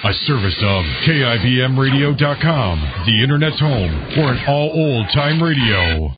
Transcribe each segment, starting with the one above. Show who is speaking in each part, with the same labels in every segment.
Speaker 1: A service of KIBMradio.com, the Internet's home for an all old-time radio.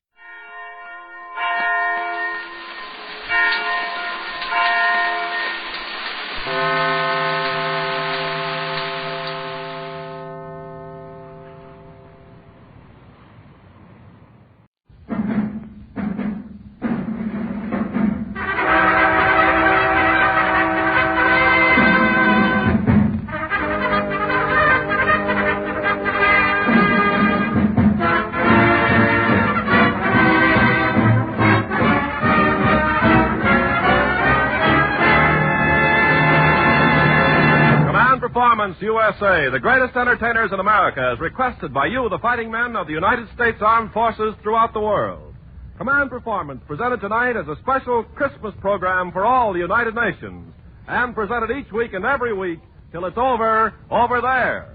Speaker 2: USA, the greatest entertainers in America, is requested by you, the fighting men of the United States Armed Forces throughout the world. Command Performance, presented tonight as a special Christmas program for all the United Nations, and presented each week and every week till it's over there.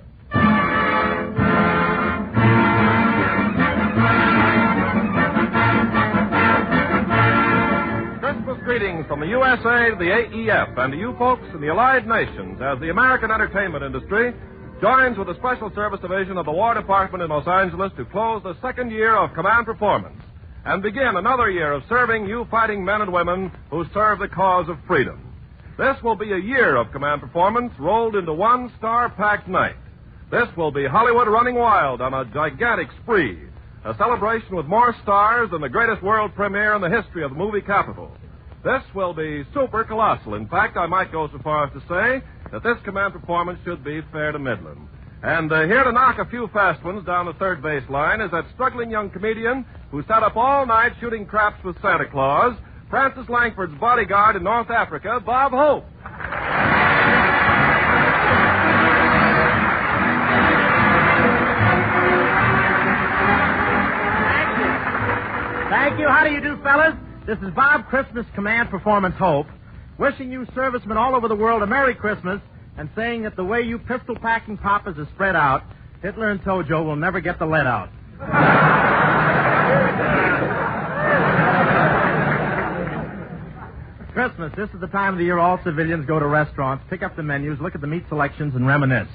Speaker 2: Greetings from the USA to the AEF and to you folks in the Allied Nations as the American entertainment industry joins with the Special Service Division of the War Department in Los Angeles to close the second year of Command Performance and begin another year of serving you fighting men and women who serve the cause of freedom. This will be a year of Command Performance rolled into one star-packed night. This will be Hollywood running wild on a gigantic spree, a celebration with more stars than the greatest world premiere in the history of the movie capital. This will be super colossal. In fact, I might go so far as to say that this Command Performance should be fair to middling. And here to knock a few fast ones down the third base line is that struggling young comedian who sat up all night shooting craps with Santa Claus, Francis Langford's bodyguard in North Africa, Bob Hope.
Speaker 3: Thank you. How do you do, fellas? This is Bob Christmas Command Performance Hope, wishing you servicemen all over the world a Merry Christmas and saying that the way you pistol-packing papas are spread out, Hitler and Tojo will never get the lead out. Christmas, this is the time of the year all civilians go to restaurants, pick up the menus, look at the meat selections, and reminisce.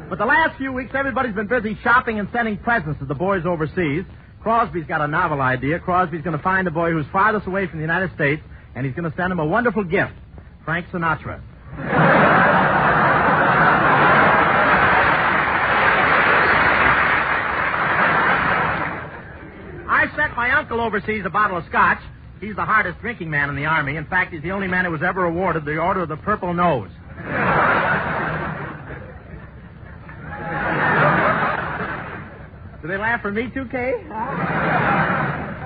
Speaker 3: But the last few weeks, everybody's been busy shopping and sending presents to the boys overseas. Crosby's got a novel idea. Crosby's going to find the boy who's farthest away from the United States, and he's going to send him a wonderful gift, Frank Sinatra. I sent my uncle overseas a bottle of scotch. He's the hardest drinking man in the Army. In fact, he's the only man who was ever awarded the Order of the Purple Nose. Do they laugh for me too, Kay?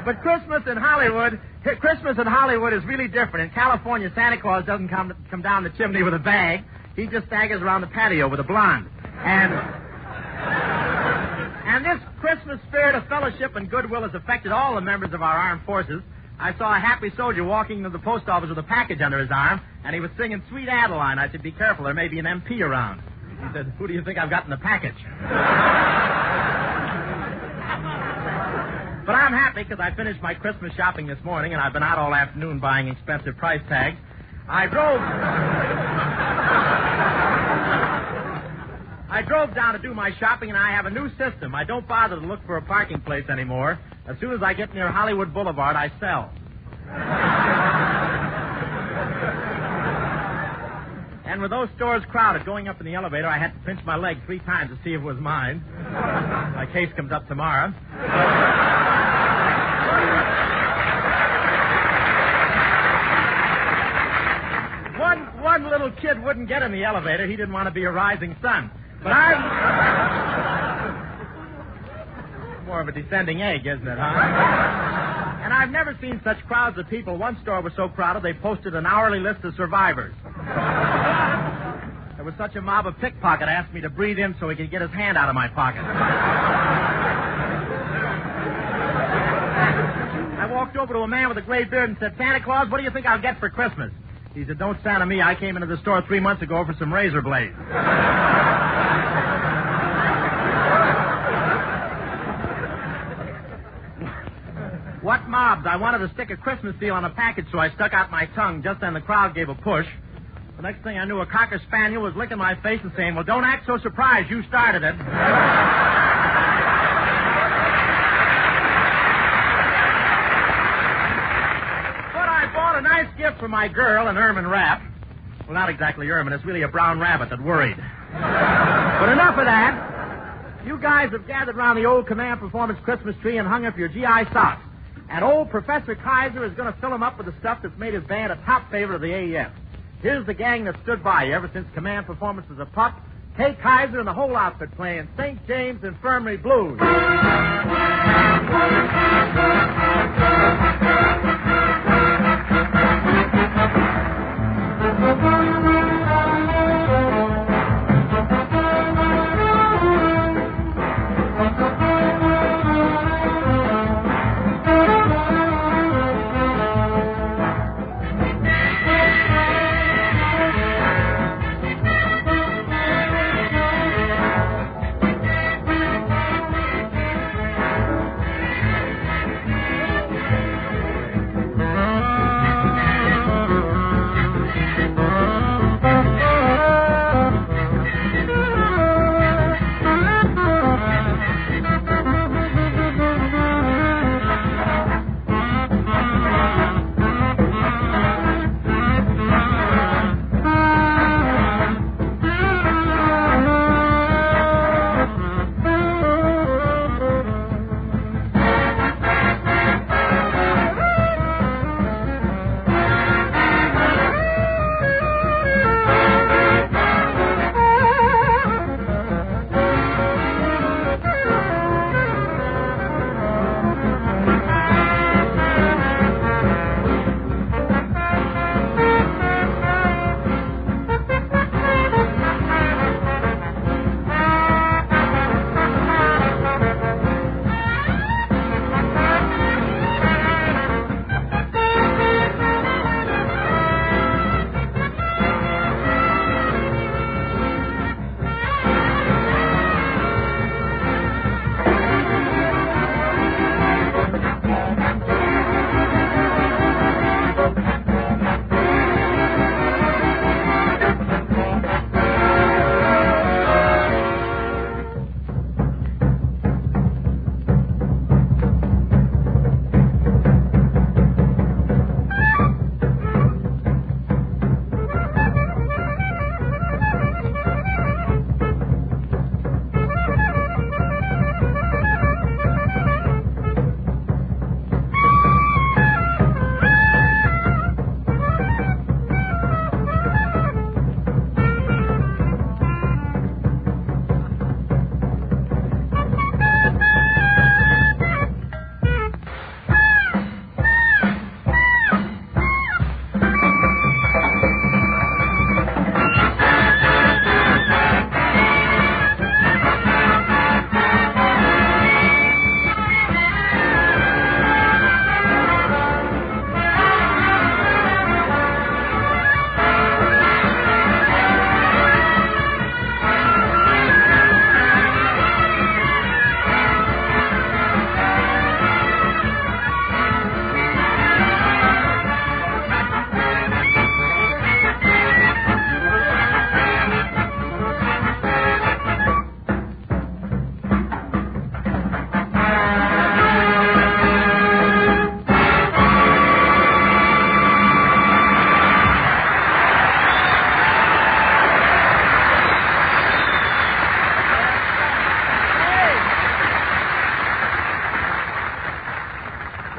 Speaker 3: But Christmas in Hollywood is really different. In California, Santa Claus doesn't come down the chimney with a bag. He just staggers around the patio with a blonde. And this Christmas spirit of fellowship and goodwill has affected all the members of our armed forces. I saw a happy soldier walking into the post office with a package under his arm, and he was singing Sweet Adeline. I said, be careful, there may be an MP around. He said, who do you think I've got in the package? But I'm happy because I finished my Christmas shopping this morning, and I've been out all afternoon buying expensive price tags. I drove down to do my shopping, and I have a new system. I don't bother to look for a parking place anymore. As soon as I get near Hollywood Boulevard, I sell. And with those stores crowded, going up in the elevator, I had to pinch my leg 3 times to see if it was mine. My case comes up tomorrow. One little kid wouldn't get in the elevator. He didn't want to be a rising sun. But more of a descending egg, isn't it, huh? And I've never seen such crowds of people. One store was so crowded, they posted an hourly list of survivors. There was such a mob of pickpocket asked me to breathe in so he could get his hand out of my pocket. I walked over to a man with a gray beard and said, Santa Claus, what do you think I'll get for Christmas? He said, don't Santa me. I came into the store 3 months ago for some razor blades. What mobs? I wanted to stick a Christmas deal on a package, so I stuck out my tongue. Just then the crowd gave a push. The next thing I knew, a Cocker Spaniel was licking my face and saying, well, don't act so surprised. You started it. But I bought a nice gift for my girl, an ermine wrap. Well, not exactly ermine. It's really a brown rabbit that worried. But enough of that. You guys have gathered around the old Command Performance Christmas tree and hung up your GI socks. And old Professor Kaiser is going to fill them up with the stuff that's made his band a top favorite of the AEF. Here's the gang that stood by you ever since Command Performance was a pup. Kay Kaiser and the whole outfit playing St. James Infirmary Blues.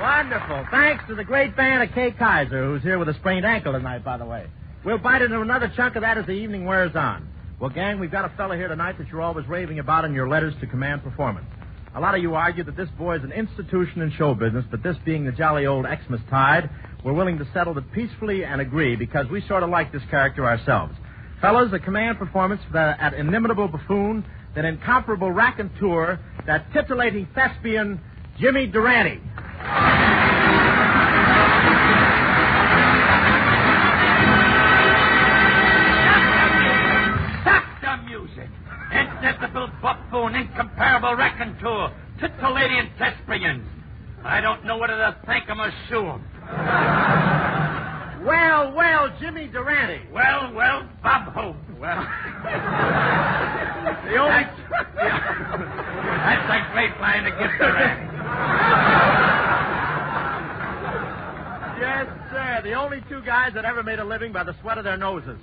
Speaker 3: Wonderful. Thanks to the great band of Kay Kaiser, who's here with a sprained ankle tonight, by the way. We'll bite into another chunk of that as the evening wears on. Well, gang, we've got a fella here tonight that you're always raving about in your letters to Command Performance. A lot of you argue that this boy is an institution in show business, but this being the jolly old Xmas tide, we're willing to settle it peacefully and agree because we sort of like this character ourselves. Fellas, the Command Performance, that inimitable buffoon, that incomparable raconteur, that titillating thespian, Jimmy Durante.
Speaker 4: Stop the music! Inimitable buffoon, incomparable raconteur, titillating thespian. I don't know whether to thank him or sue him.
Speaker 3: Well, Jimmy Durante.
Speaker 4: Well, trying to get the rag.
Speaker 3: Yes, sir. The only two guys that ever made a living by the sweat of their noses.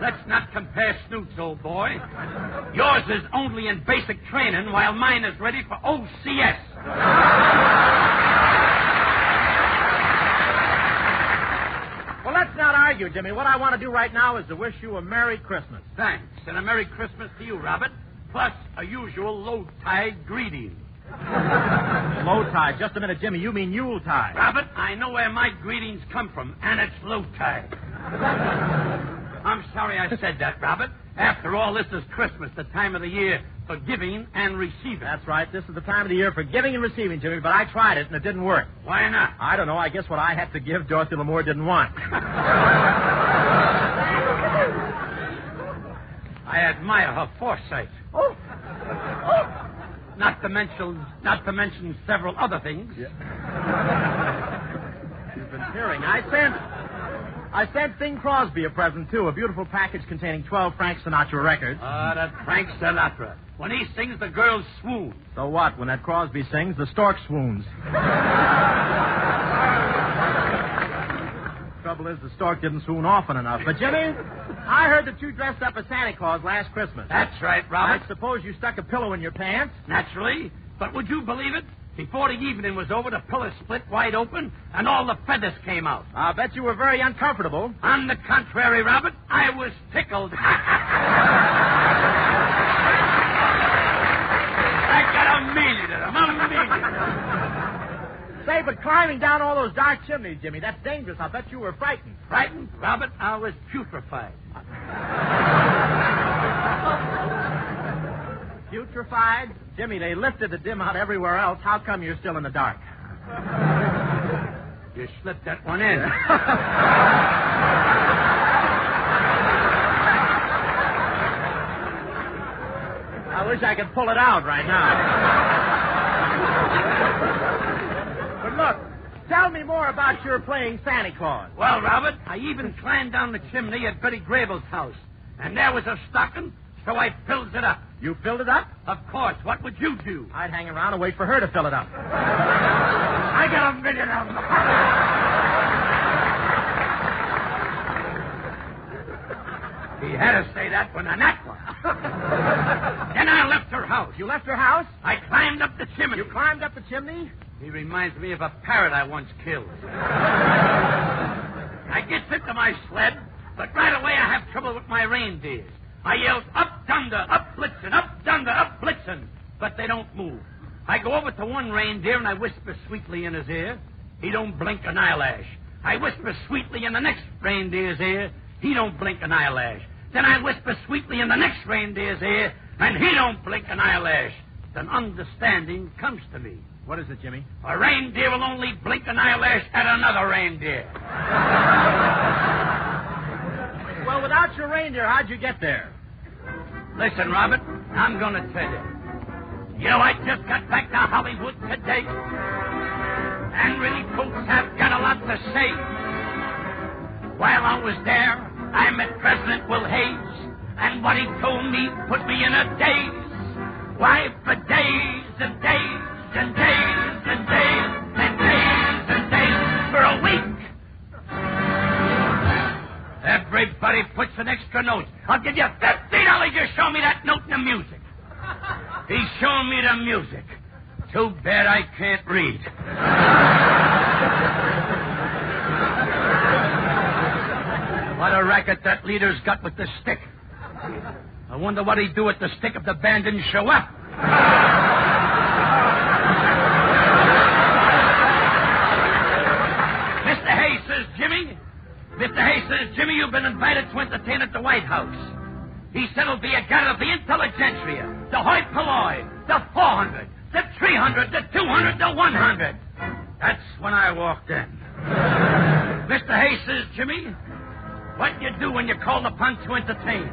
Speaker 4: Let's not compare snoots, old boy. Yours is only in basic training, while mine is ready for OCS.
Speaker 3: Well, let's not argue, Jimmy. What I want to do right now is to wish you a Merry Christmas.
Speaker 4: Thanks, and a Merry Christmas to you, Robert, plus a usual low-tide greeting.
Speaker 3: Low tide. Just a minute, Jimmy. You mean Yule tide.
Speaker 4: Robert, I know where my greetings come from, and it's low tide. I'm sorry I said that, Robert. After all, this is Christmas, the time of the year for giving and receiving.
Speaker 3: That's right. This is the time of the year for giving and receiving, Jimmy, but I tried it, and it didn't work.
Speaker 4: Why not?
Speaker 3: I don't know. I guess what I had to give, Dorothy Lamour didn't want.
Speaker 4: I admire her foresight.
Speaker 3: Oh.
Speaker 4: Not to mention several other things.
Speaker 3: Yeah. You've been hearing. I sent Bing Crosby a present, too, a beautiful package containing 12 Frank Sinatra records.
Speaker 4: That Frank Sinatra. When he sings, the girls swoon.
Speaker 3: So what? When that Crosby sings, the stork swoons. Trouble is, the stork didn't swoon often enough. But, Jimmy, I heard that you dressed up as Santa Claus last Christmas.
Speaker 4: That's right, Robert.
Speaker 3: I suppose you stuck a pillow in your pants?
Speaker 4: Naturally. But would you believe it? Before the evening was over, the pillow split wide open, and all the feathers came out.
Speaker 3: I'll bet you were very uncomfortable.
Speaker 4: On the contrary, Robert, I was tickled. I got a meaning at him.
Speaker 3: Say, but climbing down all those dark chimneys, Jimmy, that's dangerous. I'll bet you were frightened.
Speaker 4: Frightened? Robert, I was putrefied.
Speaker 3: Putrefied? Jimmy, they lifted the dim out everywhere else. How come you're still in the dark?
Speaker 4: You slipped that one in.
Speaker 3: I wish I could pull it out right now. But look, tell me more about your playing Santa Claus.
Speaker 4: Well, Robert, I even climbed down the chimney at Betty Grable's house, and there was a stocking, so I filled it up.
Speaker 3: You filled it up?
Speaker 4: Of course. What would you do?
Speaker 3: I'd hang around and wait for her to fill it up.
Speaker 4: I got a million of them. He had to say that one and that one. Then I left her house.
Speaker 3: You left her house?
Speaker 4: I climbed up the chimney.
Speaker 3: You climbed up the chimney?
Speaker 4: He reminds me of a parrot I once killed. I gets into my sled, but right away I have trouble with my reindeers. I yells, up, thunder, up, blitzen, up, thunder, up, blitzen. But they don't move. I go over to one reindeer and I whisper sweetly in his ear. He don't blink an eyelash. I whisper sweetly in the next reindeer's ear. He don't blink an eyelash. Then I whisper sweetly in the next reindeer's ear, and he don't blink an eyelash. Then understanding comes to me.
Speaker 3: What is it, Jimmy?
Speaker 4: A reindeer will only blink an eyelash at another reindeer.
Speaker 3: Well, without your reindeer, how'd you get there?
Speaker 4: Listen, Robert, I'm going to tell you. You know, I just got back to Hollywood today. And really, folks have got a lot to say. While I was there, I met President Will Hayes. And what he told me put me in a daze. Why, for days and days and days and days and days and days for a week. Everybody puts an extra note. I'll give you $50 to show me that note in the music. He's showing me the music. Too bad I can't read. What a racket that leader's got with the stick. I wonder what he'd do with the stick if the band didn't show up. Mr. Hayes says, Jimmy, you've been invited to entertain at the White House. He said it'll be a gather of the intelligentsia, the hoi polloi, the 400, the 300, the 200, the 100. That's when I walked in. Mr. Hayes says, Jimmy, what do you do when you're called upon to entertain?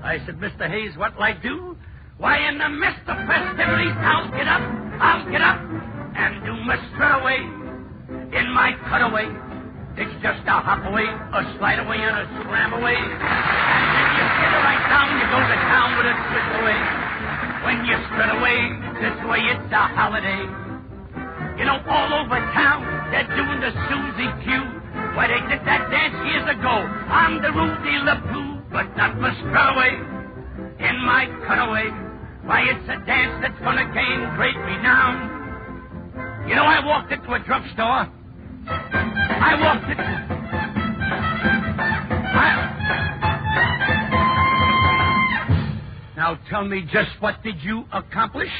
Speaker 4: I said, Mr. Hayes, what'll I do? Why, in the midst of festivities, I'll get up, and do my strut away in my cutaway. It's just a hop away, a slide away, and a slam away. And then you get it right down, you go to town with a twist away. When you strut away, this way it's a holiday. You know, all over town, they're doing the Susie Q. Why, they did that dance years ago. I'm the Rudy LaPoo, but not my strutaway. In my cutaway, why, it's a dance that's gonna gain great renown. You know, I walked into a drugstore. Now tell me, just what did you accomplish?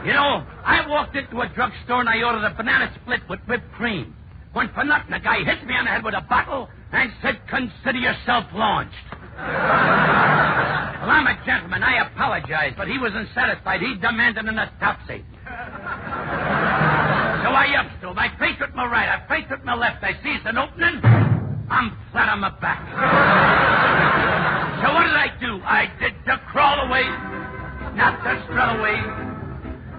Speaker 4: You know, I walked into a drugstore and I ordered a banana split with whipped cream. When for nothing, a guy hit me on the head with a bottle and said, "Consider yourself launched." Well, I'm a gentleman. I apologize, but he wasn't satisfied. He demanded an autopsy. So I ups to him. I face with my right. I face with my left. I sees an opening. I'm flat on my back. So what did I do? I did the crawl away, not the strut away.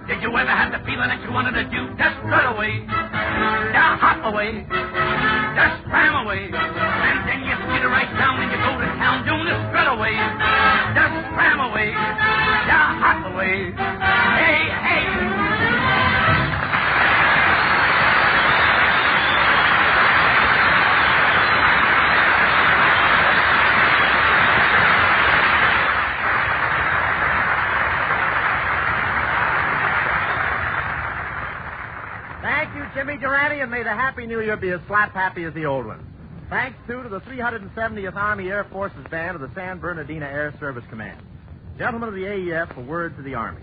Speaker 4: Did you ever have the feeling that you wanted to do the strut away, the hop away, the spam away, and then you get it right down and you go to town doing the strut away, the spam away, the hop away. Hey, hey.
Speaker 3: Jimmy Durante, and may the Happy New Year be as slap happy as the old one. Thanks, too, to the 370th Army Air Forces Band of the San Bernardino Air Service Command. Gentlemen of the AEF, a word to the Army.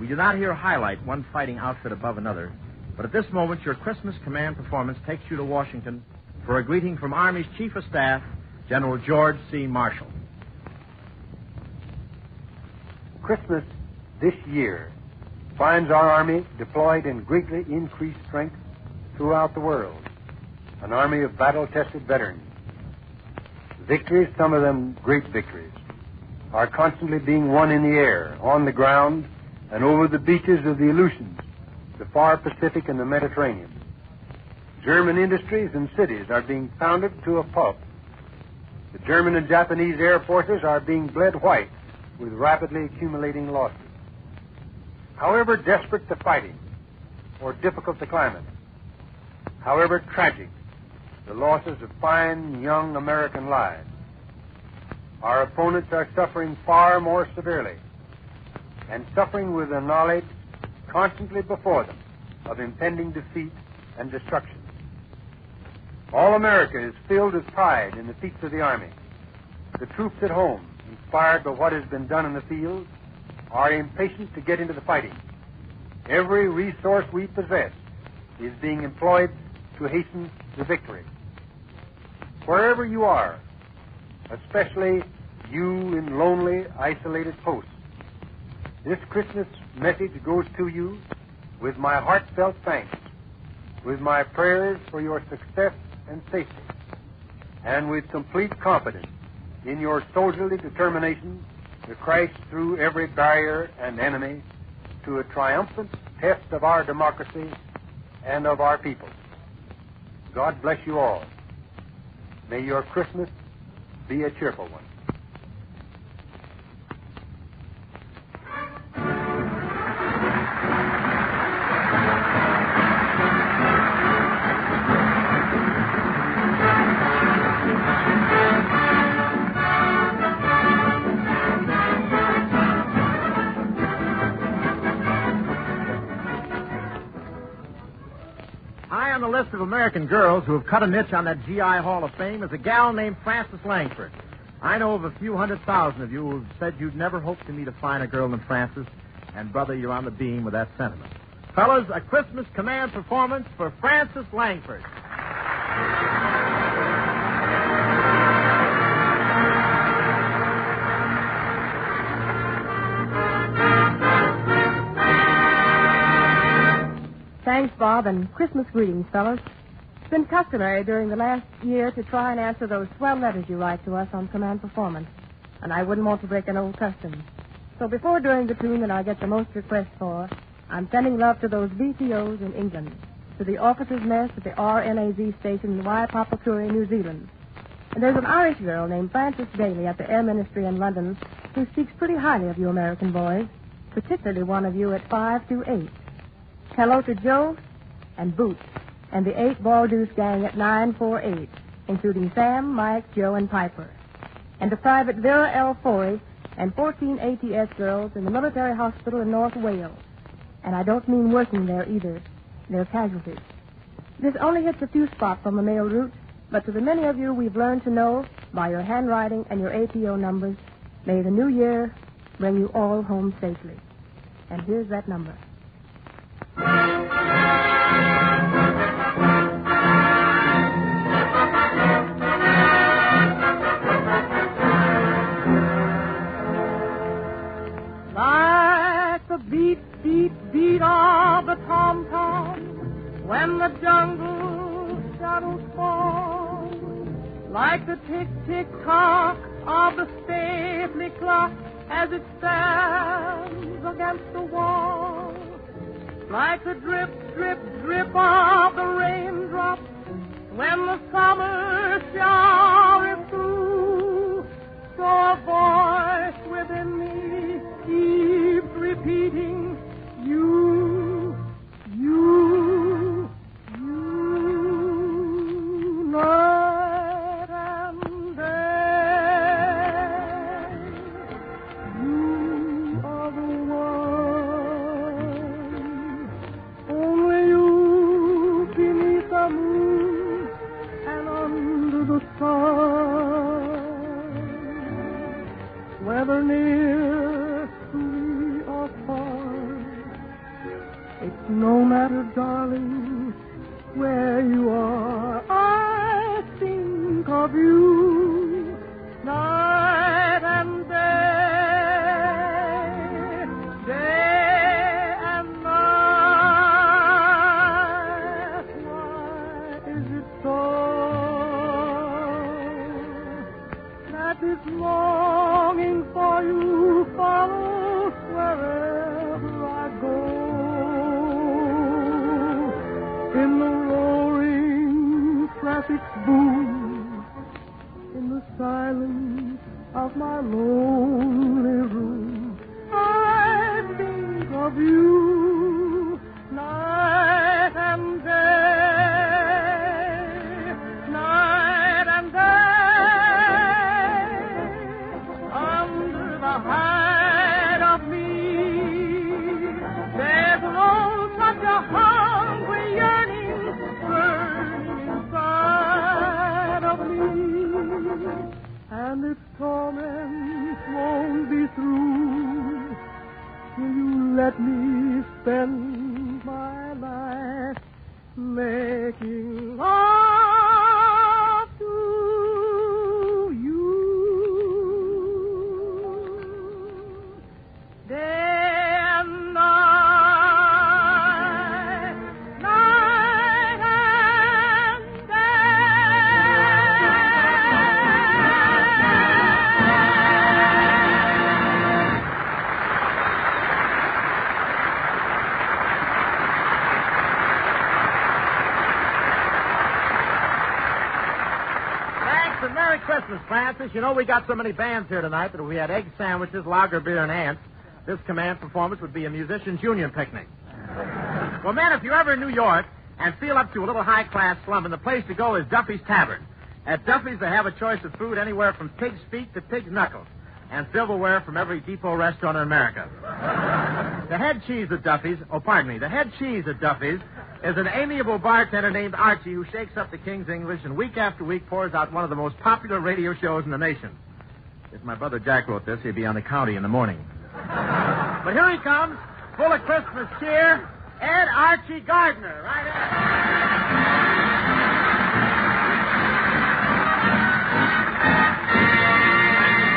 Speaker 3: We do not here highlight one fighting outfit above another, but at this moment, your Christmas command performance takes you to Washington for a greeting from Army's Chief of Staff, General George C. Marshall.
Speaker 5: Christmas this year finds our Army deployed in greatly increased strength throughout the world. An army of battle-tested veterans. Victories, some of them great victories, are constantly being won in the air, on the ground, and over the beaches of the Aleutians, the far Pacific and the Mediterranean. German industries and cities are being pounded to a pulp. The German and Japanese air forces are being bled white with rapidly accumulating losses. However desperate the fighting or difficult the climate, however tragic the losses of fine young American lives, our opponents are suffering far more severely, and suffering with the knowledge constantly before them of impending defeat and destruction. All America is filled with pride in the feats of the Army. The troops at home, inspired by what has been done in the field, are impatient to get into the fighting. Every resource we possess is being employed to hasten the victory. Wherever you are, especially you in lonely, isolated posts, this Christmas message goes to you with my heartfelt thanks, with my prayers for your success and safety, and with complete confidence in your soldierly determination to crash through every barrier and enemy to a triumphant test of our democracy and of our people. God bless you all. May your Christmas be a cheerful one.
Speaker 3: On the list of American girls who have cut a niche on that GI Hall of Fame is a gal named Frances Langford. I know of a few 100,000 of you who have said you'd never hope to meet a finer girl than Frances, and, brother, you're on the beam with that sentiment. Fellas, a Christmas command performance for Frances Langford.
Speaker 6: Thanks, Bob, and Christmas greetings, fellas. It's been customary during the last year to try and answer those swell letters you write to us on command performance, and I wouldn't want to break an old custom. So before doing the tune that I get the most requests for, I'm sending love to those VCOs in England, to the officers' mess at the RNAZ station in Waipapakuri, New Zealand, And there's an Irish girl named Frances Daly at the Air Ministry in London who speaks pretty highly of you American boys, particularly one of you at 528. Hello to Joe and Boots and the 8 Ball Deuce gang at 948, including Sam, Mike, Joe, and Piper. And to Private Vera L. Forey and 14 ATS girls in the military hospital in North Wales. And I don't mean working there either. They're casualties. This only hits a few spots on the mail route, but to the many of you we've learned to know by your handwriting and your APO numbers, may the new year bring you all home safely. And here's that number. Like the beat, beat, beat of the tom-tom when the jungle shadows fall, like the tick-tick-tock of the stately clock as it stands against the wall, like the drip, drip, drip of the raindrops when the summer shower is through. So a voice within me keeps repeating, you, you, you, night and day. You are the one, only you beneath the moon and under the sun. Whether near to me or far, it's no matter, darling, where you are. I think of you night and day, day and night. Why is it so that this longing for you follows wherever I go? In the roaring traffic's boom, in the silence of my lonely room, I think of you night and day, night and day. Under the hide of me, there grows such a hungry yearning burning inside of me, and its torments won't be through till you let me spend my life making love to you. Day and night, night and
Speaker 3: Thanks and Merry Christmas, Francis. You know, we got so many bands here tonight that if we had egg sandwiches, lager beer, and ants, this command performance would be a musician's union picnic. Well, man, if you're ever in New York and feel up to a little high-class slumming, the place to go is Duffy's Tavern. At Duffy's, they have a choice of food anywhere from pig's feet to pig's knuckles, and silverware from every depot restaurant in America. The head cheese at Duffy's is an amiable bartender named Archie who shakes up the King's English and week after week pours out one of the most popular radio shows in the nation. If my brother Jack wrote this, he'd be on the county in the morning. But here he comes, full of Christmas cheer, Ed Archie Gardner. Right, Ed?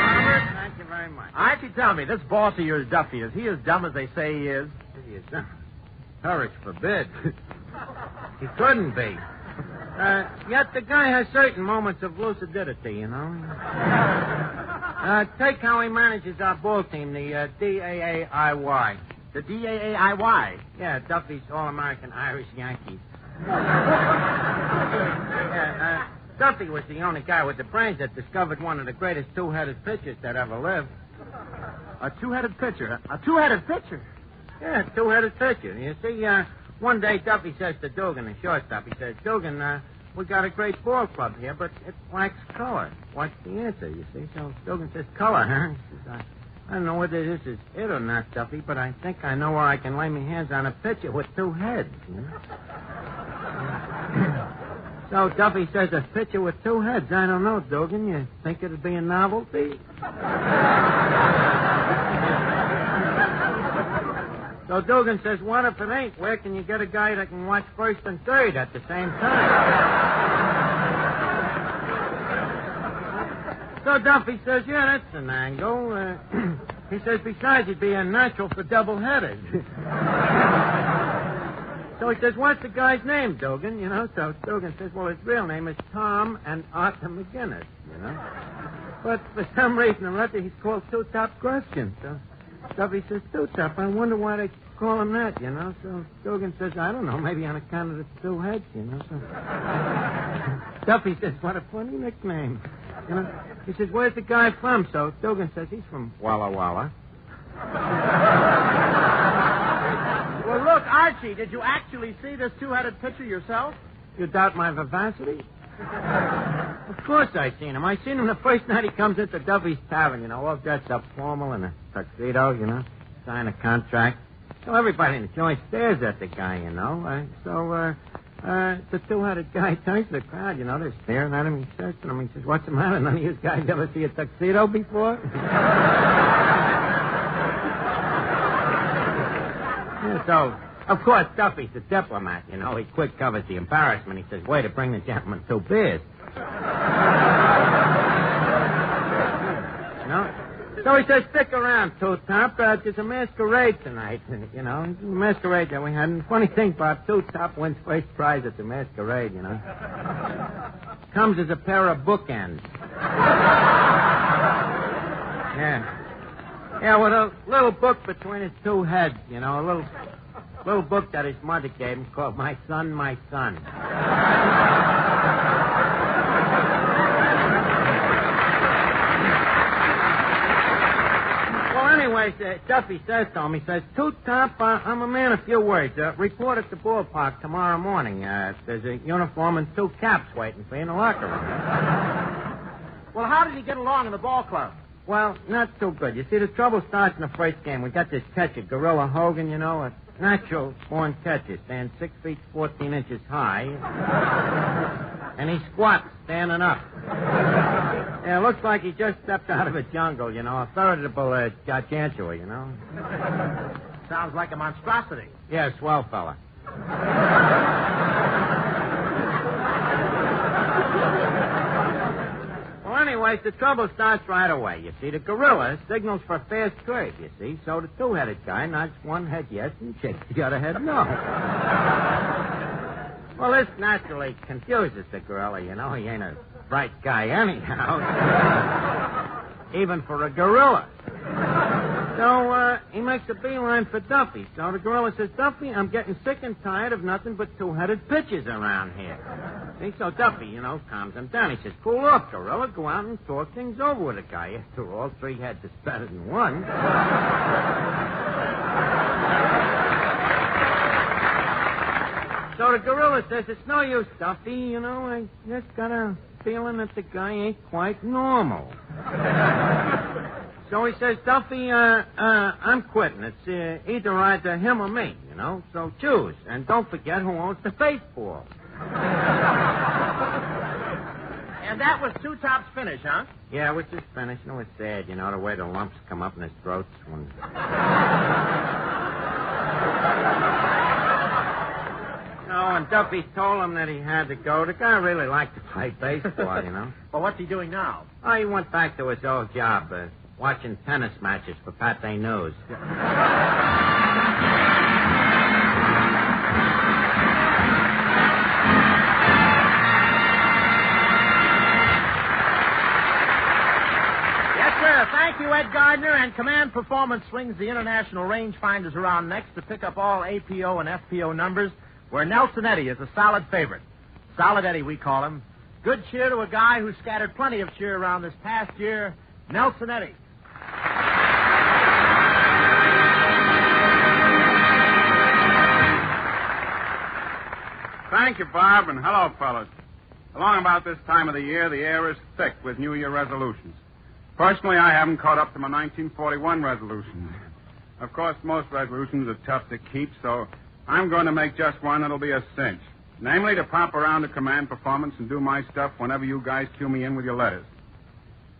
Speaker 3: Robert, thank you very much. Archie, tell me, this boss of yours, Duffy, is he as dumb as they say he is?
Speaker 7: He is dumb. Courage forbid. He couldn't be. Yet the guy has certain moments of lucidity, you know. Take how he manages our ball team, the DAAIY.
Speaker 3: The DAAIY?
Speaker 7: Yeah, Duffy's All-American Irish Yankees. Duffy was the only guy with the brains that discovered one of the greatest two-headed pitchers that ever lived.
Speaker 3: A two-headed pitcher? A two-headed pitcher?
Speaker 7: Yeah, two-headed pitcher. You see, one day Duffy says to Dugan, the shortstop, he says, Dugan, we got a great ball club here, but it lacks color. What's the answer, you see? So Dugan says, color, huh? He says, I don't know whether this is it or not, Duffy, but I think I know where I can lay my hands on a pitcher with two heads. You know? So Duffy says, a pitcher with two heads. I don't know, Dugan. You think it'd be a novelty? So Dugan says, what if it ain't? Where can you get a guy that can watch first and third at the same time? So Duffy says, yeah, that's an angle. He says, besides, he'd be a natural for double-headed. So he says, what's the guy's name, Dugan? You know, so Dugan says, well, his real name is Tom and Arthur McGinnis, you know. But for some reason or other, he's called Two-Top Gruskin. So Duffy says, Two-Top, I wonder why they call him that, you know. So Dugan says, I don't know, maybe on account of the two heads, you know. So Duffy says, what a funny nickname. You know, he says, where's the guy from? So Dugan says, he's from Walla Walla.
Speaker 3: Well, look, Archie, did you actually see this two-headed pitcher yourself?
Speaker 7: You doubt my vivacity? Of course I seen him. I seen him the first night he comes into Duffy's Tavern, you know, all dressed up formal in a tuxedo, you know, sign a contract. So everybody in the joint stares at the guy, you know. The two-headed guy turns to the crowd, you know, they're staring at him. He says to them, he says, what's the matter? None of you guys ever see a tuxedo before? Yeah, so, of course, Duffy's a diplomat, you know. He quick covers the embarrassment. He says, way to bring the gentleman 2 beers. You know? So he says, stick around, Two-Top. There's a masquerade tonight, you know. It's a masquerade that we had. And the funny thing about Two-Top wins first prize at the masquerade, you know. Comes as a pair of bookends. Yeah. Yeah, with a little book between his two heads, you know, a little book that his mother gave him called My Son, My Son. Well, anyways, Duffy says to him, he says, Two-Top, I'm a man of few words. Report at the ballpark tomorrow morning. There's a uniform and 2 caps waiting for you in the locker room.
Speaker 3: Well, how did he get along in the ball club?
Speaker 7: Well, not so good. You see, the trouble starts in the first game. We got this catcher, Gorilla Hogan, you know, a natural-born catcher, stands 6 feet 14 inches high. And he squats standing up. Yeah, it looks like he just stepped out of a jungle, you know, a veritable gargantua, you know.
Speaker 3: Sounds like a monstrosity.
Speaker 7: Yeah, swell fella. Well, anyways, the trouble starts right away, you see. The gorilla signals for fast trade, you see. So the two-headed guy nods one head yes and shakes the other head no. Well, this naturally confuses the gorilla, you know. He ain't a bright guy anyhow. Even for a gorilla. So he makes a beeline for Duffy. So the gorilla says, Duffy, I'm getting sick and tired of nothing but two-headed pitchers around here. See, so Duffy, you know, calms him down. He says, cool off, gorilla. Go out and talk things over with a guy. After all, 3 heads is better than 1. So the gorilla says, it's no use, Duffy. You know, I just got a feeling that the guy ain't quite normal. So he says, Duffy, I'm quitting. It's either him or me, you know. So choose. And don't forget who owns the baseball.
Speaker 3: And that was Two-Top's finish, huh?
Speaker 7: Yeah, it was his finish. And it was sad, you know, the way the lumps come up in his throat when... And Duffy told him that he had to go. The guy really liked to play baseball, you know.
Speaker 3: Well, what's he doing now?
Speaker 7: Oh, he went back to his old job, watching tennis matches for Pate News.
Speaker 3: Yes, sir. Thank you, Ed Gardner. And Command Performance swings the international rangefinders around next to pick up all APO and FPO numbers, where Nelson Eddy is a solid favorite. Solid Eddie, we call him. Good cheer to a guy who scattered plenty of cheer around this past year, Nelson Eddy.
Speaker 8: Thank you, Bob, and hello, fellas. Along about this time of the year, the air is thick with New Year resolutions. Personally, I haven't caught up to my 1941 resolutions. Of course, most resolutions are tough to keep, so I'm going to make just one that'll be a cinch. Namely, to pop around to command performance and do my stuff whenever you guys cue me in with your letters.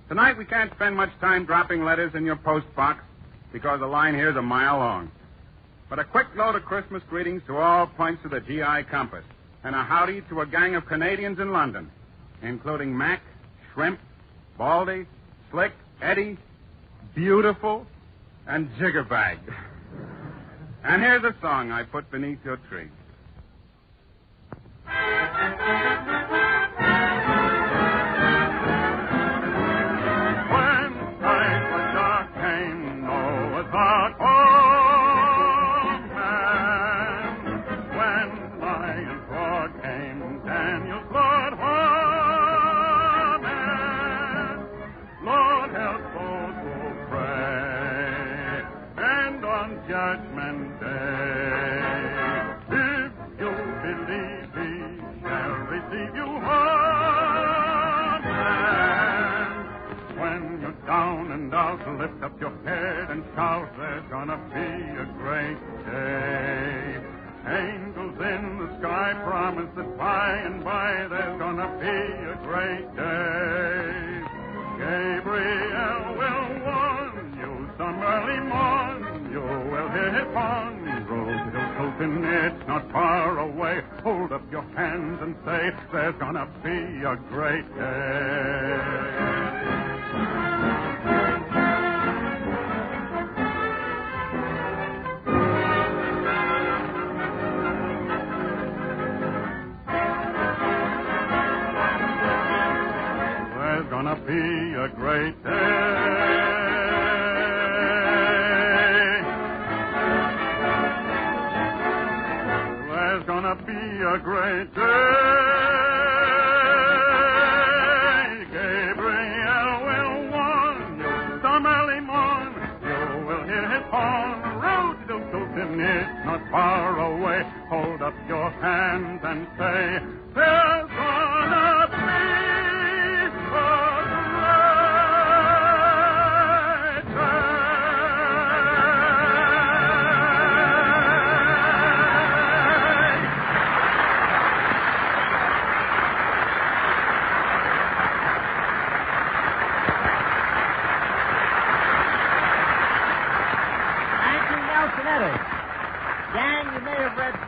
Speaker 8: Tonight, we can't spend much time dropping letters in your post box because the line here is a mile long. But a quick note of Christmas greetings to all points of the GI compass, and a howdy to a gang of Canadians in London, including Mac, Shrimp, Baldy, Slick, Eddie, Beautiful, and Jiggerbag. And here's a song I put beneath your tree. When night was dark came Noah's Ark, oh man. When lions roared came Daniel's Lord, oh man. Lord help those who pray, and on Judgment Day, if you believe He shall receive you home. When you're down and out, lift up your head and shout, there's gonna be a great day. Angels in the sky promise that by and by there's gonna be a great day. Gabriel will warn you some early morn. You will hear his horn. Hilton, it's not far away. Hold up your hands and say, there's gonna be a great day. There's gonna be a great day. There's gonna be a great day. Gabriel will warn you some early morn. You will hear his horn. Road to Hilton, it's not far away. Hold up your hands and say, there's gonna be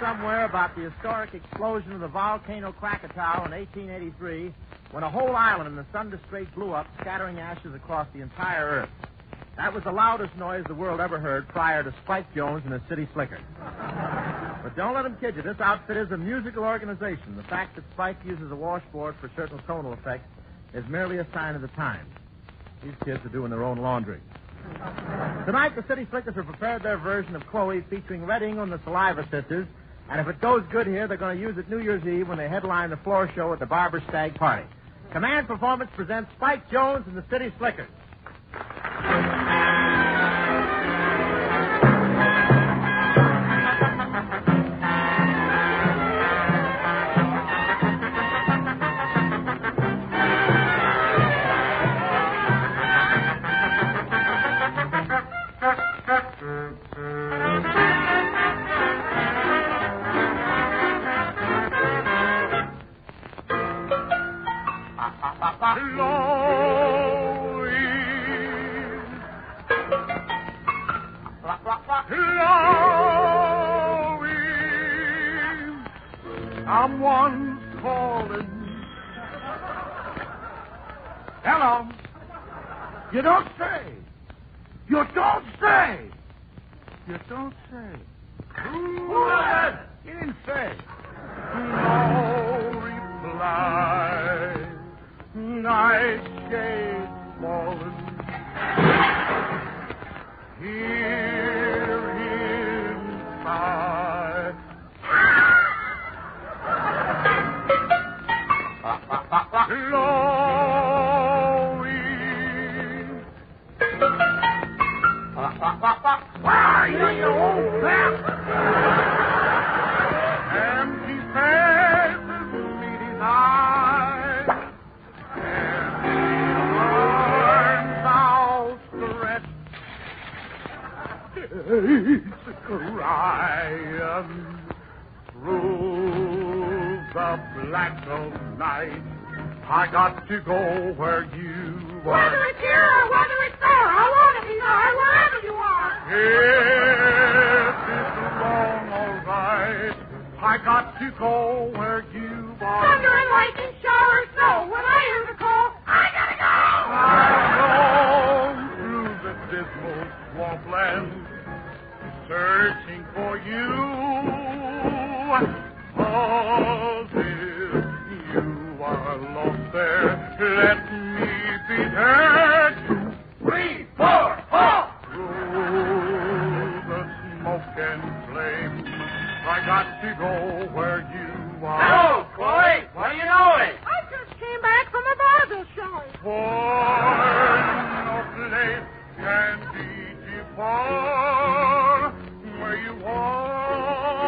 Speaker 3: somewhere about the historic explosion of the volcano Krakatoa in 1883 when a whole island in the Sunda Strait blew up, scattering ashes across the entire Earth. That was the loudest noise the world ever heard prior to Spike Jones and his City Slickers. But don't let them kid you. This outfit is a musical organization. The fact that Spike uses a washboard for certain tonal effects is merely a sign of the times. These kids are doing their own laundry. Tonight, the City Slickers have prepared their version of Chloe featuring Red England and the Saliva Sisters. And if it goes good here, they're going to use it New Year's Eve when they headline the floor show at the Barber Stag Party. Command Performance presents Spike Jones and the City Slickers.
Speaker 8: Someone's calling. Hello. You don't say. You don't say. You don't say. Who is it? He didn't say. No reply. Night shade falling. Hear him sigh.
Speaker 9: Where are you, you old sap? Empty faces meet his eyes, and the arms outstretched, crying through the black of night. I got to go where you are.
Speaker 10: Whether it's here or whether it's there, I want to be there wherever you are.
Speaker 9: It is long, all right. I got to go where you are.
Speaker 10: Thunder and lightning, shower and snow. When I hear the call, I gotta go.
Speaker 9: I roam through the dismal swampland, searching for you. Oh, if you are lost there, let me be there. 2, 3, 4, 4. Through the smoke and flame, I got to go where you are.
Speaker 4: Hello, Chloe. What do you know it?
Speaker 10: I just came back from a vaudeville show.
Speaker 9: For no place can be too far where you are.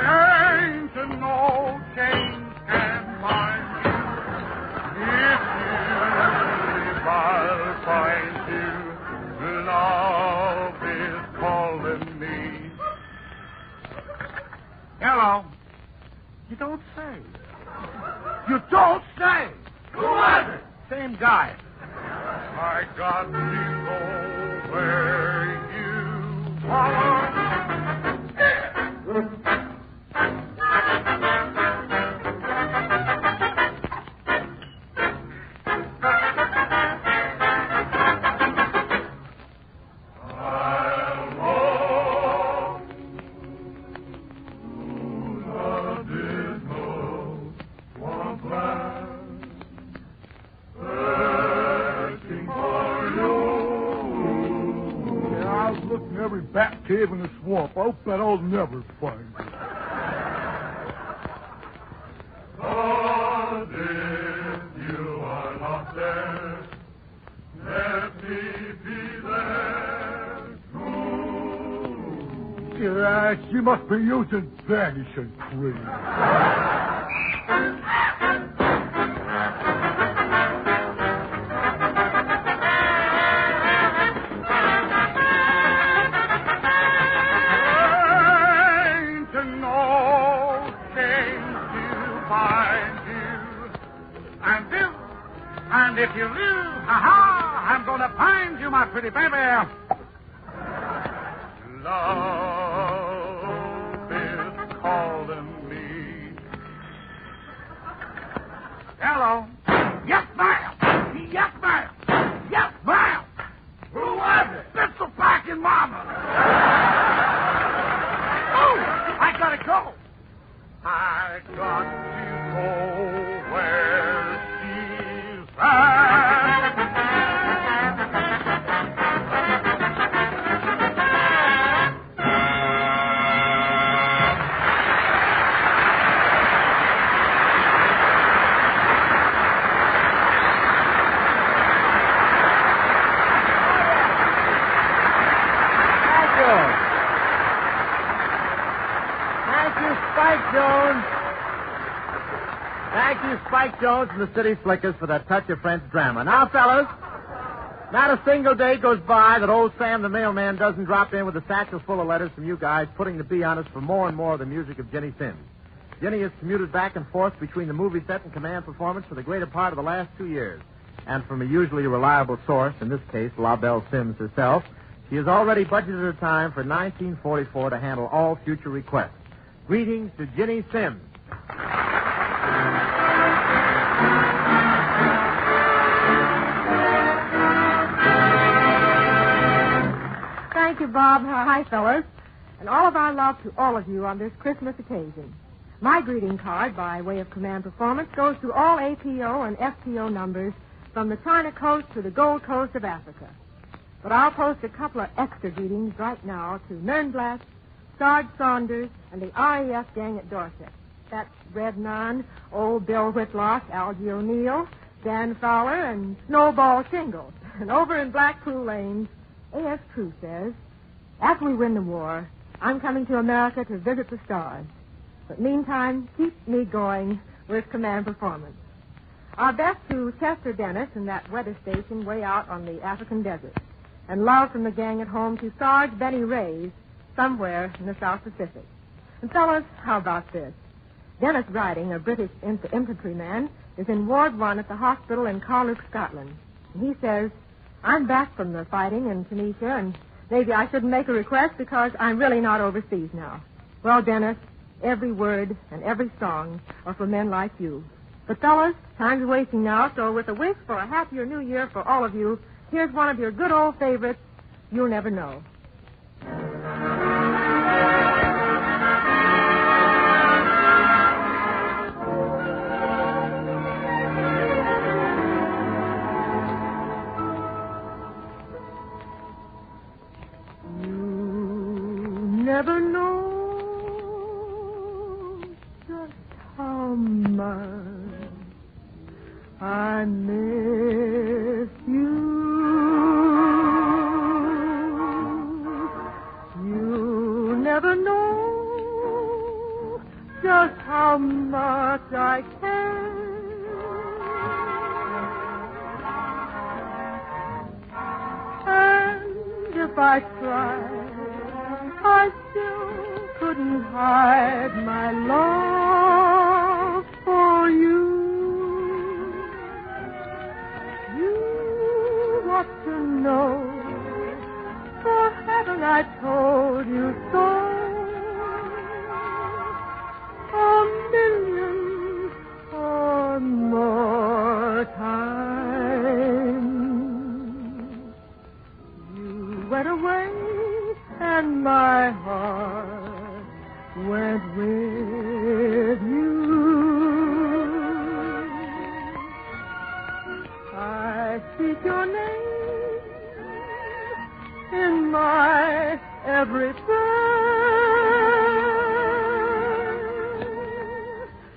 Speaker 9: Ain't no chains can bind you. If you live, I'll find you. Love is calling me. Hello. You don't say. You don't say.
Speaker 4: Who was it?
Speaker 9: Same guy. I got to go where you are.
Speaker 11: Every bat cave in the swamp. I'll bet I'll never find it.
Speaker 9: But if you are not there, let me be there too.
Speaker 11: Yeah, she must be using vanishing cream.
Speaker 9: And if you lose, ha-ha, I'm going to find you, my pretty baby. Love is calling me. Hello. Yes, ma'am. Yes, ma'am. Yes, ma'am. Who was it? Pistol packing mama. Oh, I got to go. I got to go where she's at.
Speaker 3: Thank you, Spike Jones and the City Slickers for that touch of French drama. Now, fellas, not a single day goes by that old Sam the mailman doesn't drop in with a satchel full of letters from you guys putting the bee on us for more and more of the music of Jenny Sims. Jenny has commuted back and forth between the movie set and command performance for the greater part of the last 2 years. And from a usually reliable source, in this case, La Belle Sims herself, she has already budgeted her time for 1944 to handle all future requests. Greetings to Jenny Sims.
Speaker 6: Thank you, Bob. Hi, fellas. And all of our love to all of you on this Christmas occasion. My greeting card, by way of command performance, goes to all APO and FTO numbers from the China Coast to the Gold Coast of Africa. But I'll post a couple of extra greetings right now to Nernblatt, Sarge Saunders, and the RAF gang at Dorset. That's Red Nunn, Old Bill Whitlock, Algie O'Neill, Dan Fowler, and Snowball Shingles. And over in Blackpool Lanes, A.S. True says, after we win the war, I'm coming to America to visit the stars. But meantime, keep me going with command performance. Our best to Chester Dennis in that weather station way out on the African desert. And love from the gang at home to Sarge Benny Reyes somewhere in the South Pacific. And fellas, how about this? Dennis Riding, a British infantryman, is in Ward 1 at the hospital in Carluke, Scotland. And he says, I'm back from the fighting in Tunisia, and maybe I shouldn't make a request because I'm really not overseas now. Well, Dennis, every word and every song are for men like you. But, fellas, time's wasting now, so with a wish for a happier new year for all of you, here's one of your good old favorites, You'll Never Know. Never know just how much I miss you. You never know just how much I care. And if I tried, I still couldn't hide my love for you. You ought to know, for haven't I told you so? A million or more times. You went away and my heart went with you. I speak your name in my every prayer.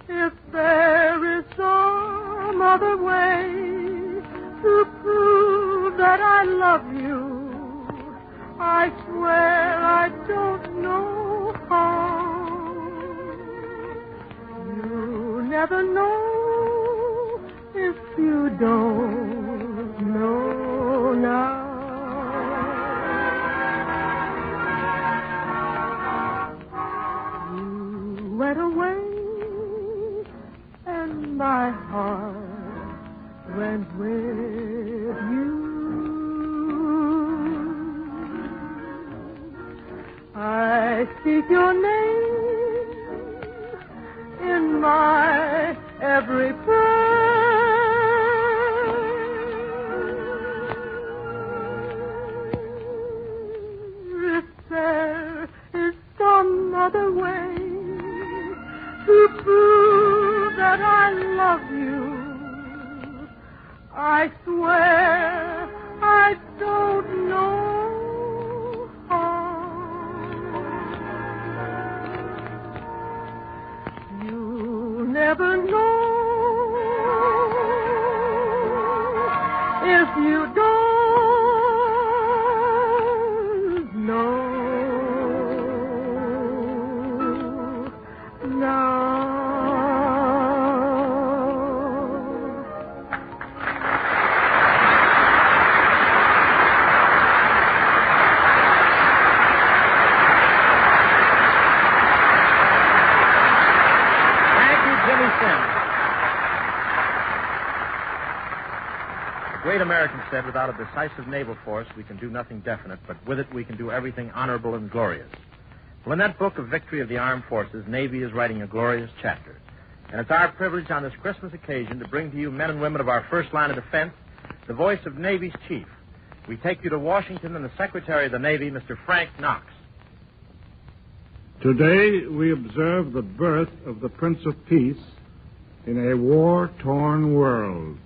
Speaker 6: If there is some other way to prove that I love you, I swear I don't know how. You never know if you don't know now. You went away and my heart went with you. I speak your name in my every prayer. If there is some other way to prove that I love you, I swear I don't know. Never know if you don't know now.
Speaker 3: The great American said, without a decisive naval force, we can do nothing definite, but with it we can do everything honorable and glorious. Well, in that book of victory of the armed forces, Navy is writing a glorious chapter. And it's our privilege on this Christmas occasion to bring to you, men and women of our first line of defense, the voice of Navy's chief. We take you to Washington and the Secretary of the Navy, Mr. Frank Knox.
Speaker 11: Today we observe the birth of the Prince of Peace in a war-torn world.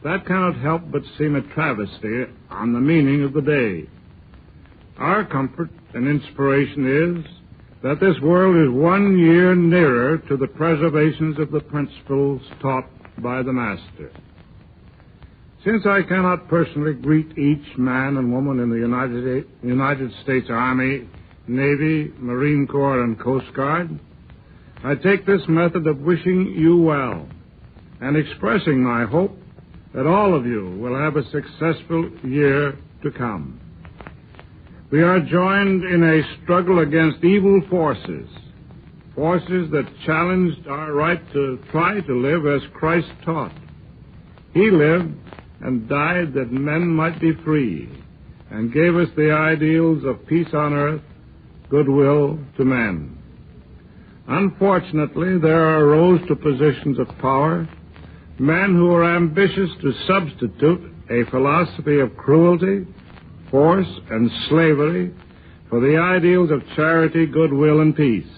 Speaker 11: That cannot help but seem a travesty on the meaning of the day. Our comfort and inspiration is that this world is 1 year nearer to the preservation of the principles taught by the Master. Since I cannot personally greet each man and woman in the United States Army, Navy, Marine Corps, and Coast Guard, I take this method of wishing you well and expressing my hope that all of you will have a successful year to come. We are joined in a struggle against evil forces that challenged our right to try to live as Christ taught. He lived and died that men might be free, and gave us the ideals of peace on earth, goodwill to men. Unfortunately, there arose to positions of power men who were ambitious to substitute a philosophy of cruelty, force, and slavery for the ideals of charity, goodwill, and peace.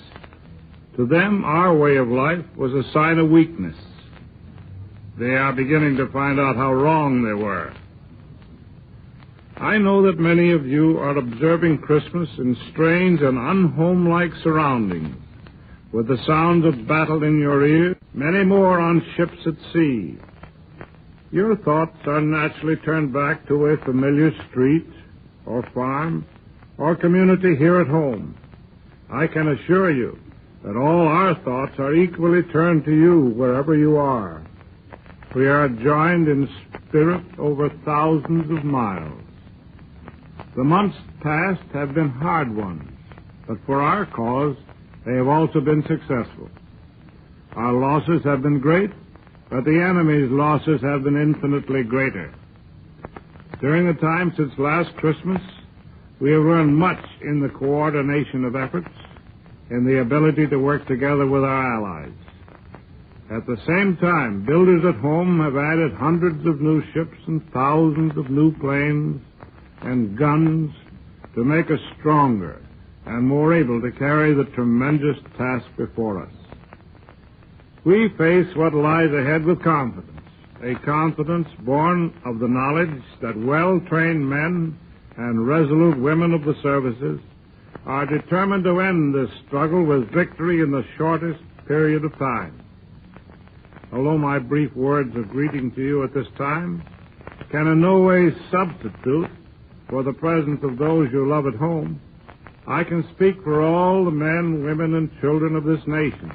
Speaker 11: To them, our way of life was a sign of weakness. They are beginning to find out how wrong they were. I know that many of you are observing Christmas in strange and unhomelike surroundings, with the sounds of battle in your ears, many more on ships at sea. Your thoughts are naturally turned back to a familiar street or farm or community here at home. I can assure you that all our thoughts are equally turned to you wherever you are. We are joined in spirit over thousands of miles. The months past have been hard ones, but for our cause, they have also been successful. Our losses have been great, but the enemy's losses have been infinitely greater. During the time since last Christmas, we have learned much in the coordination of efforts, in the ability to work together with our allies. At the same time, builders at home have added hundreds of new ships and thousands of new planes and guns to make us stronger and more able to carry the tremendous task before us. We face what lies ahead with confidence, a confidence born of the knowledge that well-trained men and resolute women of the services are determined to end this struggle with victory in the shortest period of time. Although my brief words of greeting to you at this time can in no way substitute for the presence of those you love at home, I can speak for all the men, women, and children of this nation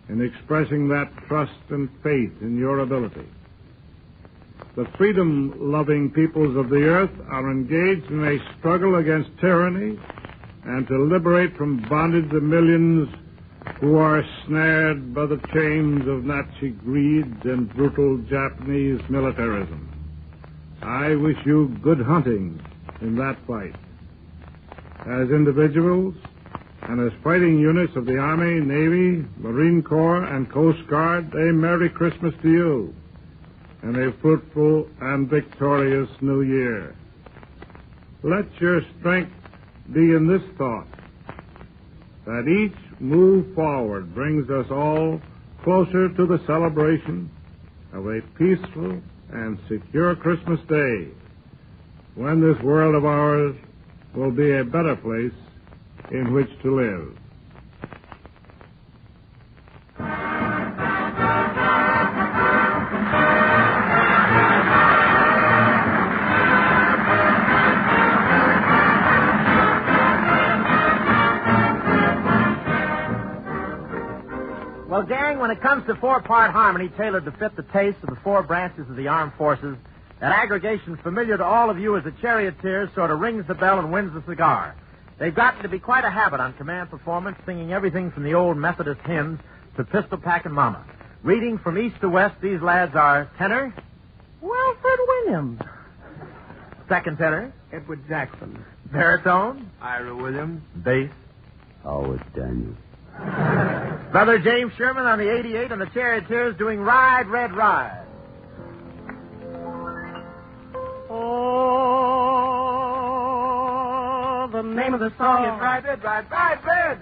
Speaker 11: in expressing that trust and faith in your ability. The freedom-loving peoples of the earth are engaged in a struggle against tyranny and to liberate from bondage the millions who are snared by the chains of Nazi greed and brutal Japanese militarism. I wish you good hunting in that fight. As individuals and as fighting units of the Army, Navy, Marine Corps, and Coast Guard, a Merry Christmas to you and a fruitful and victorious New Year. Let your strength be in this thought, that each move forward brings us all closer to the celebration of a peaceful and secure Christmas Day, when this world of ours will be a better place in which to live.
Speaker 3: Well, gang, when it comes to four-part harmony tailored to fit the taste of the four branches of the armed forces, that aggregation familiar to all of you as the charioteers sort of rings the bell and wins the cigar. They've gotten to be quite a habit on command performance, singing everything from the old Methodist hymns to Pistol Packin' Mama. Reading from east to west, these lads are tenor
Speaker 10: Wilfred Williams.
Speaker 3: Second tenor
Speaker 7: Edward Jackson.
Speaker 3: baritone
Speaker 7: Ira Williams.
Speaker 3: bass
Speaker 12: Howard Daniels.
Speaker 3: Brother James Sherman on the 88 and the charioteers doing Ride, Red Ride.
Speaker 10: Oh, the name of the song is Ride, Red, Ride, Ride, Red.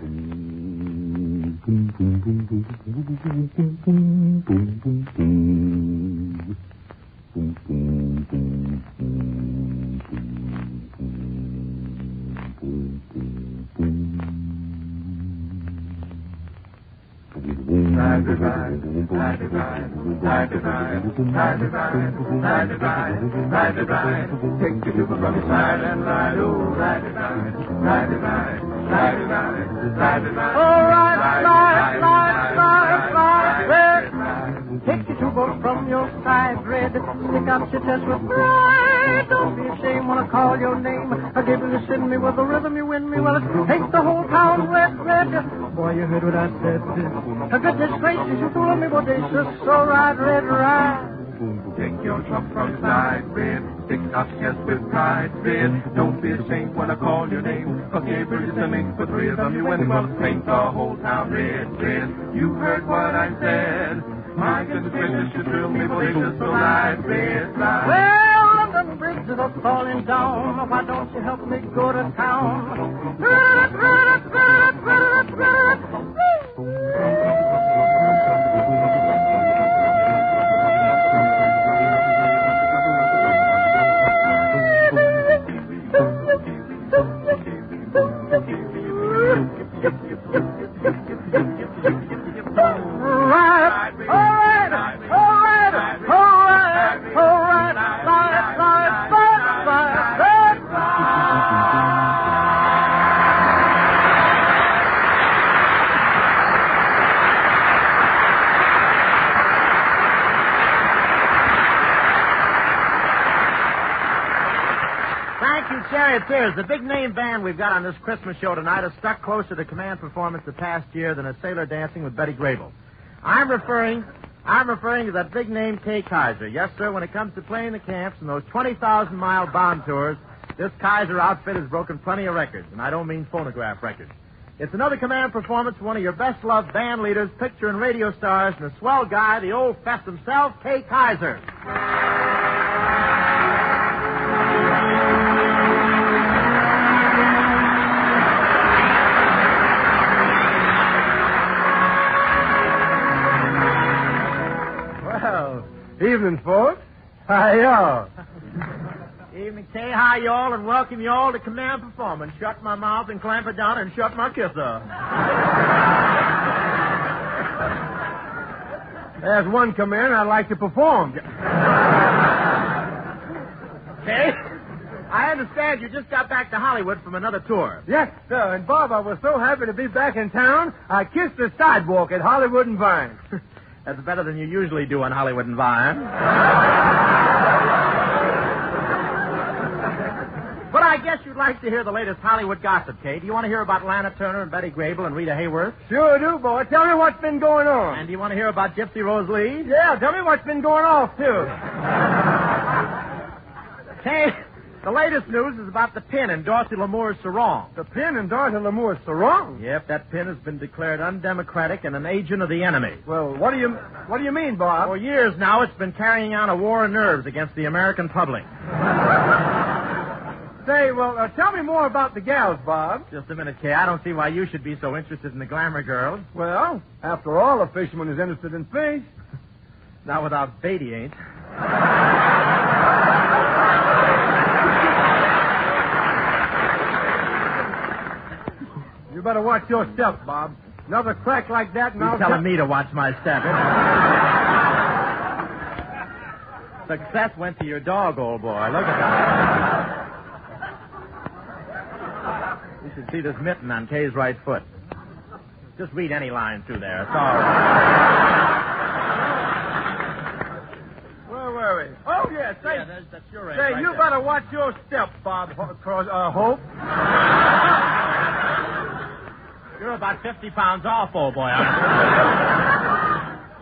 Speaker 9: Take you to the sunny side and ride, oh, ride, oh, ride, red. Take you to both from your side, red. Stick out your chest with pride. Don't be ashamed when I call your name. I give you the send me with the rhythm, you win me. Well, it takes the whole town red. Boy, you heard what I said. Goodness gracious, you fooling me bodacious. So ride, red, ride. Take your trunk from side, red. Stick out your chest with pride, red. Don't be ashamed when I call your name. Okay, British and me, with three of them you win. Well, it paints the whole town red. You heard what I said. My goodness gracious, you thrill me bodacious. So ride, red, ride. Well, London bridges are falling down. Why don't you help me go to town? The big name band we've got on this Christmas show tonight has stuck closer to command performance the past year than a sailor dancing with Betty Grable. I'm referring to that big name Kay Kaiser. Yes, sir, when it comes to playing the camps and those 20,000-mile bond tours, this Kaiser outfit has broken plenty of records, and I don't mean phonograph records. It's another command performance for one of your best-loved band leaders, picture and radio stars, and a swell guy, the old fest himself, Kay Kaiser.
Speaker 5: Evening, folks. Hi, y'all.
Speaker 3: Evening, Kay. Hi, y'all, and welcome y'all to command performance. Shut my mouth and clamp it down and shut my kisser.
Speaker 5: There's one command I'd like to perform.
Speaker 3: Kay, I understand you just got back to Hollywood from another tour.
Speaker 5: Yes, sir. And, Bob, I was so happy to be back in town, I kissed the sidewalk at Hollywood and Vine.
Speaker 3: That's better than you usually do on Hollywood and Vine. But I guess you'd like to hear the latest Hollywood gossip, Kay. Do you want to hear about Lana Turner and Betty Grable and Rita Hayworth?
Speaker 5: Sure do, boy. Tell me what's been going on.
Speaker 3: And do you want to hear about Gypsy Rose Lee?
Speaker 5: Yeah, tell me what's been going off, too.
Speaker 3: Kay, the latest news is about the pin in Dorothy Lamour's sarong.
Speaker 5: The pin in Dorothy Lamour's sarong?
Speaker 3: Yep, that pin has been declared undemocratic and an agent of the enemy.
Speaker 5: Well, what do you mean, Bob?
Speaker 3: For years now, it's been carrying on a war of nerves against the American public.
Speaker 5: Say, well, tell me more about the gals, Bob.
Speaker 3: Just a minute, Kay. I don't see why you should be so interested in the glamour girls.
Speaker 5: Well, after all, a fisherman is interested in fish.
Speaker 3: Not without bait, he ain't.
Speaker 5: You better watch your step, Bob. Another crack like that, and
Speaker 3: You're telling me to watch my step. Success went to your dog, old boy. Look at that. You should see this mitten on Kay's right foot. Just read any line through there. It's all right.
Speaker 5: Where were we? Oh, yeah.
Speaker 3: That's your edge.
Speaker 5: Say,
Speaker 3: right
Speaker 5: you
Speaker 3: there.
Speaker 5: better watch your step, Bob. Hope.
Speaker 3: You're about 50 pounds off, old boy.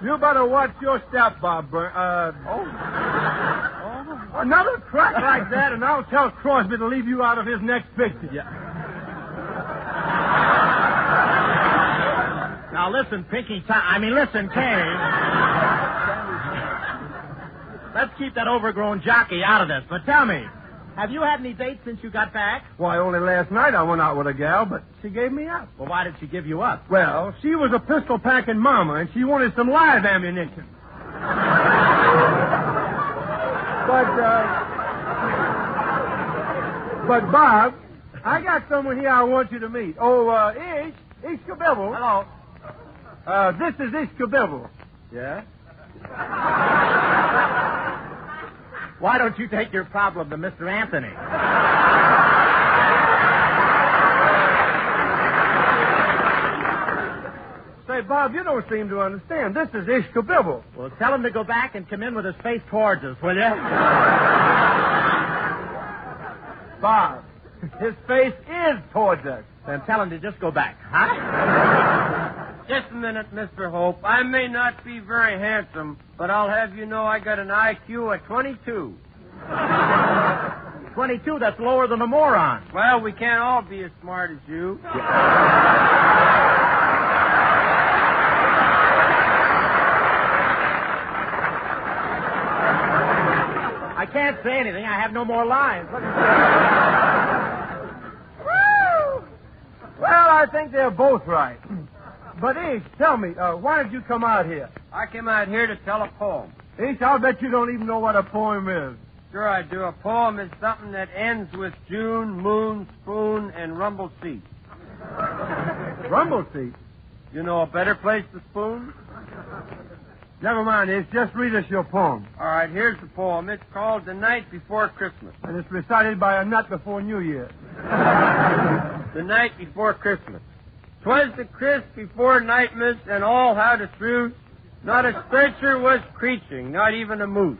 Speaker 5: You better watch your step, Bob. Another crack like that, and I'll tell Crosby to leave you out of his next picture.
Speaker 3: Yeah. Now listen, listen, Kay. Let's keep that overgrown jockey out of this. But tell me, have you had any dates since you got back?
Speaker 5: Why, only last night I went out with a gal, but she gave me up.
Speaker 3: Well, why did she give you up?
Speaker 5: Well, she was a pistol-packing mama, and she wanted some live ammunition. But, Bob, I got someone here I want you to meet. Oh, Ish Kabibble.
Speaker 3: Hello.
Speaker 7: This is Ishkabibble.
Speaker 3: Yeah? Why don't you take your problem to Mr. Anthony?
Speaker 7: Say, Bob, you don't seem to understand. This is Ishkabibble.
Speaker 3: Well, tell him to go back and come in with his face towards us, will you?
Speaker 7: Bob, his face is towards us.
Speaker 3: Then tell him to just go back, huh?
Speaker 13: Just a minute, Mr. Hope. I may not be very handsome, but I'll have you know I got an IQ of 22.
Speaker 3: 22, that's lower than a moron.
Speaker 13: Well, we can't all be as smart as you.
Speaker 3: I can't say anything. I have no more lines.
Speaker 7: Woo! Well, I think they're both right. But, Ish, tell me, why did you come out here?
Speaker 13: I came out here to tell a poem.
Speaker 7: Ish, I'll bet you don't even know what a poem is.
Speaker 13: Sure I do. A poem is something that ends with June, moon, spoon, and rumble seat.
Speaker 7: Rumble seat?
Speaker 13: You know a better place to spoon?
Speaker 7: Never mind, Ish. Just read us your poem.
Speaker 13: All right, here's the poem. It's called The Night Before Christmas.
Speaker 7: And it's recited by a nut before New Year.
Speaker 13: The night before Christmas. 'Twas the crisp before nightmas, and all had a truce. Not a stretcher was creaking, not even a moose.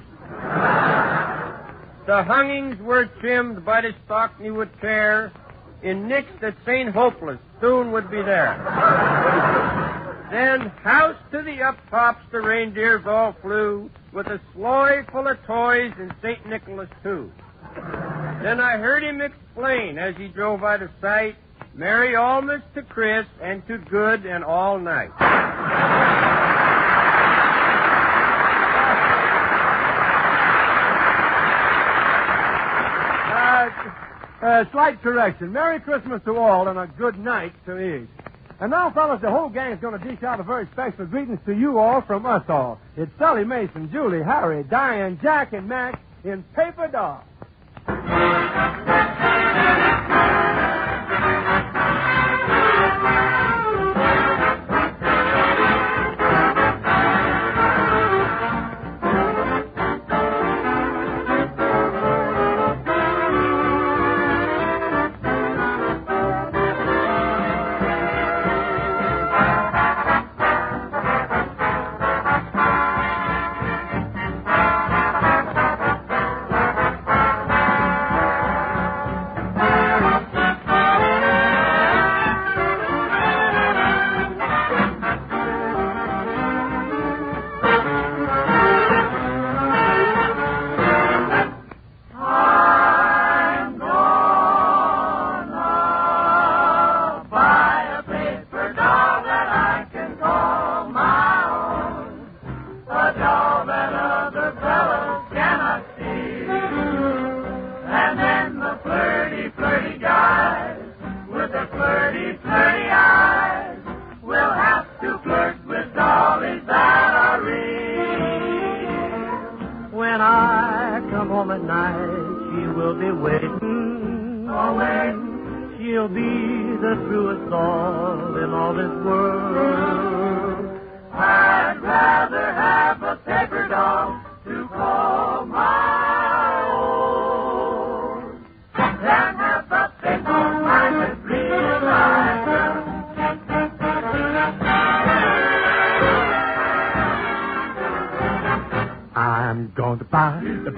Speaker 13: The hangings were trimmed by the Stockney would tear. In nicks that St. Hopeless soon would be there. Then, house to the up-tops, the reindeers all flew, with a sleigh full of toys and St. Nicholas, too. Then I heard him explain, as he drove out of sight, Merry Almas to Chris and to good and all night.
Speaker 7: Slight correction. Merry Christmas to all and a good night to each. And now, fellas, the whole gang's going to dish out a very special greetings to you all from us all. It's Sully, Mason, Julie, Harry, Diane, Jack, and Max in Paper Doll.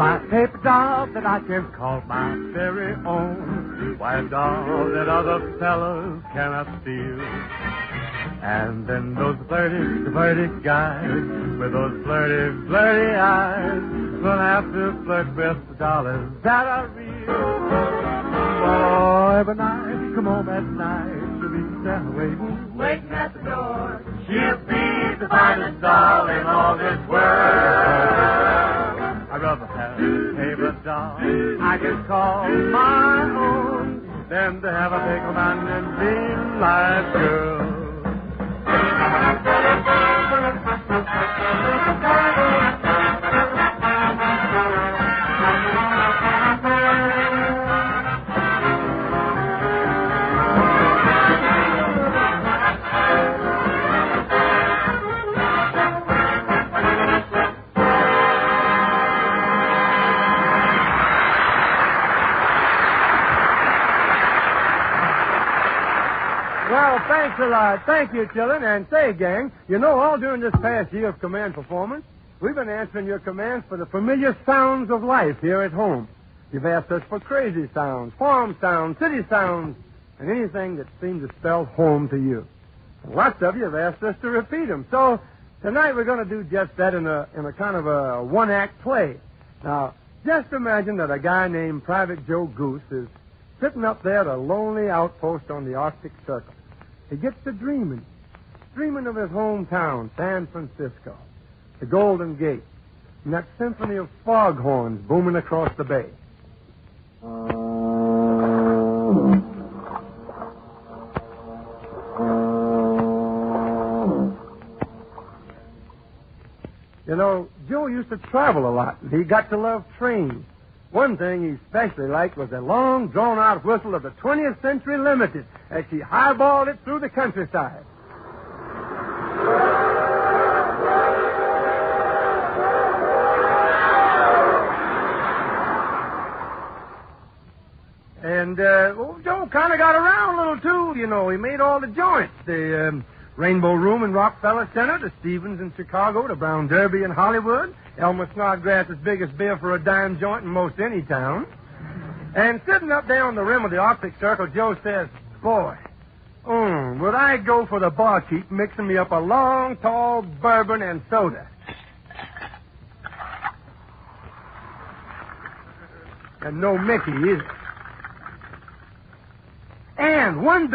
Speaker 9: buy a paper doll that I can call my very own. Why, a doll that other fellows cannot steal. And then those flirty guys with those flirty eyes will have to flirt with the dollars that are real. Boy, but night, come home at night, she'll be there waiting at the door. She'll be the finest doll in all this world. I'd rather have a paper doll I can call my own than to have a pickle man and be my girl.
Speaker 5: Thanks a lot. Thank you, children. And say, gang, you know, all during this past year of command performance, we've been answering your commands for the familiar sounds of life here at home. You've asked us for crazy sounds, farm sounds, city sounds, and anything that seemed to spell home to you. And lots of you have asked us to repeat them. So tonight we're going to do just that in a kind of a one-act play. Now, just imagine that a guy named Private Joe Goose is sitting up there at a lonely outpost on the Arctic Circle. He gets to dreaming of his hometown, San Francisco, the Golden Gate, and that symphony of foghorns booming across the bay. You know, Joe used to travel a lot, and he got to love trains. One thing he especially liked was the long, drawn-out whistle of the 20th Century Limited as she highballed it through the countryside. And, Joe kind of got around a little, too. You know, he made all the joints. The Rainbow Room in Rockefeller Center, the Stevens in Chicago, the Brown Derby in Hollywood, Elmer Snodgrass's biggest beer for a dime joint in most any town. And sitting up there on the rim of the Arctic Circle, Joe says, boy, would I go for the barkeep mixing me up a long, tall bourbon and soda. And no Mickey either. And one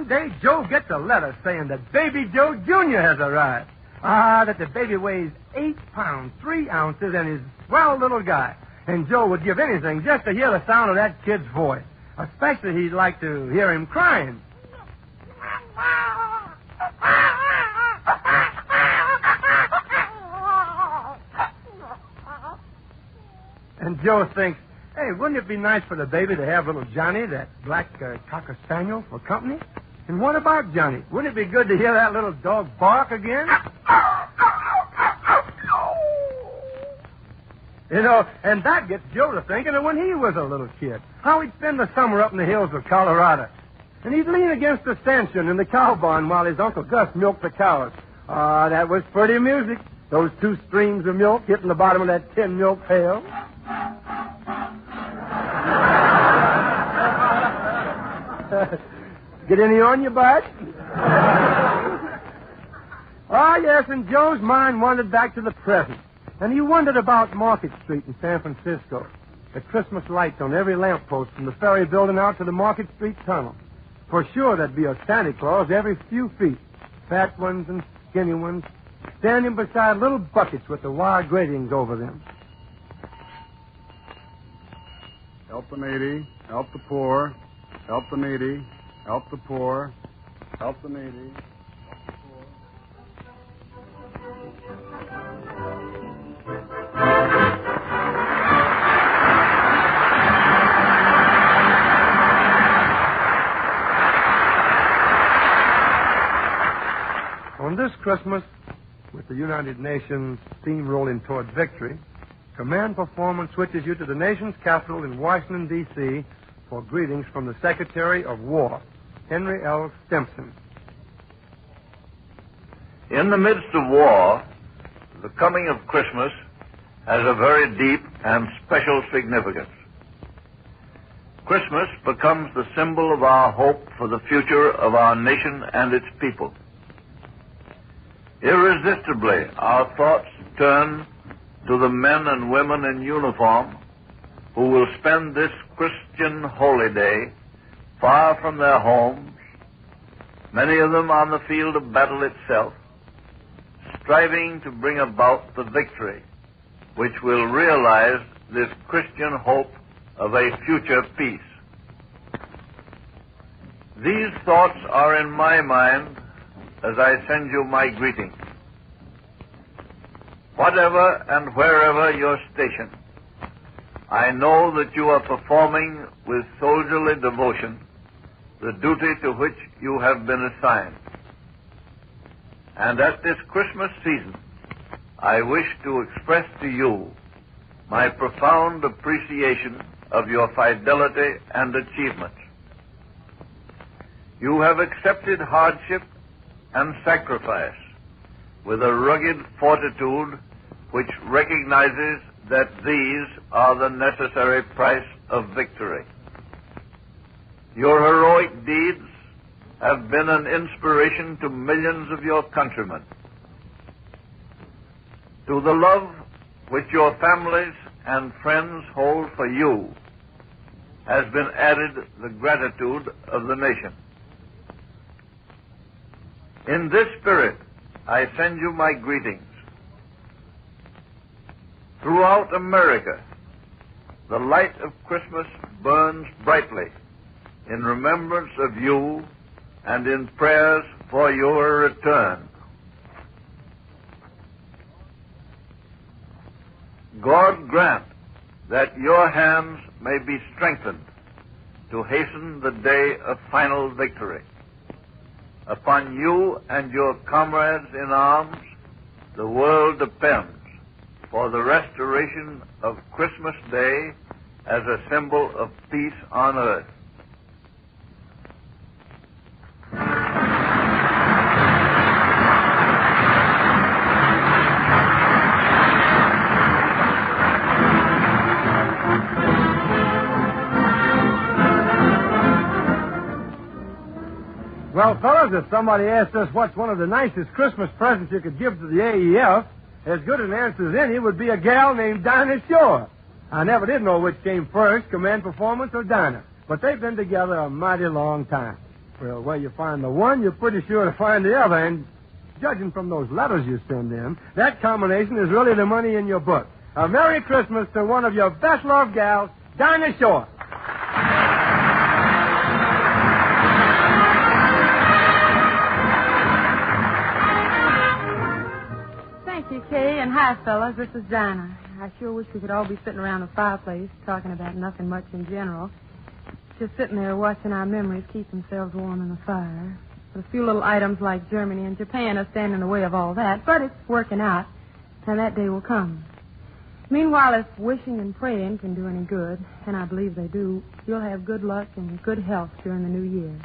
Speaker 5: day, Joe gets a letter saying that Baby Joe Jr. has arrived. That the baby weighs 8 pounds, 3 ounces, and is a swell little guy. And Joe would give anything just to hear the sound of that kid's voice. Especially he'd like to hear him crying. And Joe thinks, hey, wouldn't it be nice for the baby to have little Johnny, that black cocker spaniel, for company? And what about Johnny? Wouldn't it be good to hear that little dog bark again? You know, and that gets Joe to thinking of when he was a little kid. How he'd spend the summer up in the hills of Colorado. And he'd lean against the stanchion in the cow barn while his Uncle Gus milked the cows. That was pretty music. Those 2 streams of milk hitting the bottom of that tin milk pail. Get any on you, bud? Yes, and Joe's mind wandered back to the present. And he wondered about Market Street in San Francisco. The Christmas lights on every lamppost from the ferry building out to the Market Street tunnel. For sure, there'd be a Santa Claus every few feet. Fat ones and skinny ones, standing beside little buckets with the wire gratings over them.
Speaker 8: Help the needy, help the poor, help the needy, help the poor, help the needy.
Speaker 5: On this Christmas, with the United Nations steamrolling toward victory, Command Performance switches you to the nation's capital in Washington, D.C., for greetings from the Secretary of War, Henry L. Stimson.
Speaker 14: In the midst of war, the coming of Christmas has a very deep and special significance. Christmas becomes the symbol of our hope for the future of our nation and its people. Irresistibly, our thoughts turn to the men and women in uniform who will spend this Christian holy day far from their homes, many of them on the field of battle itself, striving to bring about the victory which will realize this Christian hope of a future peace. These thoughts are in my mind as I send you my greeting. Whatever and wherever your station, I know that you are performing with soldierly devotion the duty to which you have been assigned. And at this Christmas season, I wish to express to you my profound appreciation of your fidelity and achievements. You have accepted hardship and sacrifice with a rugged fortitude which recognizes that these are the necessary price of victory. Your heroic deeds have been an inspiration to millions of your countrymen. To the love which your families and friends hold for you has been added the gratitude of the nation. In this spirit, I send you my greetings. Throughout America, the light of Christmas burns brightly in remembrance of you and in prayers for your return. God grant that your hands may be strengthened to hasten the day of final victory. Upon you and your comrades in arms, the world depends for the restoration of Christmas Day as a symbol of peace on earth.
Speaker 15: Well, fellas, if somebody asked us what's one of the nicest Christmas presents you could give to the AEF, as good an answer as any would be a gal named Dinah Shore. I never did know which came first, Command Performance or Dinah, but they've been together a mighty long time. Well, where you find the one, you're pretty sure to find the other, and judging from those letters you send in, that combination is really the money in your book. A Merry Christmas to one of your best-loved gals, Dinah Shore.
Speaker 6: Kay, and hi, fellas. This is Dinah. I sure wish we could all be sitting around a fireplace talking about nothing much in general. Just sitting there watching our memories keep themselves warm in the fire. But a few little items like Germany and Japan are standing in the way of all that, but it's working out, and that day will come. Meanwhile, if wishing and praying can do any good, and I believe they do, you'll have good luck and good health during the new year.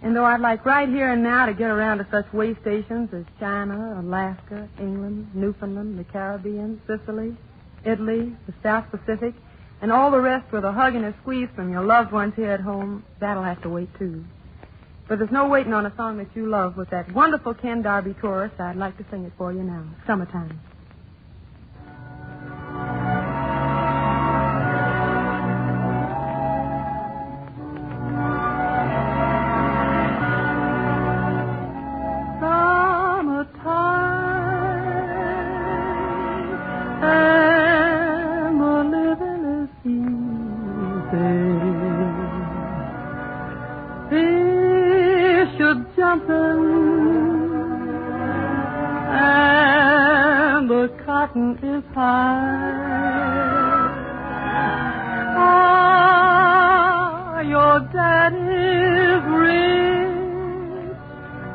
Speaker 6: And though I'd like right here and now to get around to such way stations as China, Alaska, England, Newfoundland, the Caribbean, Sicily, Italy, the South Pacific, and all the rest with a hug and a squeeze from your loved ones here at home, that'll have to wait, too. But there's no waiting on a song that you love with that wonderful Ken Darby chorus. I'd like to sing it for you now. Summertime.
Speaker 16: And the cotton is high. Ah, your daddy's rich,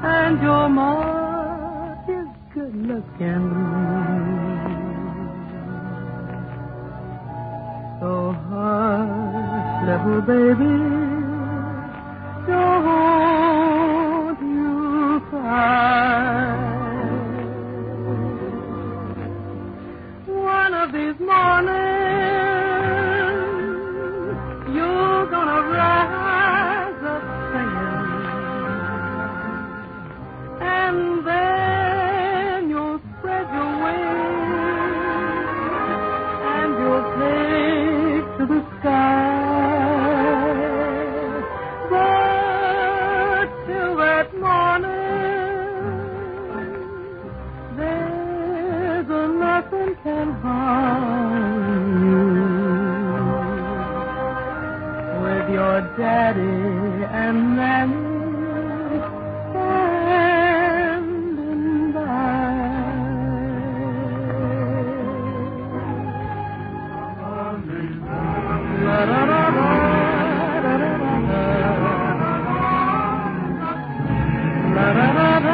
Speaker 16: and your ma is good looking. So hush, little baby, don't you cry. One of these mornings, you're gonna rise up singing, and then you'll spread your wings, and you'll take to the sky. But till that morning, there's nothing can harm you with your daddy and mammy standing by. La da da da da da da la da da da.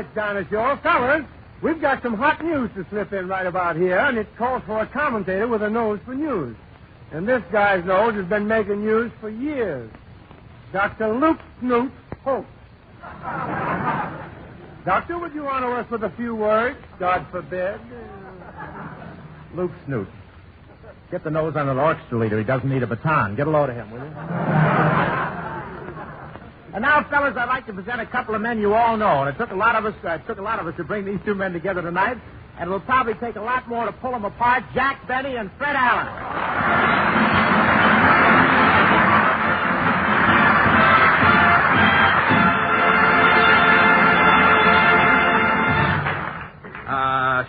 Speaker 15: much, Dinosaur. Fellas, we've got some hot news to slip in right about here, and it calls for a commentator with a nose for news. And this guy's nose has been making news for years. Dr. Luke Snoot Hope. Doctor, would you honor us with a few words? God forbid.
Speaker 3: Luke Snoot. Get the nose on an orchestra leader. He doesn't need a baton. Get a load of him, will you? And now, fellas, I'd like to present a couple of men you all know. And it took a lot of us to bring these two men together tonight. And it'll probably take a lot more to pull them apart. Jack Benny and Fred Allen.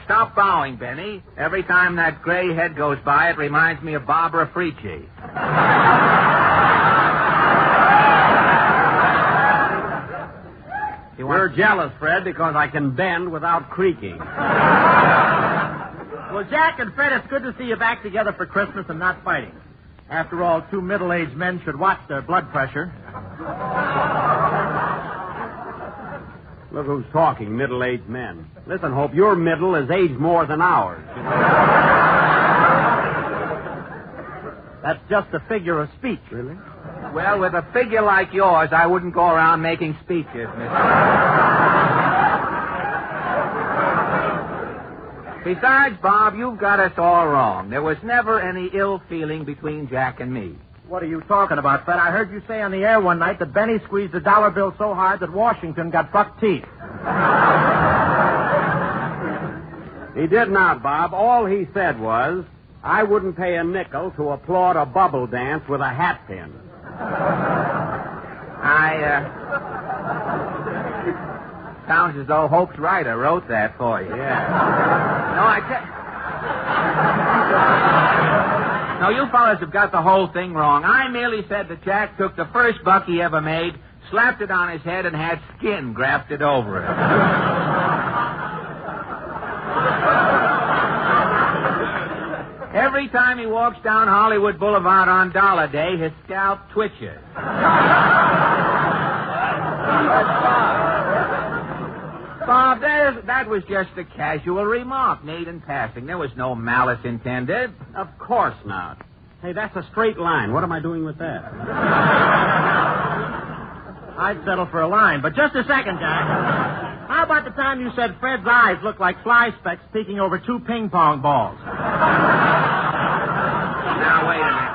Speaker 4: Stop bowing, Benny. Every time that gray head goes by, it reminds me of Barbara Frietchie.
Speaker 7: You're jealous, Fred, because I can bend without creaking.
Speaker 3: Well, Jack and Fred, it's good to see you back together for Christmas and not fighting. After all, two middle-aged men should watch their blood pressure.
Speaker 7: Look who's talking, middle-aged men. Listen, Hope, your middle is aged more than ours.
Speaker 3: That's just a figure of speech.
Speaker 7: Really?
Speaker 4: Well, with a figure like yours, I wouldn't go around making speeches, mister. Besides, Bob, you've got us all wrong. There was never any ill feeling between Jack and me.
Speaker 3: What are you talking about, Fred? I heard you say on the air one night that Benny squeezed a dollar bill so hard that Washington got buck teeth.
Speaker 7: He did not, Bob. All he said was, I wouldn't pay a nickel to applaud a bubble dance with a hat pin.
Speaker 4: Sounds as though Hope's writer wrote that for you.
Speaker 7: Yeah.
Speaker 4: No, you fellas have got the whole thing wrong. I merely said that Jack took the first buck he ever made, slapped it on his head, and had skin grafted over it. Every time he walks down Hollywood Boulevard on Dollar Day, his scalp twitches. Bob, that was just a casual remark made in passing. There was no malice intended.
Speaker 7: Of course not. Hey, that's a straight line. What am I doing with that?
Speaker 3: I'd settle for a line, but just a second, Jack. How about the time you said Fred's eyes looked like fly specks peeking over two ping pong balls?
Speaker 4: Now, wait a minute.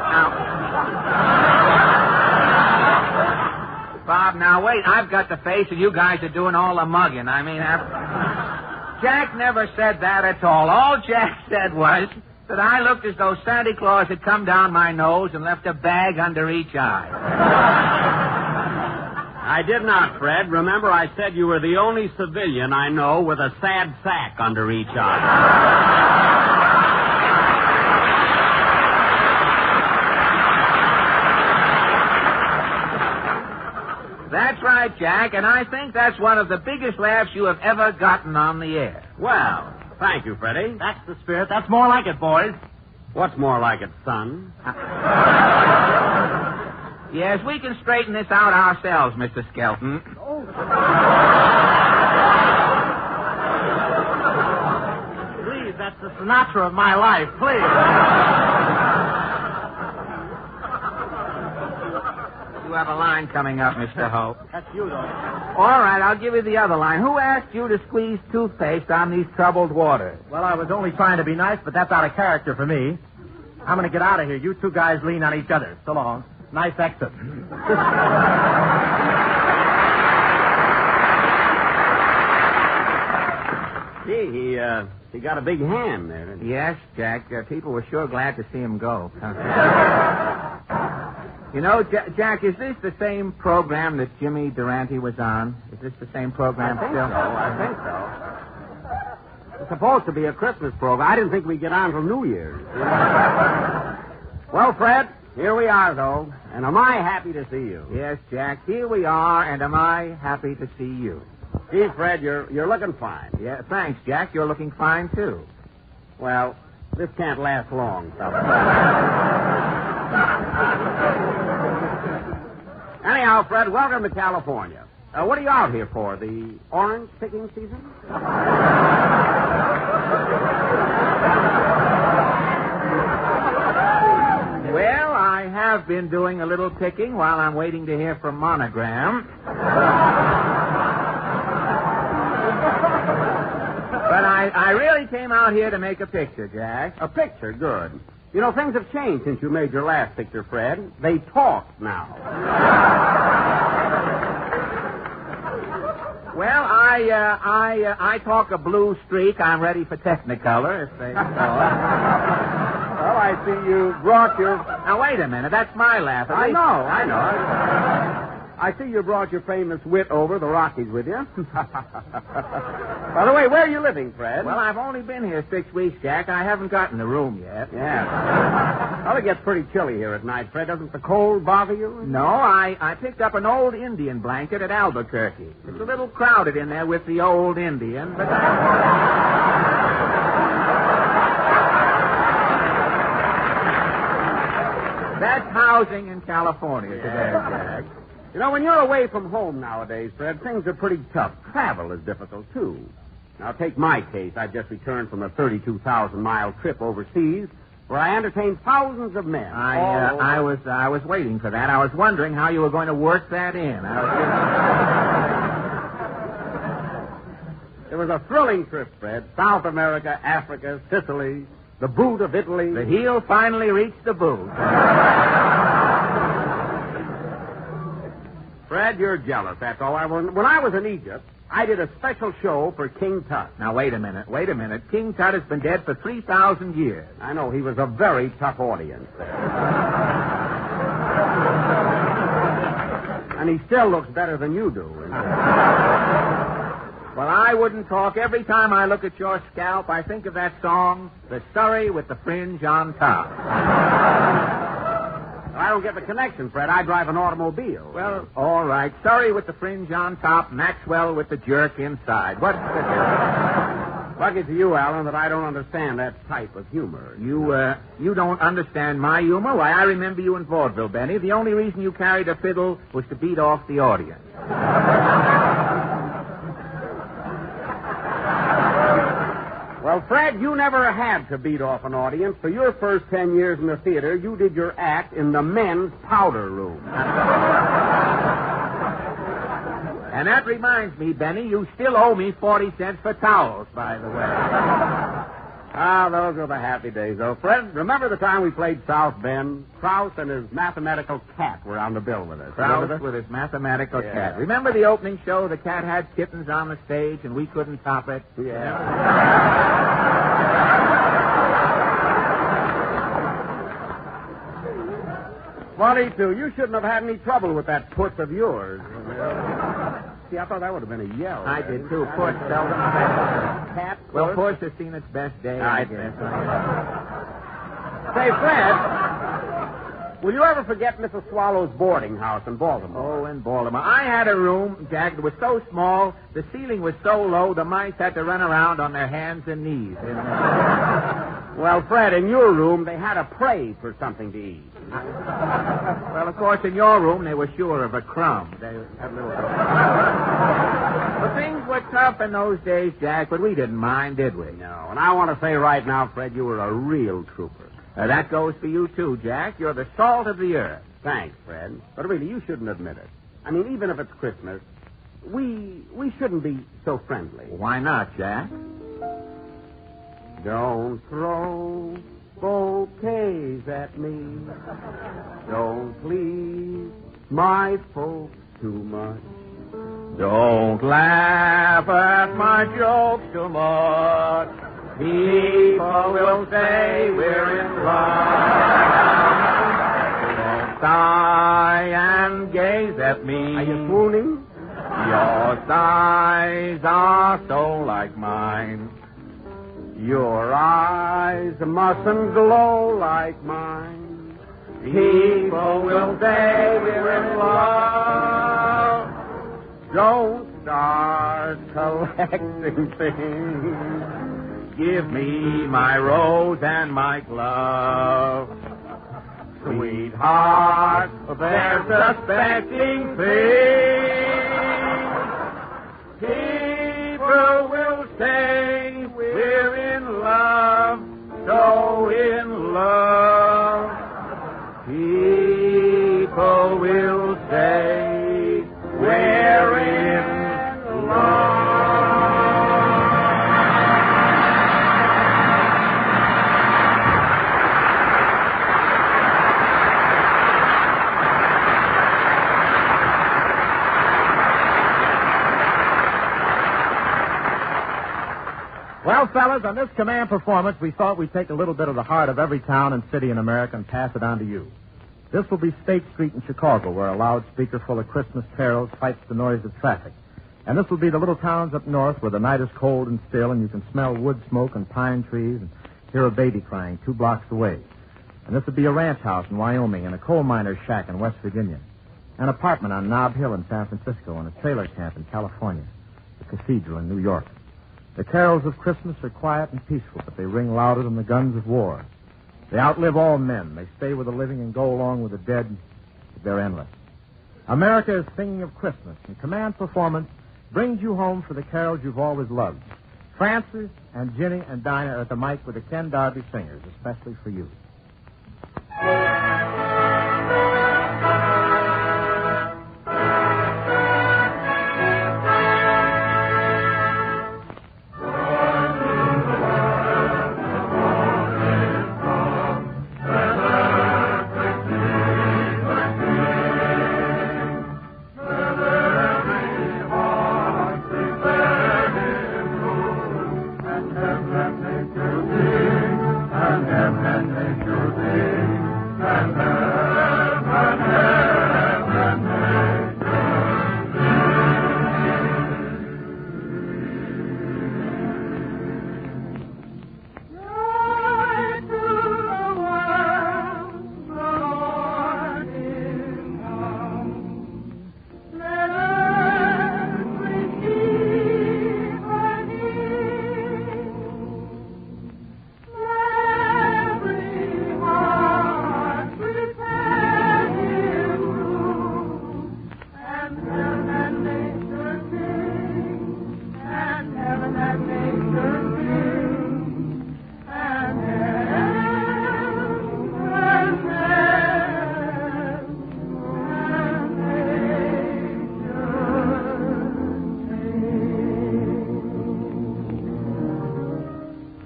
Speaker 4: Bob, now wait. I've got the face, and you guys are doing all the mugging. I mean, Jack never said that at all. All Jack said was that I looked as though Santa Claus had come down my nose and left a bag under each eye.
Speaker 7: I did not, Fred. Remember, I said you were the only civilian I know with a sad sack under each eye.
Speaker 4: That's right, Jack, and I think that's one of the biggest laughs you have ever gotten on the air.
Speaker 7: Well, thank you, Freddie.
Speaker 3: That's the spirit. That's more like it, boys.
Speaker 7: What's more like it, son?
Speaker 4: Yes, we can straighten this out ourselves, Mr. Skelton.
Speaker 3: Oh. Please, that's the Sinatra of my life. Please.
Speaker 4: You have a line coming up, Mr. Hope.
Speaker 3: That's you, though.
Speaker 4: All right, I'll give you the other line. Who asked you to squeeze toothpaste on these troubled waters?
Speaker 3: Well, I was only trying to be nice, but that's out of character for me. I'm going to get out of here. You two guys lean on each other. So long. Nice exit.
Speaker 7: Gee, he got a big hand there, didn't he?
Speaker 4: Yes, Jack. People were sure glad to see him go. You know, Jack, is this the same program that Jimmy Durante was on? Is this the same program still?
Speaker 7: I think so. It's supposed to be a Christmas program. I didn't think we'd get on till New Year's. Well, Fred, here we are, though. And am I happy to see you?
Speaker 4: Yes, Jack, here we are, and am I happy to see you.
Speaker 7: Gee, Fred, you're looking fine.
Speaker 4: Yeah, thanks, Jack. You're looking fine, too.
Speaker 7: Well, this can't last long, fella. Anyhow, Fred, welcome to California. What are you out here for? The orange picking season? Well, I have been doing a little picking while I'm waiting to hear from Monogram. But I really came out here to make a picture, Jack.
Speaker 17: A picture? Good. You know, things have changed since you made your last picture, Fred. They talk now.
Speaker 7: Well, I talk a blue streak. I'm ready for Technicolor, if they call it.
Speaker 17: Well, I see you brought your...
Speaker 7: Now, wait a minute. That's my laugh.
Speaker 17: I know. I see you brought your famous wit over, the Rockies, with you. By the way, where are you living, Fred?
Speaker 7: Well, I've only been here 6 weeks, Jack. I haven't gotten the room yet.
Speaker 17: Yeah. Well, it gets pretty chilly here at night, Fred. Doesn't the cold bother you?
Speaker 7: No, I picked up an old Indian blanket at Albuquerque. It's a little crowded in there with the old Indian, but that's housing in California today, Jack.
Speaker 17: You know, when you're away from home nowadays, Fred, things are pretty tough. Travel is difficult, too. Now, take my case. I've just returned from a 32,000-mile trip overseas where I entertained thousands of men.
Speaker 7: I was waiting for that. I was wondering how you were going to work that in.
Speaker 17: It was a thrilling trip, Fred. South America, Africa, Sicily, the boot of Italy.
Speaker 7: The heel finally reached the boot.
Speaker 17: Fred, you're jealous, that's all. When I was in Egypt, I did a special show for King Tut.
Speaker 7: Now, wait a minute. King Tut has been dead for 3,000 years.
Speaker 17: I know. He was a very tough audience there. And he still looks better than you do.
Speaker 7: Well, I wouldn't talk. Every time I look at your scalp, I think of that song, The Surrey with the Fringe on Top.
Speaker 17: I don't get the connection, Fred. I drive an automobile.
Speaker 7: Well, all right. Surrey with the fringe on top, Maxwell with the jerk inside. What's the difference?
Speaker 17: Lucky to you, Alan, that I don't understand that type of humor.
Speaker 7: You don't understand my humor? Why, I remember you in vaudeville, Benny. The only reason you carried a fiddle was to beat off the audience.
Speaker 17: Well, Fred, you never had to beat off an audience. For your first 10 years in the theater, you did your act in the men's powder room.
Speaker 7: And that reminds me, Benny, you still owe me 40 cents for towels, by the way.
Speaker 17: Ah, those were the happy days, though. Fred, remember the time we played South Bend? Krause and his mathematical cat were on the bill with us.
Speaker 7: Krause with his mathematical cat. Remember the opening show? The cat had kittens on the stage, and we couldn't top it?
Speaker 17: Yeah. 22. You shouldn't have had any trouble with that puss of yours. See, I thought that would have been a yell.
Speaker 7: I did, too. Puss seldom says.
Speaker 17: Cat?
Speaker 7: Well, Puss has seen its best day, I guess.
Speaker 17: Say, Fred, will you ever forget Mrs. Swallow's boarding house in Baltimore?
Speaker 7: Oh, in Baltimore. I had a room, Jack, that was so small, the ceiling was so low, the mice had to run around on their hands and knees.
Speaker 17: Well, Fred, in your room, they had to pray for something to eat.
Speaker 7: Well, of course, in your room, they were sure of a crumb. They had little... But things were tough in those days, Jack, but we didn't mind, did we?
Speaker 17: No, and I want to say right now, Fred, you were a real trooper.
Speaker 7: That goes for you, too, Jack. You're the salt of the earth.
Speaker 17: Thanks, Fred. But really, you shouldn't admit it. I mean, even if it's Christmas, we shouldn't be so friendly.
Speaker 7: Why not, Jack?
Speaker 17: Don't throw bouquets at me. Don't please my folks too much.
Speaker 7: Don't laugh at my jokes too much. People will say we're in love. Don't sigh and gaze at me.
Speaker 17: Are you swooning?
Speaker 7: Your sighs are so like mine.
Speaker 17: Your eyes mustn't glow like mine.
Speaker 7: People will say we're in love.
Speaker 17: Don't start collecting things.
Speaker 7: Give me my rose and my glove. Sweetheart, they're suspecting things. People will say we're in love, so in love. People will say we're in love.
Speaker 3: Well, fellas, on this command performance, we thought we'd take a little bit of the heart of every town and city in America and pass it on to you. This will be State Street in Chicago, where a loudspeaker full of Christmas carols fights the noise of traffic. And this will be the little towns up north where the night is cold and still and you can smell wood smoke and pine trees and hear a baby crying 2 blocks away. And this will be a ranch house in Wyoming and a coal miner's shack in West Virginia, an apartment on Nob Hill in San Francisco and a trailer camp in California, the cathedral in New York. The carols of Christmas are quiet and peaceful, but they ring louder than the guns of war. They outlive all men. They stay with the living and go along with the dead. They're endless. America is singing of Christmas, and command performance brings you home for the carols you've always loved. Francis and Ginny and Dinah are at the mic with the Ken Darby Singers, especially for you.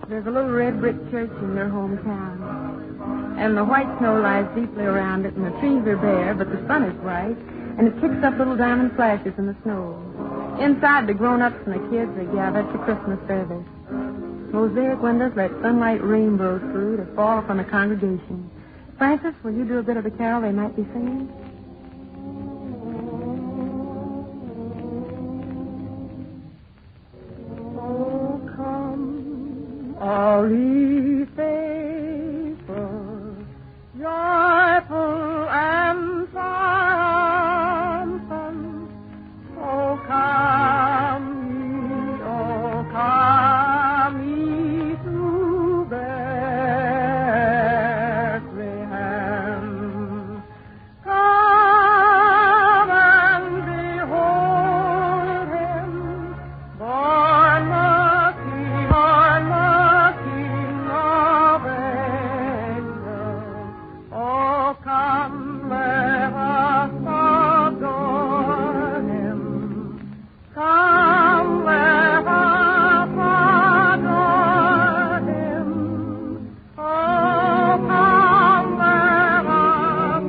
Speaker 6: There's a little red brick church in your hometown. And the white snow lies deeply around it, and the trees are bare, but the sun is bright, and it kicks up little diamond flashes in the snow. Inside, the grown-ups and the kids are gathered for Christmas service. Mosaic windows let sunlight rainbow through to fall upon the congregation. Francis, will you do a bit of the carol they might be singing?
Speaker 16: All ye faithful, joyful and triumphant, oh come ye to Bethlehem. Come and behold him, born the King, born the King of angels. Oh, come, let us adore him. Come, let us adore him. Oh, come, let us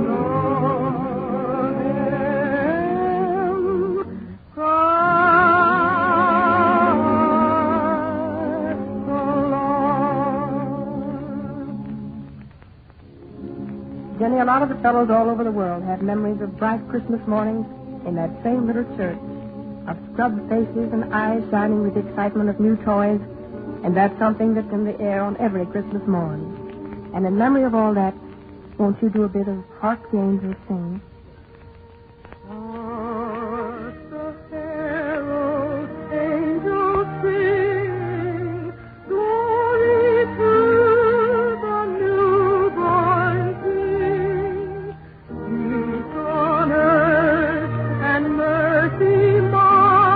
Speaker 16: adore him. Christ the Lord.
Speaker 6: Jenny, a lot of the fellows all over the world have memories of bright Christmas mornings in that same little church, of scrubbed faces and eyes shining with the excitement of new toys, and that's something that's in the air on every Christmas morn. And in memory of all that, won't you do a bit of Hark the Angels Sing?
Speaker 16: Hark the herald angels sing, glory to the newborn King. Peace on earth and mercy mild.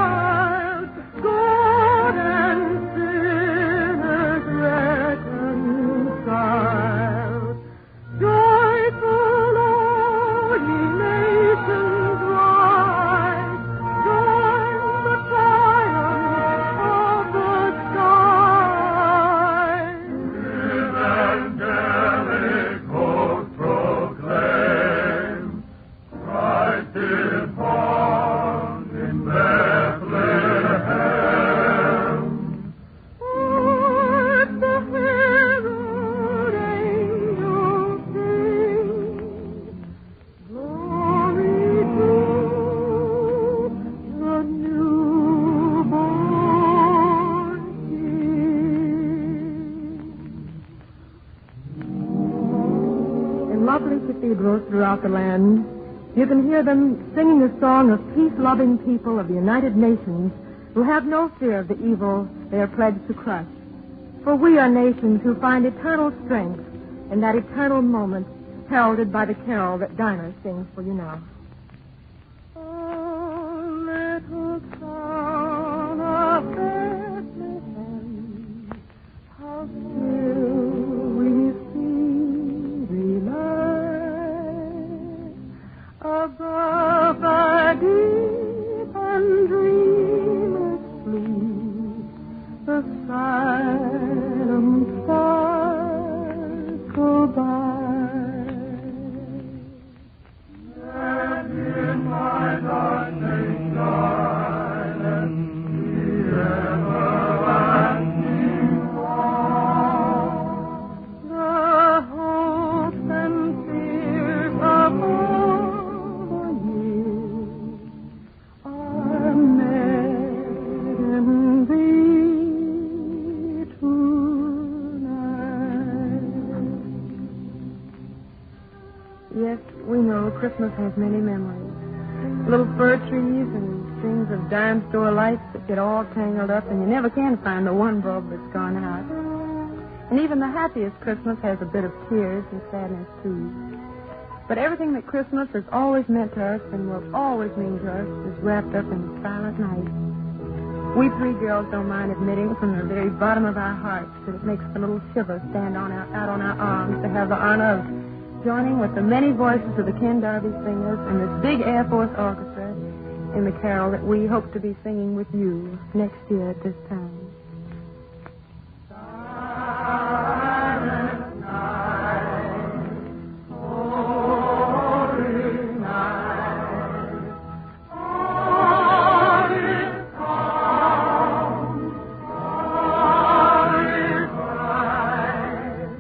Speaker 6: cathedrals throughout the land, you can hear them singing the song of peace-loving people of the United Nations who have no fear of the evil they are pledged to crush. For we are nations who find eternal strength in that eternal moment heralded by the carol that Dinah sings for you now. Oh, little son of Bethlehem, how still we see thee lie above thy deep and dreamless sleep, the silent stars go by. And in my darkening island, the everlasting dawn, the hopes and fears of all the years are met in thee tonight. Yes, we know Christmas has many memories. Little fir trees and strings of dime store lights that get all tangled up, and you never can find the one bulb that's gone out. And even the happiest Christmas has a bit of tears and sadness, too. But everything that Christmas has always meant to us and will always mean to us is wrapped up in the silent night. We three girls don't mind admitting from the very bottom of our hearts that it makes the little shiver stand out on our arms to have the honor of joining with the many voices of the Ken Darby Singers and this big Air Force Orchestra in the carol that we hope to be singing with you next year at this time. Silent night, holy night, all is calm, all is bright,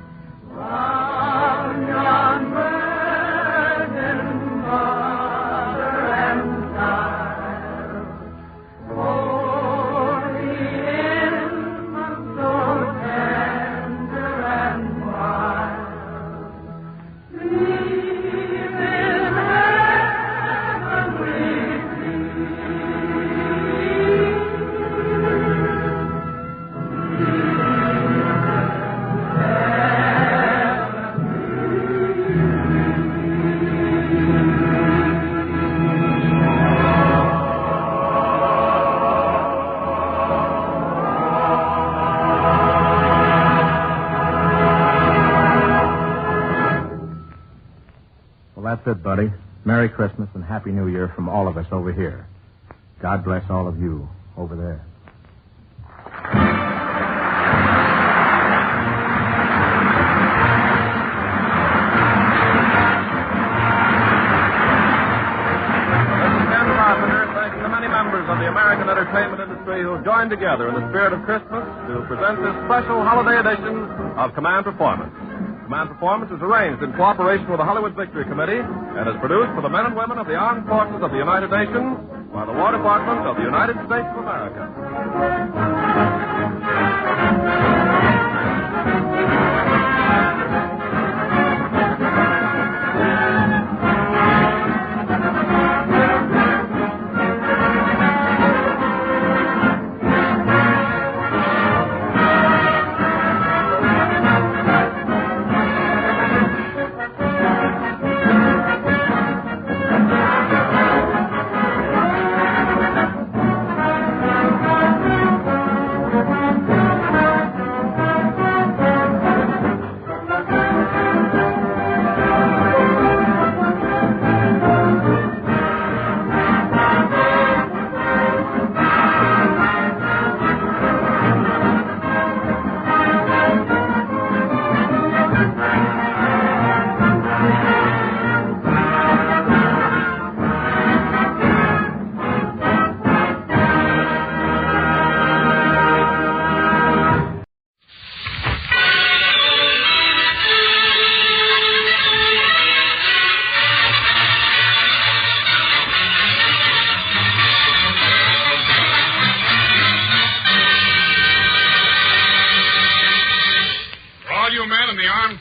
Speaker 6: round yon virgin mother and child. Oh, the infant so tender and mild, sleep in heavenly
Speaker 18: Well, that's it, buddy. Merry Christmas and Happy New Year from all of us over here. God bless all of you over there.
Speaker 2: This is Ken Carpenter thanking the many members of the American entertainment industry who have joined together in the spirit of Christmas to present this special holiday edition of Command Performance. Command Performance is arranged in cooperation with the Hollywood Victory Committee and is produced for the men and women of the armed forces of the United Nations by the War Department of the United States of America.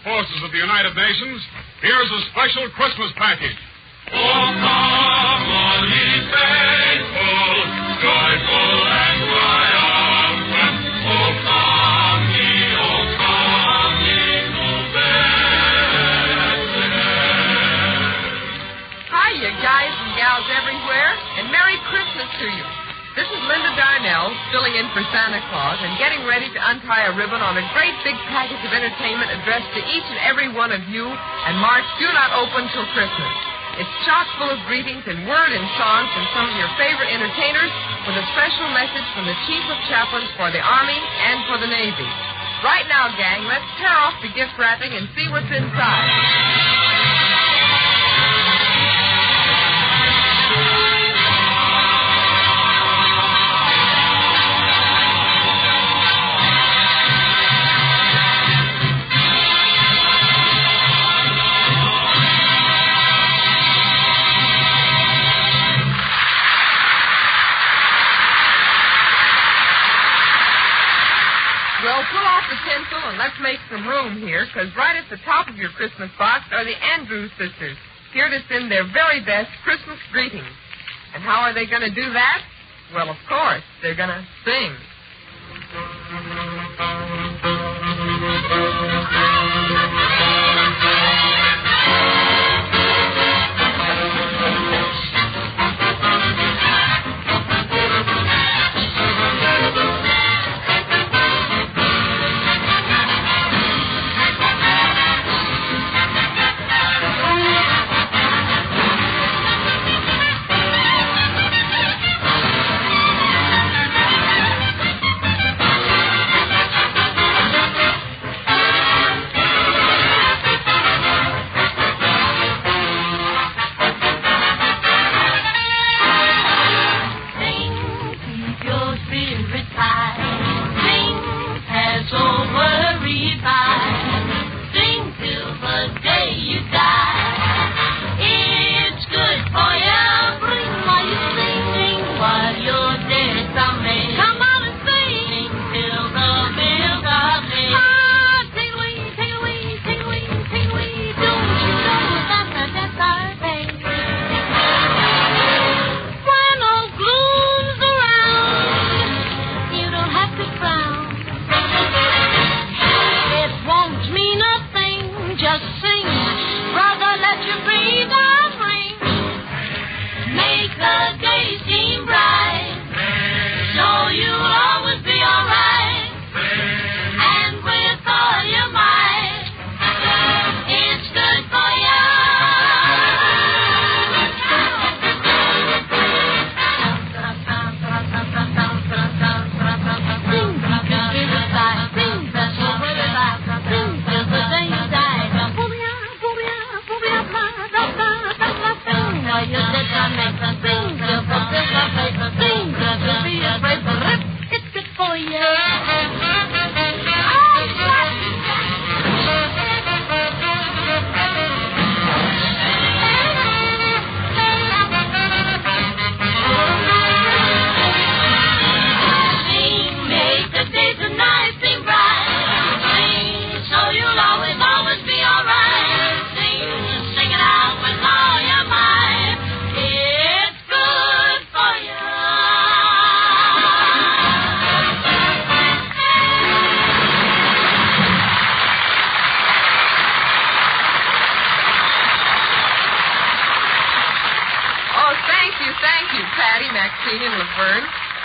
Speaker 19: Forces of the United Nations,
Speaker 1: here's a special Christmas package.
Speaker 9: Oh, come, all ye faithful, joyful and triumphant. Oh, come ye to Bethlehem.
Speaker 19: Hi, you guys and gals everywhere, and Merry Christmas to you. This is Linda Darnell, filling in for Santa Claus and getting ready to untie a ribbon on a great big package of entertainment addressed to each and every one of you and marked Do Not Open Till Christmas. It's chock full of greetings in word and song from some of your favorite entertainers with a special message from the Chief of Chaplains for the Army and for the Navy. Right now, gang, let's tear off the gift wrapping and see what's inside. Well, pull off the tinsel and let's make some room here, because right at the top of your Christmas box are the Andrews sisters, here to send their very best Christmas greetings. And how are they going to do that? Well, of course, they're going to sing.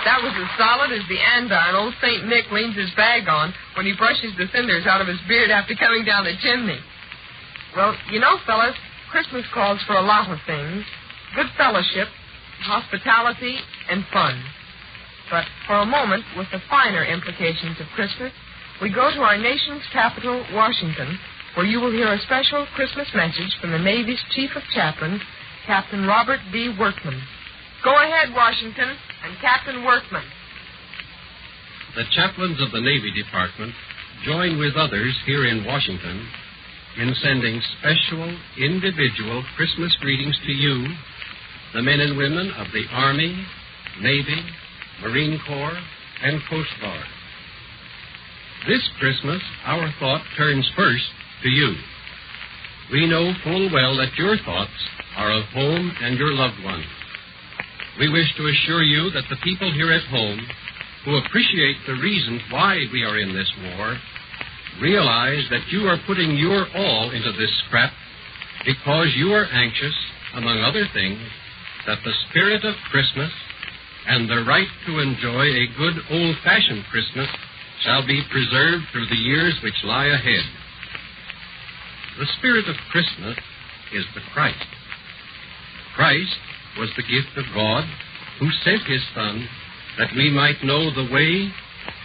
Speaker 19: That was as solid as the andiron old St. Nick leans his bag on when he brushes the cinders out of his beard after coming down the chimney. Well, you know, fellas, Christmas calls for a lot of things. Good fellowship, hospitality, and fun. But for a moment, with the finer implications of Christmas, we go to our nation's capital, Washington, where you will hear a special Christmas message from the Navy's Chief of Chaplains, Captain Robert D. Workman. Go ahead, Washington, and Captain Workman.
Speaker 20: The chaplains of the Navy Department join with others here in Washington in sending special, individual Christmas greetings to you, the men and women of the Army, Navy, Marine Corps, and Coast Guard. This Christmas, our thought turns first to you. We know full well that your thoughts are of home and your loved ones. We wish to assure you that the people here at home, who appreciate the reasons why we are in this war, realize that you are putting your all into this scrap because you are anxious, among other things, that the spirit of Christmas and the right to enjoy a good old-fashioned Christmas shall be preserved through the years which lie ahead. The spirit of Christmas is the Christ. Christ was the gift of God, who sent his Son that we might know the way,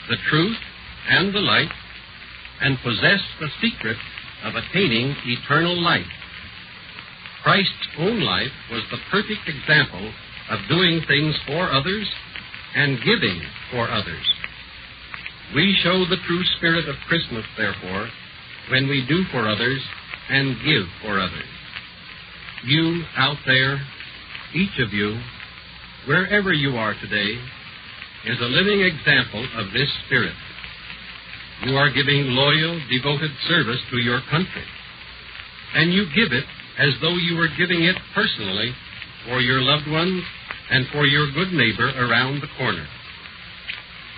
Speaker 20: the truth, and the light, and possess the secret of attaining eternal life. Christ's own life was the perfect example of doing things for others and giving for others. We show the true spirit of Christmas, therefore, when we do for others and give for others. You out there, each of you, wherever you are today, is a living example of this spirit. You are giving loyal, devoted service to your country, and you give it as though you were giving it personally for your loved ones and for your good neighbor around the corner.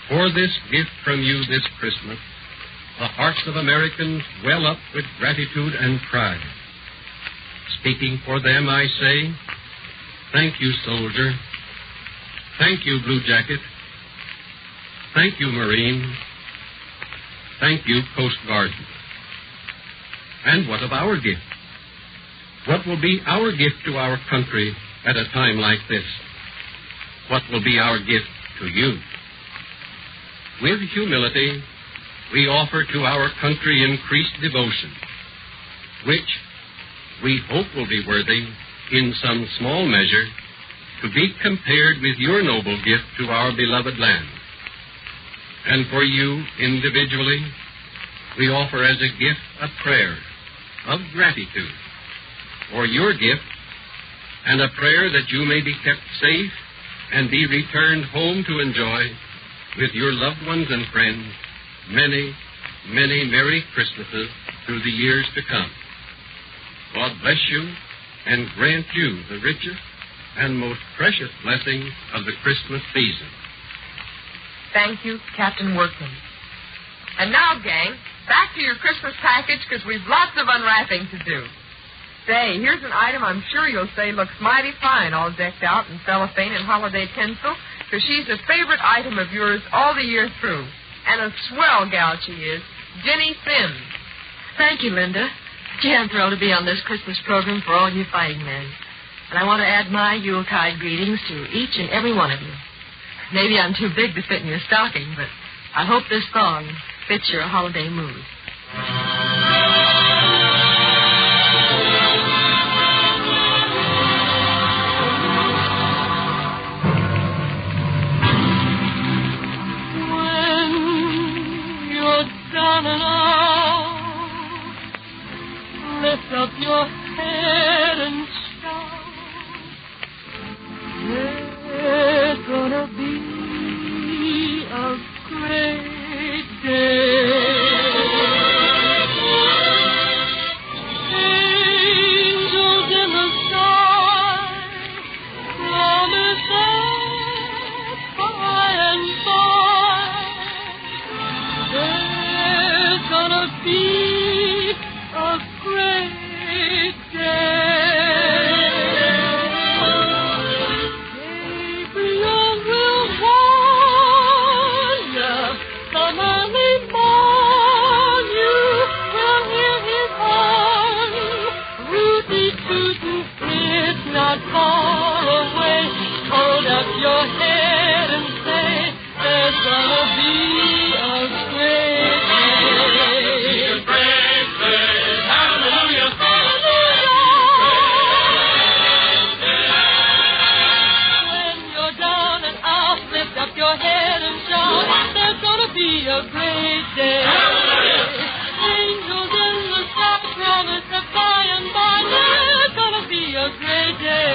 Speaker 20: For this gift from you this Christmas, the hearts of Americans well up with gratitude and pride. Speaking for them, I say, thank you, soldier. Thank you, Blue Jacket. Thank you, Marine. Thank you, Coast Guard. And what of our gift? What will be our gift to our country at a time like this? What will be our gift to you? With humility, we offer to our country increased devotion, which we hope will be worthy, in some small measure, to be compared with your noble gift to our beloved land. And for you, individually, we offer as a gift a prayer of gratitude for your gift, and a prayer that you may be kept safe and be returned home to enjoy with your loved ones and friends many, many Merry Christmases through the years to come. God bless you and grant you the richest and most precious blessing of the Christmas season.
Speaker 19: Thank you, Captain Workman. And now, gang, back to your Christmas package, because we've lots of unwrapping to do. Say, here's an item I'm sure you'll say looks mighty fine, all decked out in cellophane and holiday tinsel, because she's a favorite item of yours all the year through. And a swell gal she is, Jenny Sims.
Speaker 21: Thank you, Linda. Gee, I'm thrilled to be on this Christmas program for all you fighting men. And I want to add my Yuletide greetings to each and every one of you. Maybe I'm too big to fit in your stocking, but I hope this song fits your holiday mood.
Speaker 16: When you're down and out, lift up your head and shout. It's gonna be a great day. Angels in the sky promise that by and by there's gonna be a great day.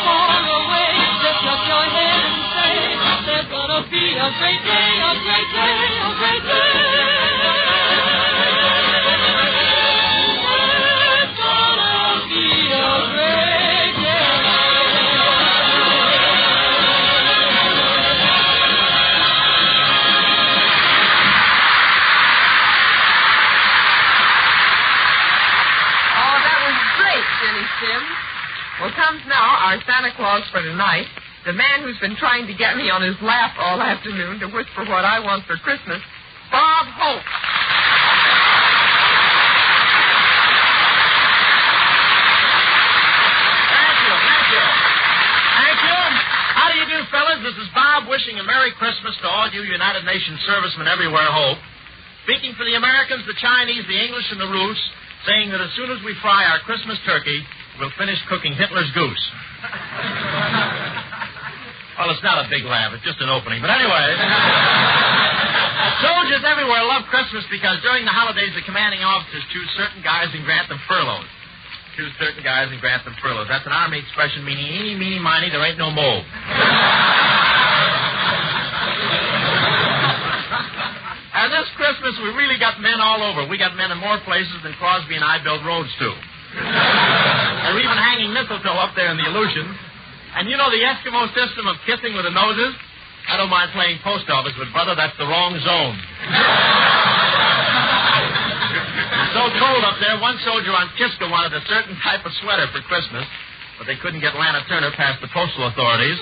Speaker 16: Far away, lift up your head and say
Speaker 19: Jenny Sims. Well, comes now our Santa Claus for tonight, the man who's been trying to get me on his lap all afternoon to whisper what I want for Christmas, Bob Hope.
Speaker 11: How do you do, fellas? This is Bob wishing a Merry Christmas to all you United Nations servicemen everywhere, hope. Speaking for the Americans, the Chinese, the English, and the Rus, saying that as soon as we fry our Christmas turkey, we'll finish cooking Hitler's goose. Well, it's not a big laugh. It's just an opening. But anyway, soldiers everywhere love Christmas because during the holidays, the commanding officers choose certain guys and grant them furloughs. Choose certain guys and grant them furloughs. That's an Army expression meaning eeny, meeny, miny, there ain't no mold. And this Christmas, we really got men all over. We got men in more places than Crosby and I build roads to. They're even hanging mistletoe up there in the Aleutians. And you know the Eskimo system of kissing with the noses? I don't mind playing post office, but brother, that's the wrong zone. It's so cold up there, one soldier on Kiska wanted a certain type of sweater for Christmas, but they couldn't get Lana Turner past the postal authorities.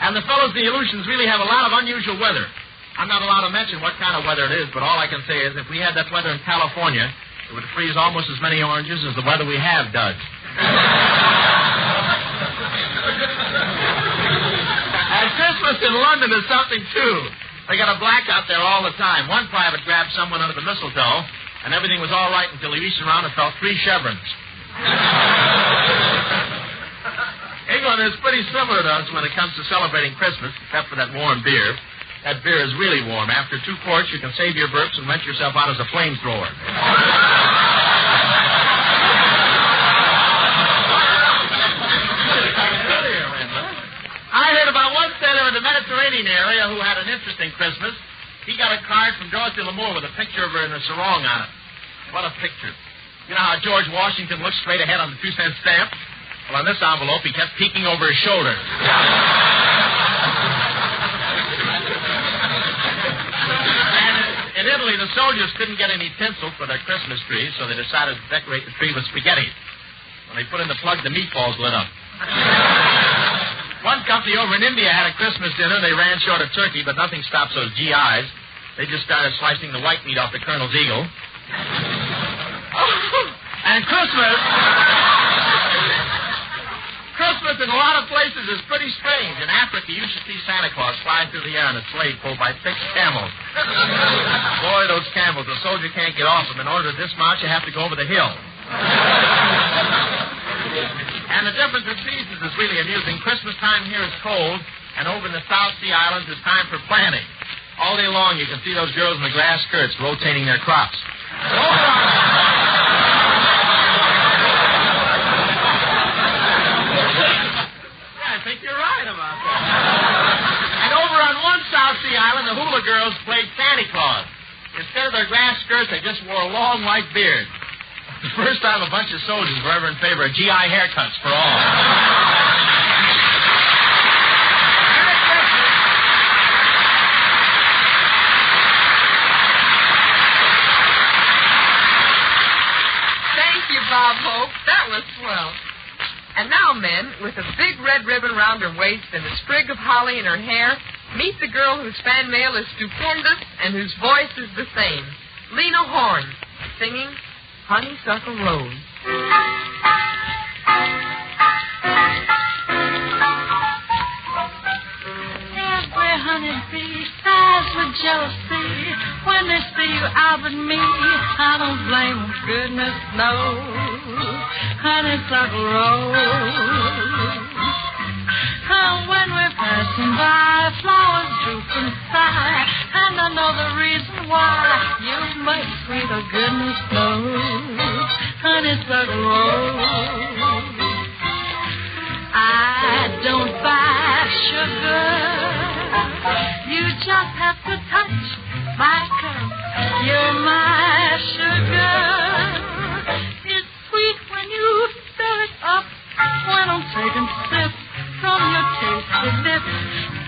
Speaker 11: And the fellows in the Aleutians really have a lot of unusual weather. I'm not allowed to mention what kind of weather it is, but all I can say is if we had that weather in California, it would freeze almost as many oranges as the weather we have does. And Christmas in London is something, too. They got a blackout there all the time. One private grabbed someone under the mistletoe, and everything was all right until he reached around and felt 3 chevrons. England is pretty similar to us when it comes to celebrating Christmas, except for that warm beer. That beer is really warm. After 2 quarts, you can save your burps and rent yourself out as a flamethrower. I heard about one sailor in the Mediterranean area who had an interesting Christmas. He got a card from Dorothy Lamour with a picture of her in a sarong on it. What a picture. You know how George Washington looks straight ahead on the 2-cent stamp? Well, on this envelope, he kept peeking over his shoulder. In Italy, the soldiers couldn't get any tinsel for their Christmas trees, so they decided to decorate the tree with spaghetti. When they put in the plug, the meatballs lit up. One company over in India had a Christmas dinner. They ran short of turkey, but nothing stops those GIs. They just started slicing the white meat off the Colonel's eagle. And Christmas in a lot of places is pretty strange. In Africa, you should see Santa Claus flying through the air in a sleigh pulled by 6 camels. Boy, those camels, the soldier can't get off them. In order to dismount, you have to go over the hill. And the difference in seasons is really amusing. Christmas time here is cold, and over in the South Sea Islands it's time for planting. All day long you can see those girls in the grass skirts rotating their crops. I think you're right about that. And over on one South Sea Island, the hula girls played Santa Claus. Instead of their grass skirts, they just wore long white beards. The first time a bunch of soldiers were ever in favor of GI haircuts for all.
Speaker 19: Thank you, Bob Hope. That was swell. And now, men, with a big red ribbon round her waist and a sprig of holly in her hair, meet the girl whose fan mail is stupendous and whose voice is the same. Lena Horne, singing Honeysuckle Rose.
Speaker 16: Every honeybee sighs with jealousy when they see you out with me. I don't blame them, goodness knows. Honeysuckle Rose. And when we're passing by, flowers droop and sigh, and I know the reason why. You might sweet, oh goodness knows, honeysuckle rose. I don't buy sugar, you just have to touch my cup. You're my sugar. It's sweet when you stir it up, when I'm taking sips from your tasty lips.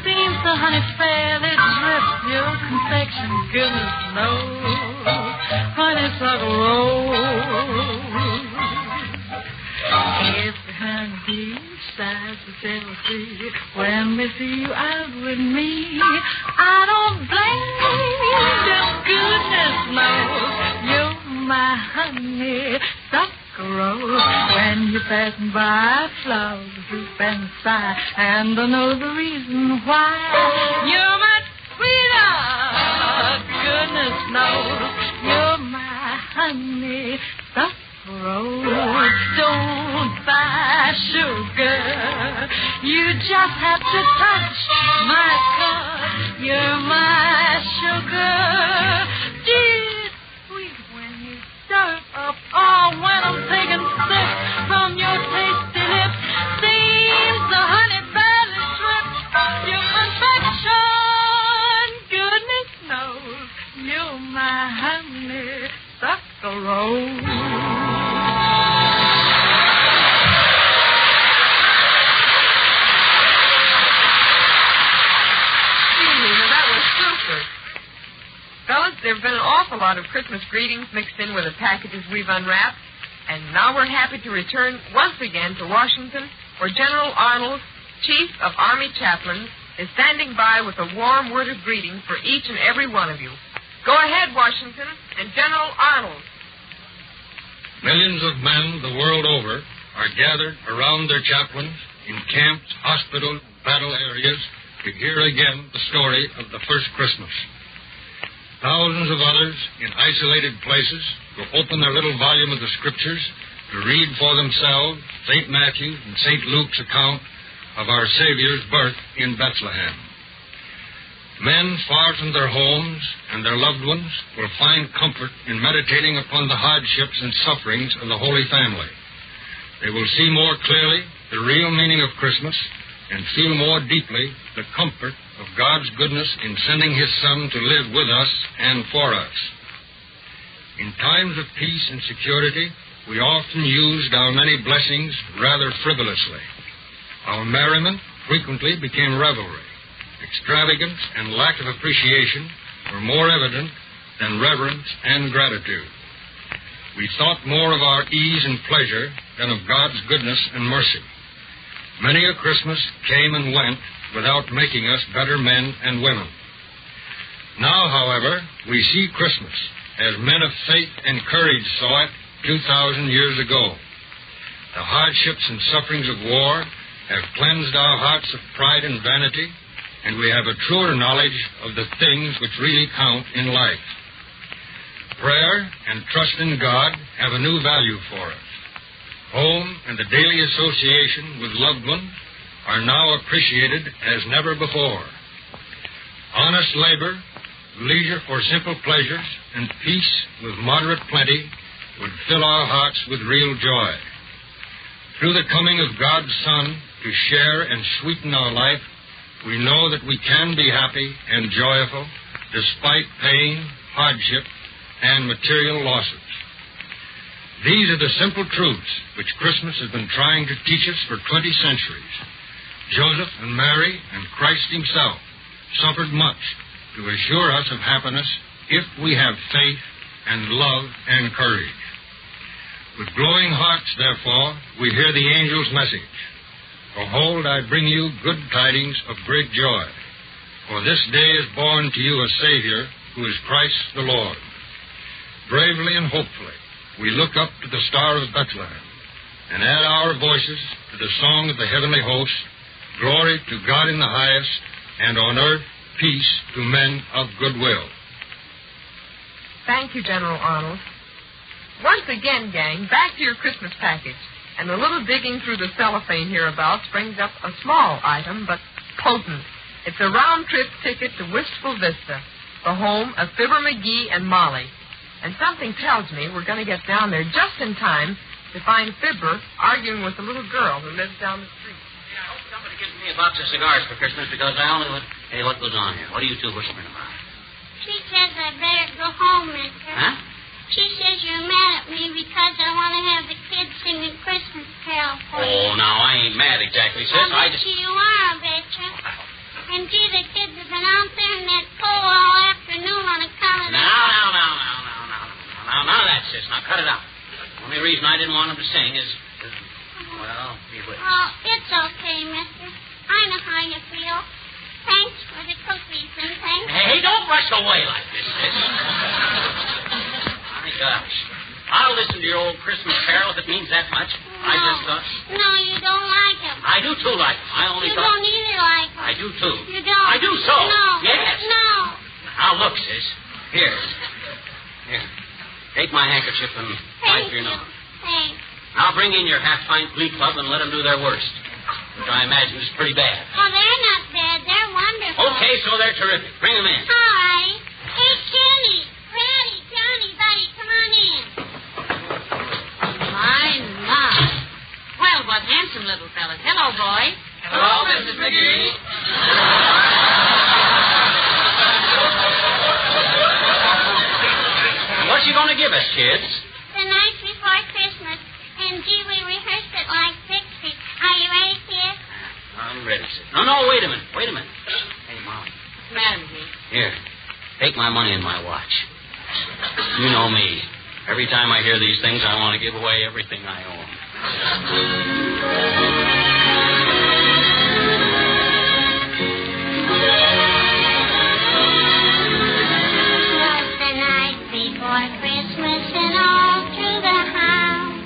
Speaker 16: Seems the honey fairly drips your confection, goodness knows, honeysuckle rose. eyes are jealousy when they see you out with me. I don't blame you, just goodness knows you're my honey sucker. When you're passing by, flowers droop and sigh, and I know the reason why. You're my sweetheart, goodness knows you're my honey sucker. Don't buy sugar. You just have to touch my cup. You're my sugar. Dear sweet when you stir up. Oh, when I'm taking sips from your tasty lips. Seems the honey badly tripped. Your perfection. Goodness knows you're my honey sucker.
Speaker 19: Fellas, there have been an awful lot of Christmas greetings mixed in with the packages we've unwrapped. And now we're happy to return once again to Washington, where General Arnold, Chief of Army Chaplains, is standing by with a warm word of greeting for each and every one of you. Go ahead, Washington, and General Arnold.
Speaker 20: Millions of men the world over are gathered around their chaplains in camps, hospitals, battle areas to hear again the story of the first Christmas. Thousands of others in isolated places will open their little volume of the Scriptures to read for themselves St. Matthew and St. Luke's account of our Savior's birth in Bethlehem. Men far from their homes and their loved ones will find comfort in meditating upon the hardships and sufferings of the Holy Family. They will see more clearly the real meaning of Christmas and feel more deeply the comfort of God's goodness in sending His Son to live with us and for us. In times of peace and security, we often used our many blessings rather frivolously. Our merriment frequently became revelry. Extravagance and lack of appreciation were more evident than reverence and gratitude. We thought more of our ease and pleasure than of God's goodness and mercy. Many a Christmas came and went without making us better men and women. Now, however, we see Christmas as men of faith and courage saw it 2,000 years ago. The hardships and sufferings of war have cleansed our hearts of pride and vanity, and we have a truer knowledge of the things which really count in life. Prayer and trust in God have a new value for us. Home and the daily association with loved ones are now appreciated as never before. Honest labor, leisure for simple pleasures, and peace with moderate plenty would fill our hearts with real joy. Through the coming of God's Son to share and sweeten our life, we know that we can be happy and joyful despite pain, hardship, and material losses. These are the simple truths which Christmas has been trying to teach us for 20 centuries. Joseph and Mary and Christ Himself suffered much to assure us of happiness if we have faith and love and courage. With glowing hearts, therefore, we hear the angel's message. Behold, I bring you good tidings of great joy. For this day is born to you a Savior, who is Christ the Lord. Bravely and hopefully, we look up to the Star of Bethlehem and add our voices to the song of the heavenly host, glory to God in the highest, and on earth peace to men of good will.
Speaker 19: Thank you, General Arnold. Once again, gang, back to your Christmas package. And a little digging through the cellophane hereabouts brings up a small item, but potent. It's a round-trip ticket to Wistful Vista, the home of Fibber McGee and Molly. And something tells me we're going to get down there just in time to find Fibber arguing with a little girl who lives down the street.
Speaker 12: Yeah, I hope somebody gives me a box of cigars for Christmas, because I only would... Hey, what goes on here? What are you two whispering about?
Speaker 22: She says I better go home, mister.
Speaker 12: Huh?
Speaker 22: She says you're mad at me because I want to have the kids singing Christmas carol for you.
Speaker 12: Oh, now, I ain't mad exactly, sis.
Speaker 22: I bet you are, I betcha. And gee, the kids have been out there in that cold all afternoon on account of
Speaker 12: Now, that's sis. Now, cut it out. The only reason I didn't want them to sing is... Well, be with us.
Speaker 22: Oh, it's okay, mister. I know how you feel. Thanks for the cookies and thanks.
Speaker 12: Hey, don't rush away like this, sis. My gosh. I'll listen to your old Christmas carol if it means that much.
Speaker 22: No.
Speaker 12: I just thought...
Speaker 22: No, you don't like them.
Speaker 12: I do, too, like them. I only
Speaker 22: You
Speaker 12: thought...
Speaker 22: don't either like them.
Speaker 12: I do, too.
Speaker 22: You don't.
Speaker 12: I do so.
Speaker 22: No.
Speaker 12: Yes.
Speaker 22: No.
Speaker 12: Now, look, sis. Here. Take my handkerchief and wipe your nose.
Speaker 22: Thanks.
Speaker 12: Now bring in your half-pint Glee Club and let them do their worst, which I imagine is pretty bad.
Speaker 22: Oh, they're not bad. They're wonderful.
Speaker 12: Okay, so they're terrific. Bring them in.
Speaker 22: All right. Hey, Kenny, Freddie, Johnny, Buddy, come on in.
Speaker 10: My. Well, what handsome little fellas. Hello, boys.
Speaker 12: Hello, Mrs. McGee. What you going to give us, kids?
Speaker 22: The night before Christmas. And, gee, we rehearsed it like 6 weeks. Are you ready, kids?
Speaker 12: I'm ready, sis. No, wait a minute. Hey, Mom.
Speaker 10: What's the matter with me?
Speaker 12: Here. Take my money and my watch. You know me. Every time I hear these things, I want to give away everything I own.
Speaker 22: The night before Christmas and all through the house.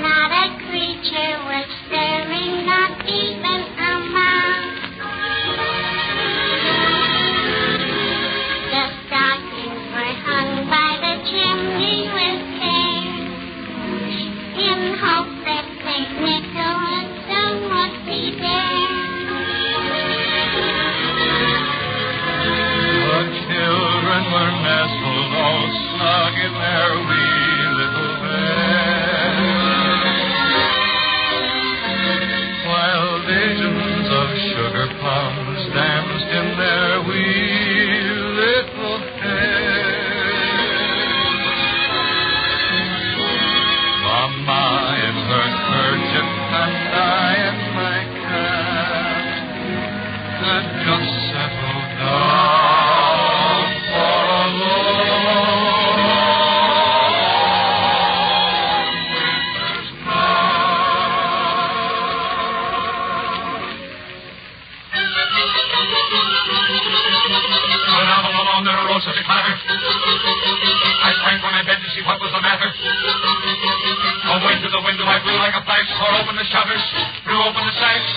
Speaker 22: Not a creature was stirring, not even a mouse. The stockings were hung by the chimney with care, in hope that St. Nicholas soon would be there.
Speaker 9: The children were nestled all snug in their wee little beds, while visions of sugar plums danced in their wee little heads. Mama in her kerchief and I in my cap had just settled down for a long winter's
Speaker 13: Well, now along there arose such a clatter. I sprang from my bed to see what was the matter. Away to the window I flew like a flash, tore open the shutters, threw open the sash.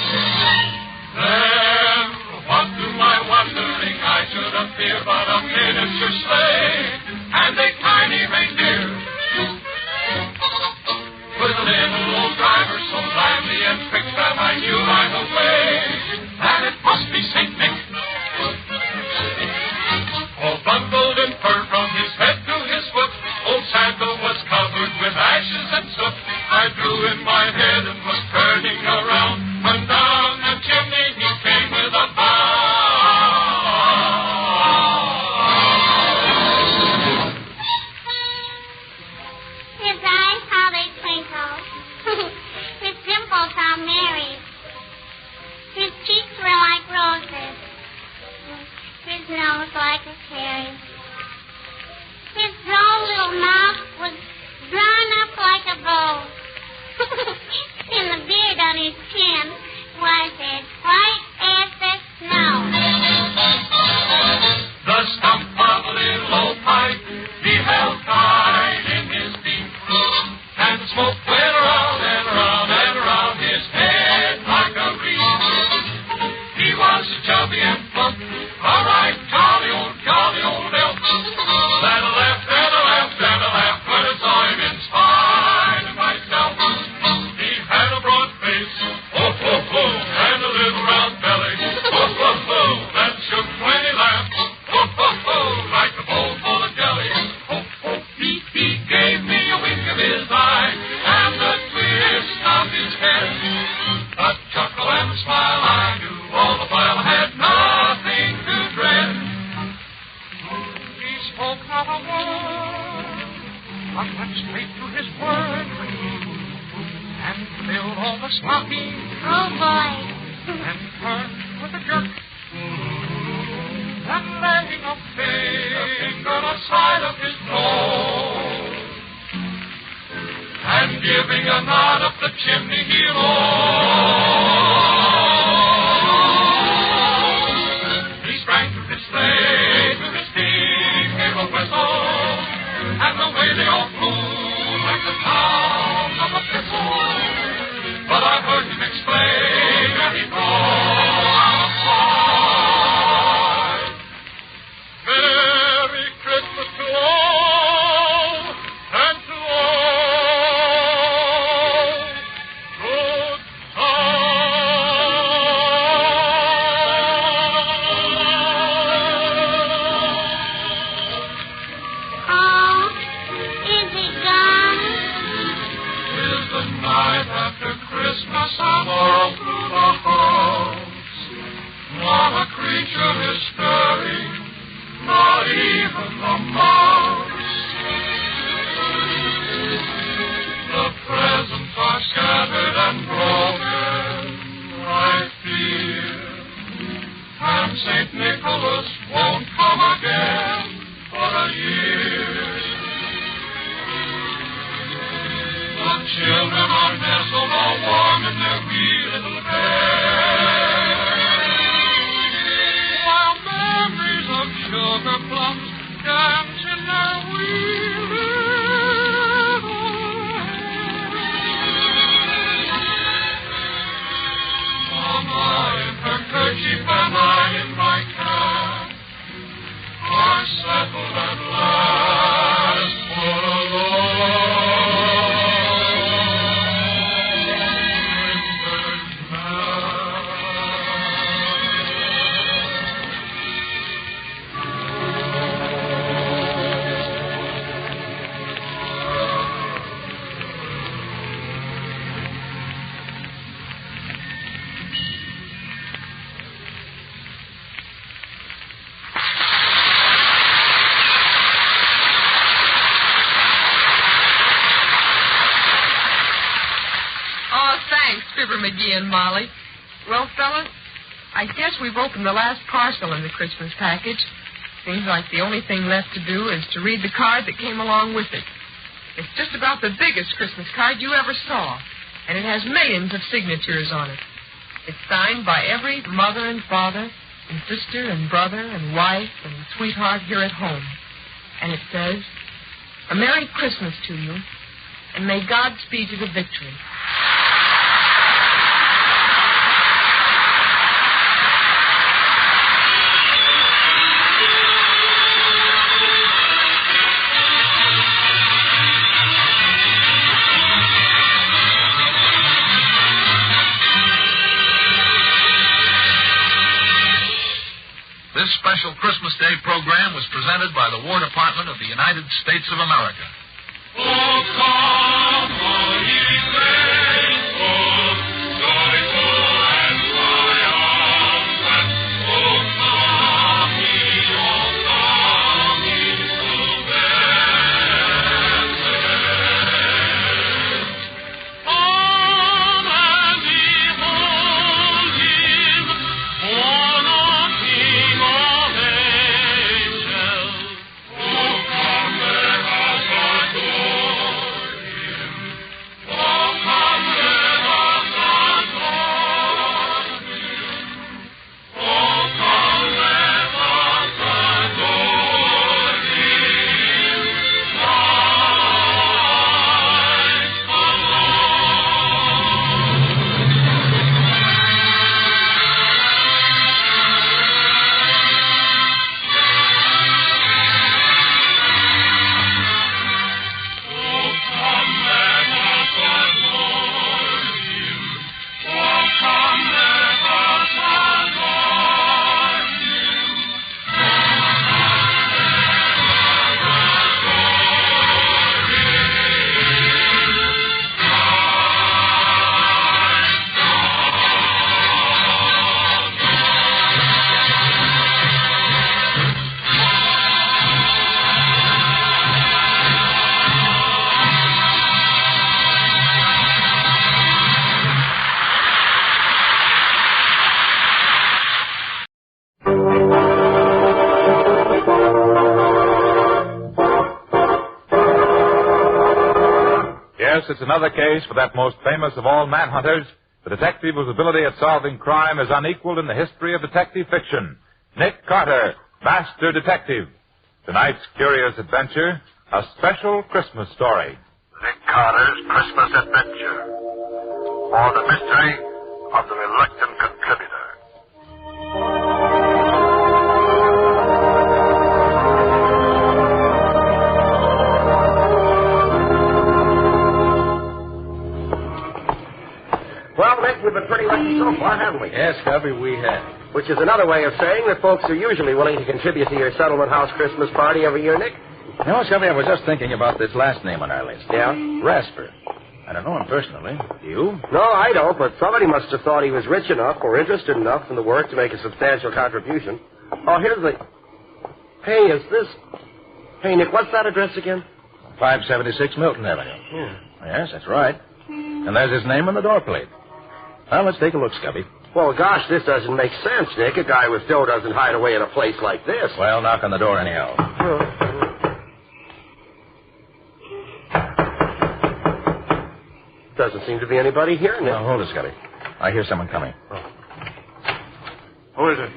Speaker 13: Then, what to my wondering, I should appear but a miniature sleigh and a tiny reindeer with a little old driver so lively and quick that I knew right away that it must be St. Nick. All bundled in fur from his head to his foot, old Santa was covered with ashes and soot. I drew in my head and was turning around when down the chimney he came with a
Speaker 22: His eyes, how they twinkle. His dimples, how merry. His cheeks were like roses. His nose like a cherry. His droll little mouth was drawn up like a bow. And the beard on his chin was as white as the snow.
Speaker 13: The stump of a little old pipe he held tight in his teeth, and the smoke went around and around and around his head like a wreath. He was a chubby and plump, a right jolly old elf, that I laughed and I laughed and I laughed when I saw him in spite of myself. He had a broad face, and a little round belly, that shook when he laughed, like a bowl full of jelly. He gave me a wink of his eye and a twist of his head, a chuckle and a smile I knew all the while I had nothing to dread. He spoke not a word, but went straight to his work and filled all the stockings.
Speaker 22: Oh, boy.
Speaker 13: And turned with a jerk and laying a finger aside of his nose and giving a nod up the chimney he rode. He sprang to his sleigh, to his team gave a whistle, and away they all flew like the sound of a pistol. But I heard him explain, and he cried, Merry Christmas to all, and to all, good
Speaker 22: Oh, is it gone?
Speaker 13: Is the night after Christmas all through the house? Not a creature is stirring, not even the mouse. The presents are scattered and broken, I fear, and St. Nicholas won't come again for a year. The children are nestled all warm in their wee little beds, while memories of sugar plums dance in their wee little heads. Mama in her kerchief and I in my cap are settled at last for a
Speaker 19: Fibber McGee and Molly. Well, fellas, I guess we've opened the last parcel in the Christmas package. Seems like the only thing left to do is to read the card that came along with it. It's just about the biggest Christmas card you ever saw, and it has millions of signatures on it. It's signed by every mother and father and sister and brother and wife and sweetheart here at home. And it says, "A Merry Christmas to you, and may God speed you to victory."
Speaker 5: This special Christmas Day program was presented by the War Department of the United States of America.
Speaker 13: Oh, come, all ye faithful, joyful and triumphant. Oh, come ye to Bethlehem. Come and behold him, born of King of angels. Oh, come, let us
Speaker 8: it's another case for that most famous of all manhunters, the detective whose ability at solving crime is unequaled in the history of detective fiction. Nick Carter, Master Detective. Tonight's curious adventure, a special Christmas story.
Speaker 5: Nick Carter's Christmas Adventure, or the mystery of the reluctant contributor.
Speaker 14: Well, Nick, we've been pretty lucky so far, haven't we?
Speaker 11: Yes, Cubby, we have.
Speaker 14: Which is another way of saying that folks are usually willing to contribute to your settlement house Christmas party every year, Nick.
Speaker 11: You know, Cubby, I was just thinking about this last name on our list.
Speaker 14: Yeah?
Speaker 11: Rasper. I don't know him personally. Do you?
Speaker 14: No, I don't, but somebody must have thought he was rich enough or interested enough in the work to make a substantial contribution. Oh, here's the... Hey, is this... Hey, Nick, what's that address again?
Speaker 11: 576 Milton Avenue.
Speaker 14: Yeah.
Speaker 11: Yes, that's right. And there's his name on the door plate. Well, let's take a look, Scubby.
Speaker 14: Well, gosh, this doesn't make sense, Nick. A guy with dough doesn't hide away in a place like this.
Speaker 11: Well, knock on the door anyhow.
Speaker 14: Doesn't seem to be anybody here, Nick.
Speaker 11: Now, hold it, Scubby. I hear someone coming.
Speaker 14: Who is it?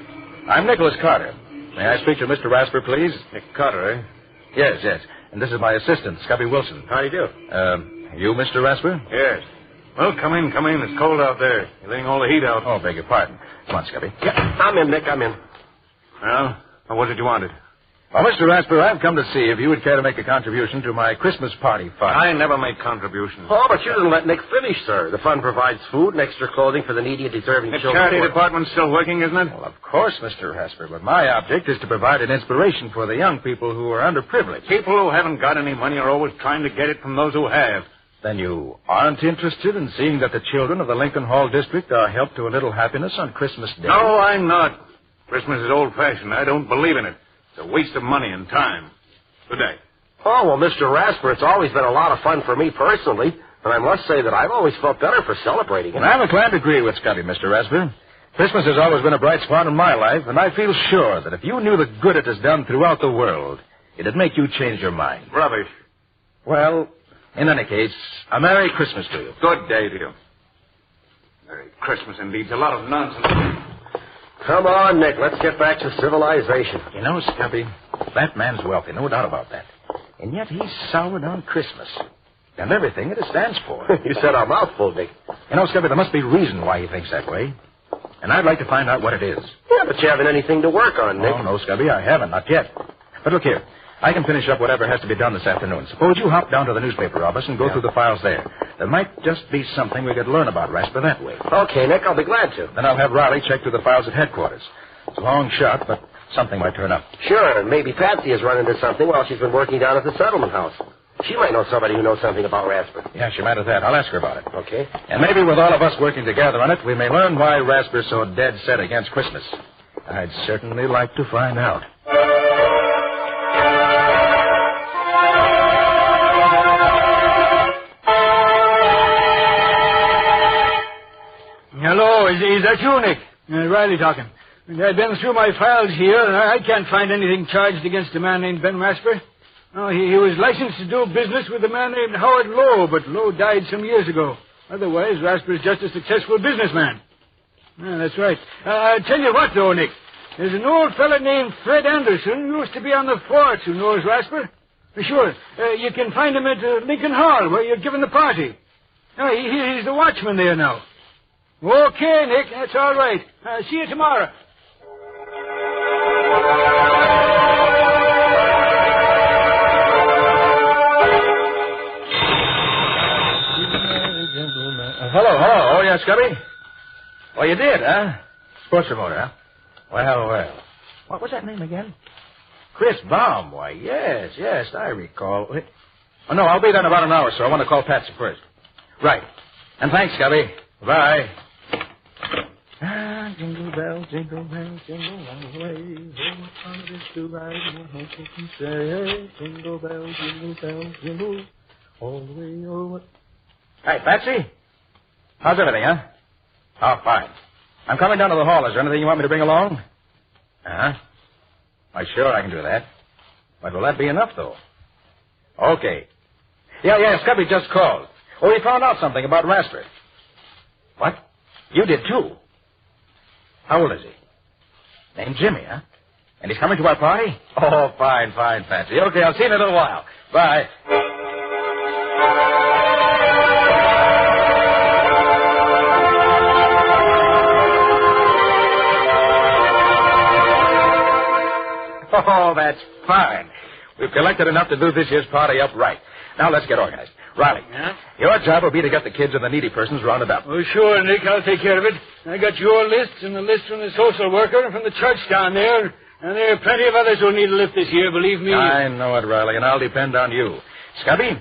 Speaker 11: I'm Nicholas Carter. May I speak to Mr. Rasper, please?
Speaker 14: Nick Carter, eh?
Speaker 11: Yes, yes. And this is my assistant, Scubby Wilson.
Speaker 14: How do you do?
Speaker 11: You, Mr. Rasper?
Speaker 23: Yes. Well, come in. It's cold out there. You're letting all the heat out.
Speaker 11: Oh, beg your pardon. Come on, Scubby.
Speaker 14: Yeah, I'm in, Nick. I'm in.
Speaker 23: Well, what did you want?
Speaker 11: Well, Mr. Rasper, I've come to see if you would care to make a contribution to my Christmas party fund.
Speaker 23: I never make contributions.
Speaker 14: Oh, but you didn't let Nick finish, sir. The fund provides food and extra clothing for the needy and deserving
Speaker 23: The
Speaker 14: children.
Speaker 23: charity department's still working, isn't it?
Speaker 11: Well, of course, Mr. Rasper, but my object is to provide an inspiration for the young people who are underprivileged.
Speaker 23: People who haven't got any money are always trying to get it from those who have.
Speaker 11: Then you aren't interested in seeing that the children of the Lincoln Hall district are helped to a little happiness on Christmas Day?
Speaker 23: No, I'm not. Christmas is old-fashioned. I don't believe in it. It's a waste of money and time. Good day.
Speaker 14: Oh, well, Mr. Rasper, it's always been a lot of fun for me personally, and I must say that I've always felt better for celebrating it.
Speaker 11: And I'm inclined to agree with Scotty, Mr. Rasper. Christmas has always been a bright spot in my life, and I feel sure that if you knew the good it has done throughout the world, it'd make you change your mind.
Speaker 23: Rubbish.
Speaker 11: Well, in any case, a Merry Christmas to you.
Speaker 23: Good day to you. Merry Christmas, indeed. It's a lot of nonsense.
Speaker 14: Come on, Nick. Let's get back to civilization.
Speaker 11: You know, Scubby, that man's wealthy, no doubt about that. And yet he's soured on Christmas and everything it stands for.
Speaker 14: You said a mouthful, Nick.
Speaker 11: You know, Scubby, there must be reason why he thinks that way. And I'd like to find out what it is.
Speaker 14: Yeah, but you haven't anything to work on, Nick.
Speaker 11: Oh, no, Scubby, I haven't, not yet. But look here. I can finish up whatever has to be done this afternoon. Suppose you hop down to the newspaper office and go through the files there. There might just be something we could learn about Rasper that way.
Speaker 14: Okay, Nick, I'll be glad to.
Speaker 11: Then I'll have Riley check through the files at headquarters. It's a long shot, but something might turn up.
Speaker 14: Sure, and maybe Patsy has run into something while she's been working down at the settlement house. She might know somebody who knows something about Rasper.
Speaker 11: Yeah, she might have that. I'll ask her about it.
Speaker 14: Okay.
Speaker 11: And maybe with all of us working together on it, we may learn why Rasper's so dead set against Christmas. I'd certainly like to find out.
Speaker 24: Hello, is that you, Nick? Riley talking. I've been through my files here, and I can't find anything charged against a man named Ben Rasper. No, he was licensed to do business with a man named Howard Lowe, but Lowe died some years ago. Otherwise, Rasper's just a successful businessman. Yeah, that's right. I'll tell you what, though, Nick. There's an old fella named Fred Anderson who used to be on the fort who knows Rasper. Sure. You can find him at Lincoln Hall, where you're giving the party. No, he's the watchman there now. Okay, Nick, that's all right. See you tomorrow.
Speaker 11: Hello. Oh, yeah, Scubby? Oh, you did, huh? Sports remoter, huh? Well. What was that name again? Chris Baum. Why, yes, I recall. Oh, no, I'll be there in about an hour, so I want to call Patsy first. Right. And thanks, Scubby. Bye. Jingle bells, jingle bells, jingle all the way. Oh, what fun it is to ride in a horse open sleigh. Jingle bells, jingle all the way. Oh, what... Hey, Patsy. How's everything, huh? Oh, fine. I'm coming down to the hall. Is there anything you want me to bring along? Uh-huh. Why, sure, I can do that. But will that be enough, though? Okay. Yeah, Scubby just called.
Speaker 4: Oh, he found out something about Rasper. What? You did, too? How old is he? Named Jimmy, huh? And he's coming to our party? Oh, fine, Patsy. Okay, I'll see you in a little while. Bye. Oh, that's fine. We've collected enough to do this year's party up right. Now let's get organized. Riley, your job will be to get the kids and the needy persons rounded up.
Speaker 24: Oh, sure, Nick. I'll take care of it. I got your list and the list from the social worker and from the church down there. And there are plenty of others who'll need a lift this year, believe me.
Speaker 4: I know it, Riley, and I'll depend on you. Scubby,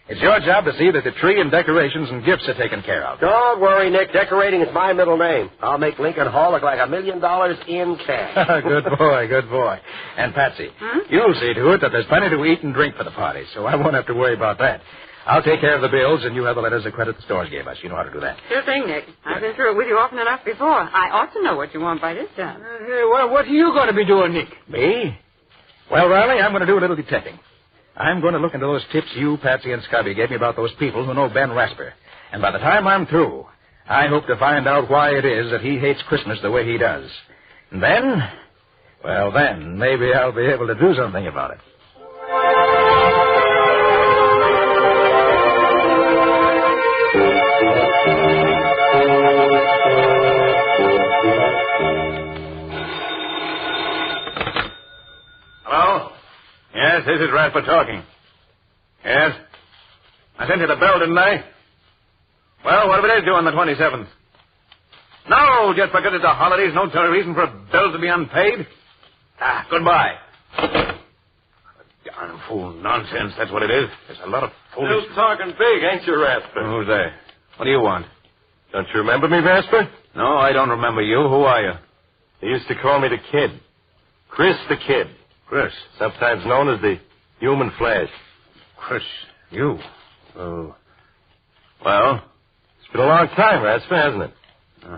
Speaker 4: it's your job to see that the tree and decorations and gifts are taken care of.
Speaker 14: Don't worry, Nick. Decorating is my middle name. I'll make Lincoln Hall look like $1 million in cash.
Speaker 4: Good boy. And Patsy, you'll see to it that there's plenty to eat and drink for the party, so I won't have to worry about that. I'll take care of the bills, and you have the letters of credit the stores gave us. You know how to do that.
Speaker 7: Sure thing, Nick. I've been through it with you often enough before. I ought to know what you want by this time.
Speaker 24: What are you going to be doing, Nick?
Speaker 4: Me? Well, Riley, I'm going to do a little detecting. I'm going to look into those tips you, Patsy, and Scubby gave me about those people who know Ben Rasper. And by the time I'm through, I hope to find out why it is that he hates Christmas the way he does. And then, maybe I'll be able to do something about it.
Speaker 23: Hello? Yes, this is Rasper talking. Yes? I sent you the bill, didn't I? Well, what if it is due on the 27th? No, just because it's the holidays, no reason for a bill to be unpaid. Goodbye. Darn fool nonsense, that's what it is. There's a lot of foolish...
Speaker 2: Still talking big, ain't you, Rasper?
Speaker 23: Who's there? What do you want?
Speaker 2: Don't you remember me, Rasper?
Speaker 23: No, I don't remember you. Who are you?
Speaker 2: They used to call me the Kid. Chris the Kid.
Speaker 23: Chris.
Speaker 2: Sometimes known as the Human Flash.
Speaker 23: Chris, you?
Speaker 2: Oh. Well, it's been a long time, Rasper, hasn't it?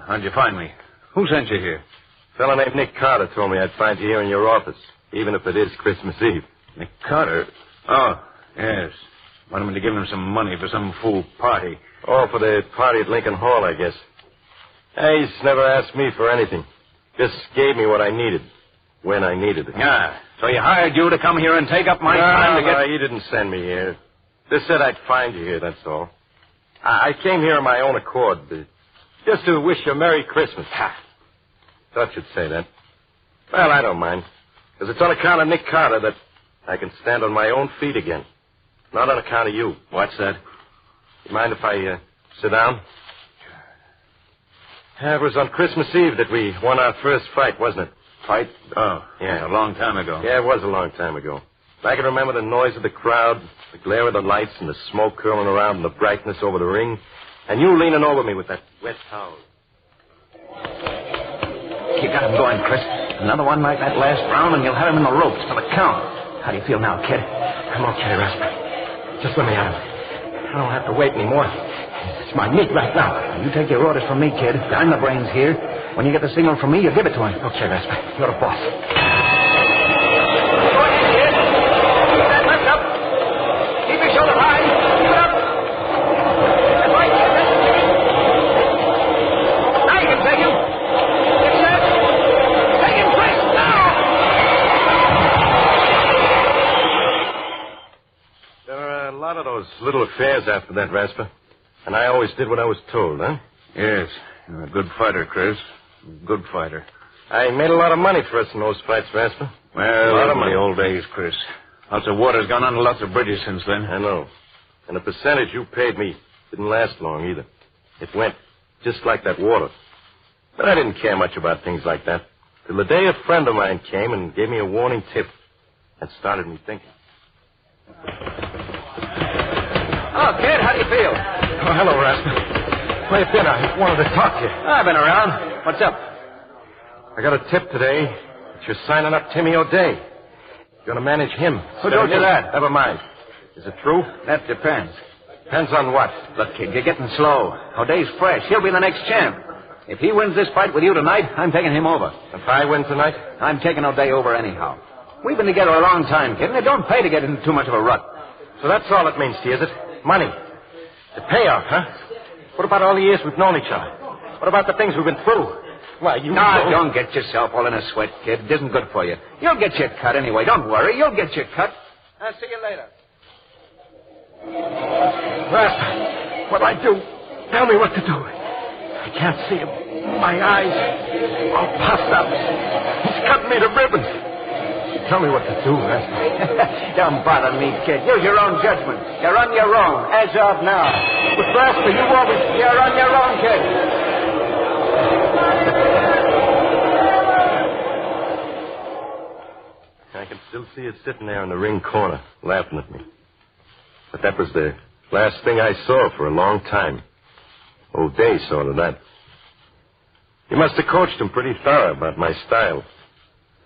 Speaker 23: How'd you find me? Who sent you here?
Speaker 2: A fellow named Nick Carter told me I'd find you here in your office, even if it is Christmas Eve.
Speaker 23: Nick Carter? Oh, yes. Wanted me to give him some money for some fool party.
Speaker 2: Oh, for the party at Lincoln Hall, I guess. He's never asked me for anything. Just gave me what I needed, when I needed it.
Speaker 23: Yeah. So he hired you to come here and take up my time to get...
Speaker 2: No, he didn't send me here. Just said I'd find you here, that's all. I came here on my own accord, just to wish you a Merry Christmas. Thought you'd say that. Well, I don't mind, because it's on account of Nick Carter that I can stand on my own feet again. Not on account of you.
Speaker 23: What's that?
Speaker 2: You mind if I sit down? It was on Christmas Eve that we won our first fight, wasn't it?
Speaker 23: Fight? Oh, yeah, a long time ago.
Speaker 2: Yeah, it was a long time ago. I can remember the noise of the crowd, the glare of the lights, and the smoke curling around and the brightness over the ring, and you leaning over me with that wet towel.
Speaker 4: You got him going, Chris. Another one like that last round, and you'll have him in the ropes for the count. How do you feel now, kid?
Speaker 14: I'm okay, Rasper. Just let me at him. I don't have to wait anymore. It's my meat right now.
Speaker 4: You take your orders from me, kid. I'm the brains here. When you get the signal from me, you give it to him.
Speaker 14: Okay, Rasper. You're the boss.
Speaker 4: Keep your shoulder high. Keep it up. That's right. Now you can take him. Get set. Take him, Chris. Now.
Speaker 2: There were a lot of those little affairs after that, Rasper. And I always did what I was told, huh?
Speaker 23: Yes. You're a good fighter, Chris. Good fighter.
Speaker 2: I made a lot of money for us in those fights, Rasper.
Speaker 23: Well,
Speaker 2: a lot of money.
Speaker 23: the old days, Chris. Lots of water's gone under lots of bridges since then.
Speaker 2: I know. And the percentage you paid me didn't last long either. It went just like that water. But I didn't care much about things like that. Till the day a friend of mine came and gave me a warning tip. That started me thinking.
Speaker 4: Oh, kid, how do you feel?
Speaker 14: Oh, hello, Rasper. Where you been? I wanted to talk to you.
Speaker 4: I've been around. What's up?
Speaker 2: I got a tip today that you're signing up Timmy O'Day. You're going to manage him.
Speaker 4: Who told you that?
Speaker 2: Never mind. Is it true?
Speaker 4: That depends.
Speaker 2: Depends on what?
Speaker 4: Look, kid, you're getting slow. O'Day's fresh. He'll be the next champ. If he wins this fight with you tonight, I'm taking him over.
Speaker 2: If I win tonight?
Speaker 4: I'm taking O'Day over anyhow. We've been together a long time, kid, and it don't pay to get into too much of a rut.
Speaker 2: So that's all it means to you, is it? Money.
Speaker 14: The payoff, huh? What about all the years we've known each other? What about the things we've been through? Why, you
Speaker 4: don't get yourself all in a sweat, kid. It isn't good for you. You'll get your cut anyway. Don't worry. You'll get your cut.
Speaker 14: I'll see you later. Rasper, what'll I do? Tell me what to do. I can't see him. My eyes all puffed up. He's cutting me to ribbons. Tell me what to do, Rasper.
Speaker 4: Don't bother me, kid. Use your own judgment. You're on your own, as of now.
Speaker 14: But, Rasper, you're
Speaker 4: on your own, kid.
Speaker 14: I can still see you sitting there in the ring corner, laughing at me. But that was the last thing I saw for a long time. Old Day saw to that. You must have coached him pretty thorough about my style.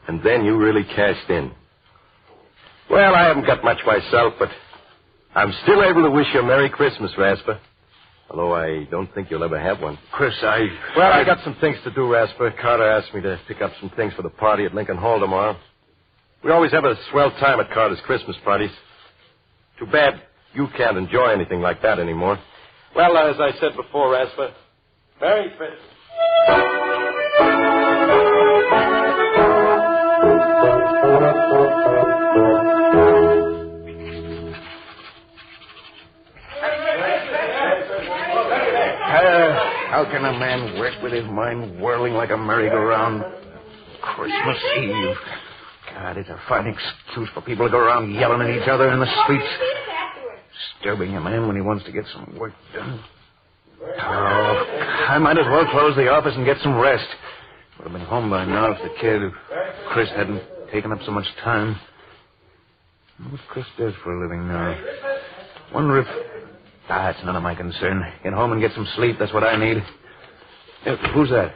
Speaker 14: And then you really cashed in. Well, I haven't got much myself, but I'm still able to wish you a Merry Christmas, Rasper. Although I don't think you'll ever have one.
Speaker 4: Chris,
Speaker 14: I got some things to do, Rasper. Carter asked me to pick up some things for the party at Lincoln Hall tomorrow. We always have a swell time at Carter's Christmas parties. Too bad you can't enjoy anything like that anymore. Well, as I said before, Rasper, Merry Christmas.
Speaker 4: How can a man work with his mind whirling like a merry-go-round? Christmas Eve. God, it's a fine excuse for people to go around yelling at each other in the streets. Disturbing a man when he wants to get some work done. Oh, I might as well close the office and get some rest. Would have been home by now if the kid, Chris, hadn't taken up so much time. What Chris does for a living now. Wonder if... it's none of my concern. Get home and get some sleep. That's what I need. Who's that?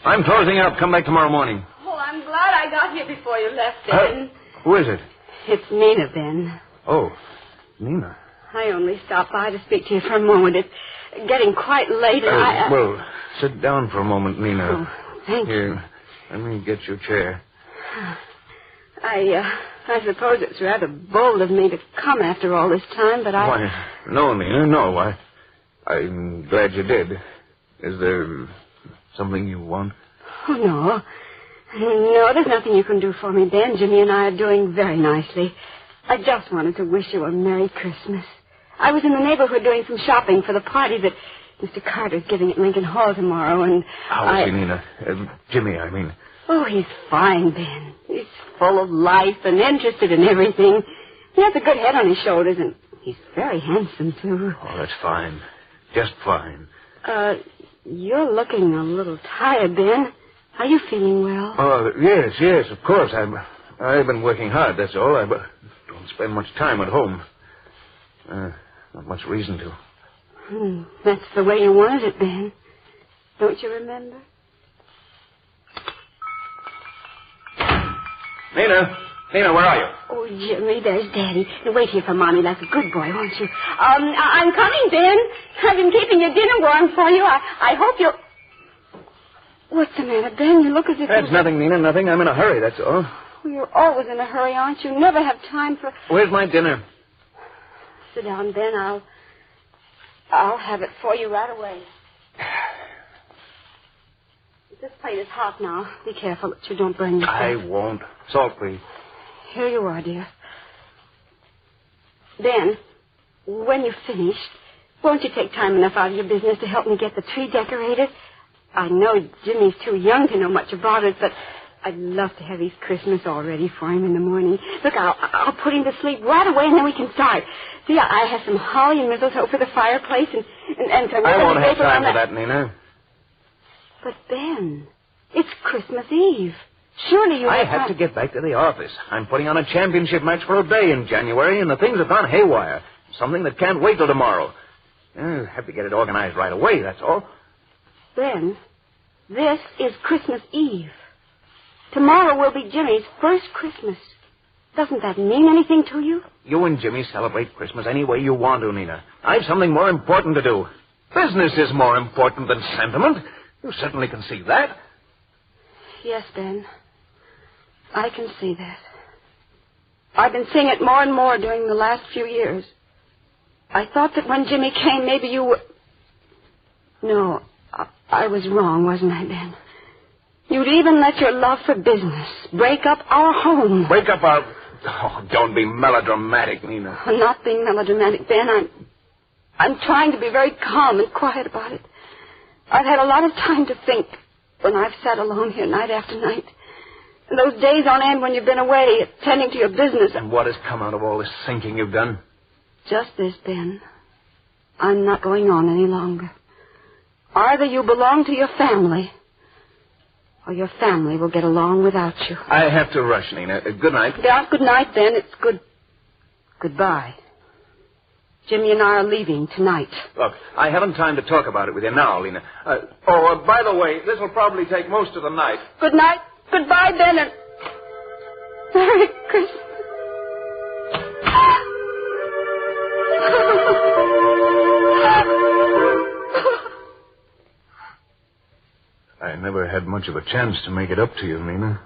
Speaker 4: I'm closing up. Come back tomorrow morning.
Speaker 7: Oh, I'm glad I got here before you left, Ben.
Speaker 4: Who is it?
Speaker 7: It's Nina, Ben.
Speaker 4: Oh, Nina.
Speaker 7: I only stopped by to speak to you for a moment. It's getting quite late, and
Speaker 4: Well, sit down for a moment, Nina.
Speaker 7: Oh, thank you.
Speaker 4: Here, let me get your chair.
Speaker 7: I suppose it's rather bold of me to come after all this time, but
Speaker 4: Why, no, Nina, no. I'm glad you did. Is there something you want?
Speaker 7: Oh, no. No, there's nothing you can do for me, Ben. Jimmy and I are doing very nicely. I just wanted to wish you a Merry Christmas. I was in the neighborhood doing some shopping for the party that Mr. Carter's giving at Lincoln Hall tomorrow, and
Speaker 4: How is he, Nina? Jimmy, I mean.
Speaker 7: Oh, he's fine, Ben. He's full of life and interested in everything. He has a good head on his shoulders, and he's very handsome, too.
Speaker 4: Oh, that's fine. Just fine.
Speaker 7: You're looking a little tired, Ben. Are you feeling well?
Speaker 4: Oh, yes, of course. I've been working hard, that's all. I don't spend much time at home. Not much reason to.
Speaker 7: That's the way you wanted it, Ben. Don't you remember?
Speaker 4: Nina, where are you?
Speaker 7: Oh, Jimmy, there's Daddy. Now, wait here for Mommy like a good boy, won't you? I'm coming, Ben. I've been keeping your dinner warm for you. I hope you'll... What's the matter, Ben? You look as if...
Speaker 4: That's nothing, Nina, nothing. I'm in a hurry, that's all.
Speaker 7: Well, you're always in a hurry, aren't you? Never have time for...
Speaker 4: Where's my dinner?
Speaker 7: Sit down, Ben. I'll have it for you right away. This plate is hot now. Be careful that you don't burn yourself.
Speaker 4: I won't. Salt, please.
Speaker 7: Here you are, dear. Ben, when you've finished, won't you take time enough out of your business to help me get the tree decorated? I know Jimmy's too young to know much about it, but I'd love to have his Christmas all ready for him in the morning. Look, I'll put him to sleep right away, and then we can start. See, I have some holly and mistletoe for the fireplace, and some...
Speaker 4: I won't have time for that, Nina.
Speaker 7: But, Ben, it's Christmas Eve. Surely you
Speaker 4: I have to get back to the office. I'm putting on a championship match for a day in January, and the things have gone haywire. Something that can't wait till tomorrow. I have to get it organized right away, that's all.
Speaker 7: Ben, this is Christmas Eve. Tomorrow will be Jimmy's first Christmas. Doesn't that mean anything to you?
Speaker 4: You and Jimmy celebrate Christmas any way you want to, Nina. I've something more important to do. Business is more important than sentiment. You certainly can see that.
Speaker 7: Yes, Ben. I can see that. I've been seeing it more and more during the last few years. I thought that when Jimmy came, maybe you were... No, I was wrong, wasn't I, Ben? You'd even let your love for business break up our home.
Speaker 23: Break up our... Oh, don't be melodramatic, Nina.
Speaker 7: I'm not being melodramatic, Ben. I'm trying to be very calm and quiet about it. I've had a lot of time to think when I've sat alone here night after night. And those days on end when you've been away, attending to your business.
Speaker 23: And what has come out of all this thinking you've done?
Speaker 7: Just this, Ben. I'm not going on any longer. Either you belong to your family, or your family will get along without you.
Speaker 23: I have to rush, Nina. Good night.
Speaker 7: Yeah, good night, Ben. It's goodbye. Jimmy and I are leaving tonight.
Speaker 23: Look, I haven't time to talk about it with you now, Lena. By the way, this will probably take most of the night.
Speaker 7: Good night. Goodbye, Ben, and Merry Christmas.
Speaker 23: I never had much of a chance to make it up to you, Nina.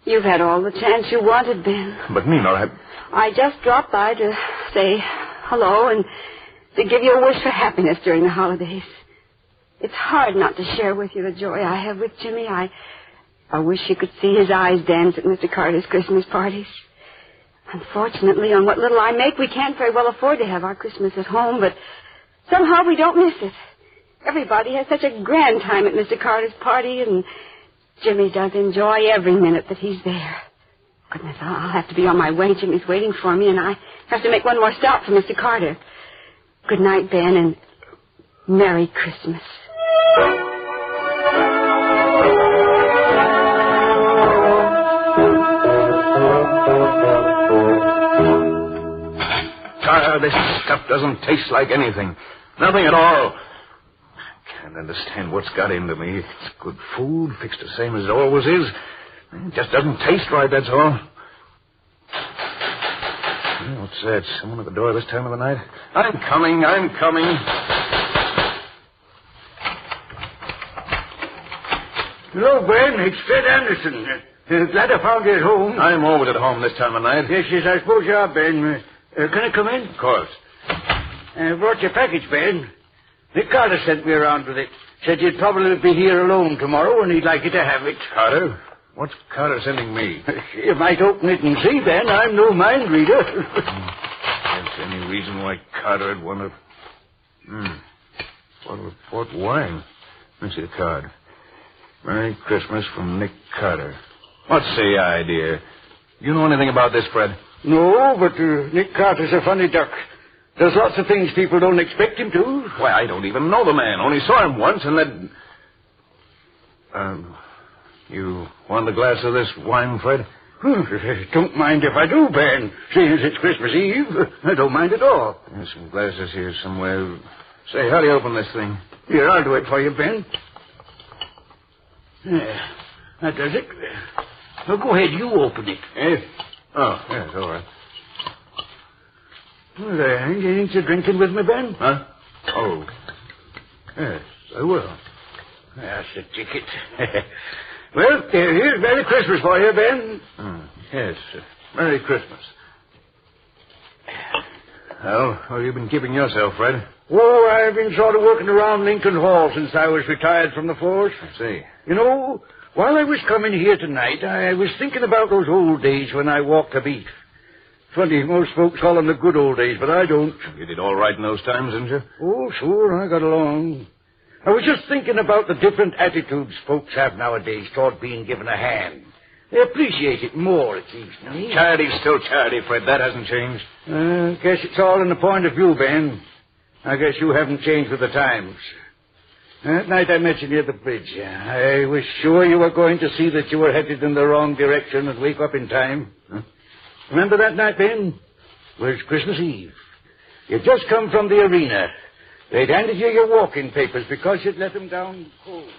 Speaker 7: You've had all the chance you wanted, Ben.
Speaker 23: But, Nina,
Speaker 7: I just dropped by to say hello and to give you a wish for happiness during the holidays. It's hard not to share with you the joy I have with Jimmy. I wish you could see his eyes dance at Mr. Carter's Christmas parties. Unfortunately, on what little I make, we can't very well afford to have our Christmas at home, but somehow we don't miss it. Everybody has such a grand time at Mr. Carter's party, and Jimmy does enjoy every minute that he's there. Goodness, I'll have to be on my way. Jimmy's waiting for me, and I have to make one more stop for Mr. Carter. Good night, Ben, and Merry Christmas.
Speaker 23: This stuff doesn't taste like anything. Nothing at all. I can't understand what's got into me. It's good food, fixed the same as it always is. It just doesn't taste right, that's all. What's that? Someone at the door this time of the night? I'm coming.
Speaker 24: Hello, Ben. It's Fred Anderson. Glad I found you at home.
Speaker 23: I'm always at home this time of night.
Speaker 24: Yes, I suppose you are, Ben. Can I come in?
Speaker 23: Of course.
Speaker 24: I brought your package, Ben. Nick Carter sent me around with it. Said you'd probably be here alone tomorrow, and he'd like you to have it.
Speaker 23: Carter? What's Carter sending me?
Speaker 24: You might open it and see, Ben. I'm no mind reader.
Speaker 23: There's any reason why Carter would want to... Bottle of port wine. Let me see the card. Merry Christmas from Nick Carter. What's the idea? You know anything about this, Fred?
Speaker 24: No, but Nick Carter's a funny duck. There's lots of things people don't expect him to.
Speaker 23: Why, I don't even know the man. Only saw him once, and then... You want a glass of this wine, Fred?
Speaker 24: Don't mind if I do, Ben. Seeing as it's Christmas Eve, I don't mind at all.
Speaker 23: There's some glasses here somewhere. Say, how do you open this thing?
Speaker 24: Here, I'll do it for you, Ben. Yeah, that does it. Well, go ahead, you open it.
Speaker 23: Yes? Oh, yes, all right.
Speaker 24: Well, ain't you drinking with me, Ben?
Speaker 23: Huh? Oh. Yes, I will.
Speaker 24: That's the ticket. Well, here's Merry Christmas for you, Ben.
Speaker 23: Yes, Merry Christmas. Well, what have you been keeping yourself, Fred?
Speaker 24: Oh, I've been sort of working around Lincoln Hall since I was retired from the force.
Speaker 23: I see.
Speaker 24: You know, while I was coming here tonight, I was thinking about those old days when I walked the beat. Funny, most folks call them the good old days, but I don't.
Speaker 23: You did all right in those times, didn't you?
Speaker 24: Oh, sure, I got along. I was just thinking about the different attitudes folks have nowadays toward being given a hand. They appreciate it more, it seems to me.
Speaker 23: Charity's still charity, Fred. That hasn't changed.
Speaker 24: Guess it's all in the point of view, Ben. I guess you haven't changed with the times. That night I met you near the bridge. I was sure you were going to see that you were headed in the wrong direction and wake up in time. Huh? Remember that night, Ben? It was Christmas Eve. You'd just come from the arena. They'd handed you your walking papers because you'd let them down cold.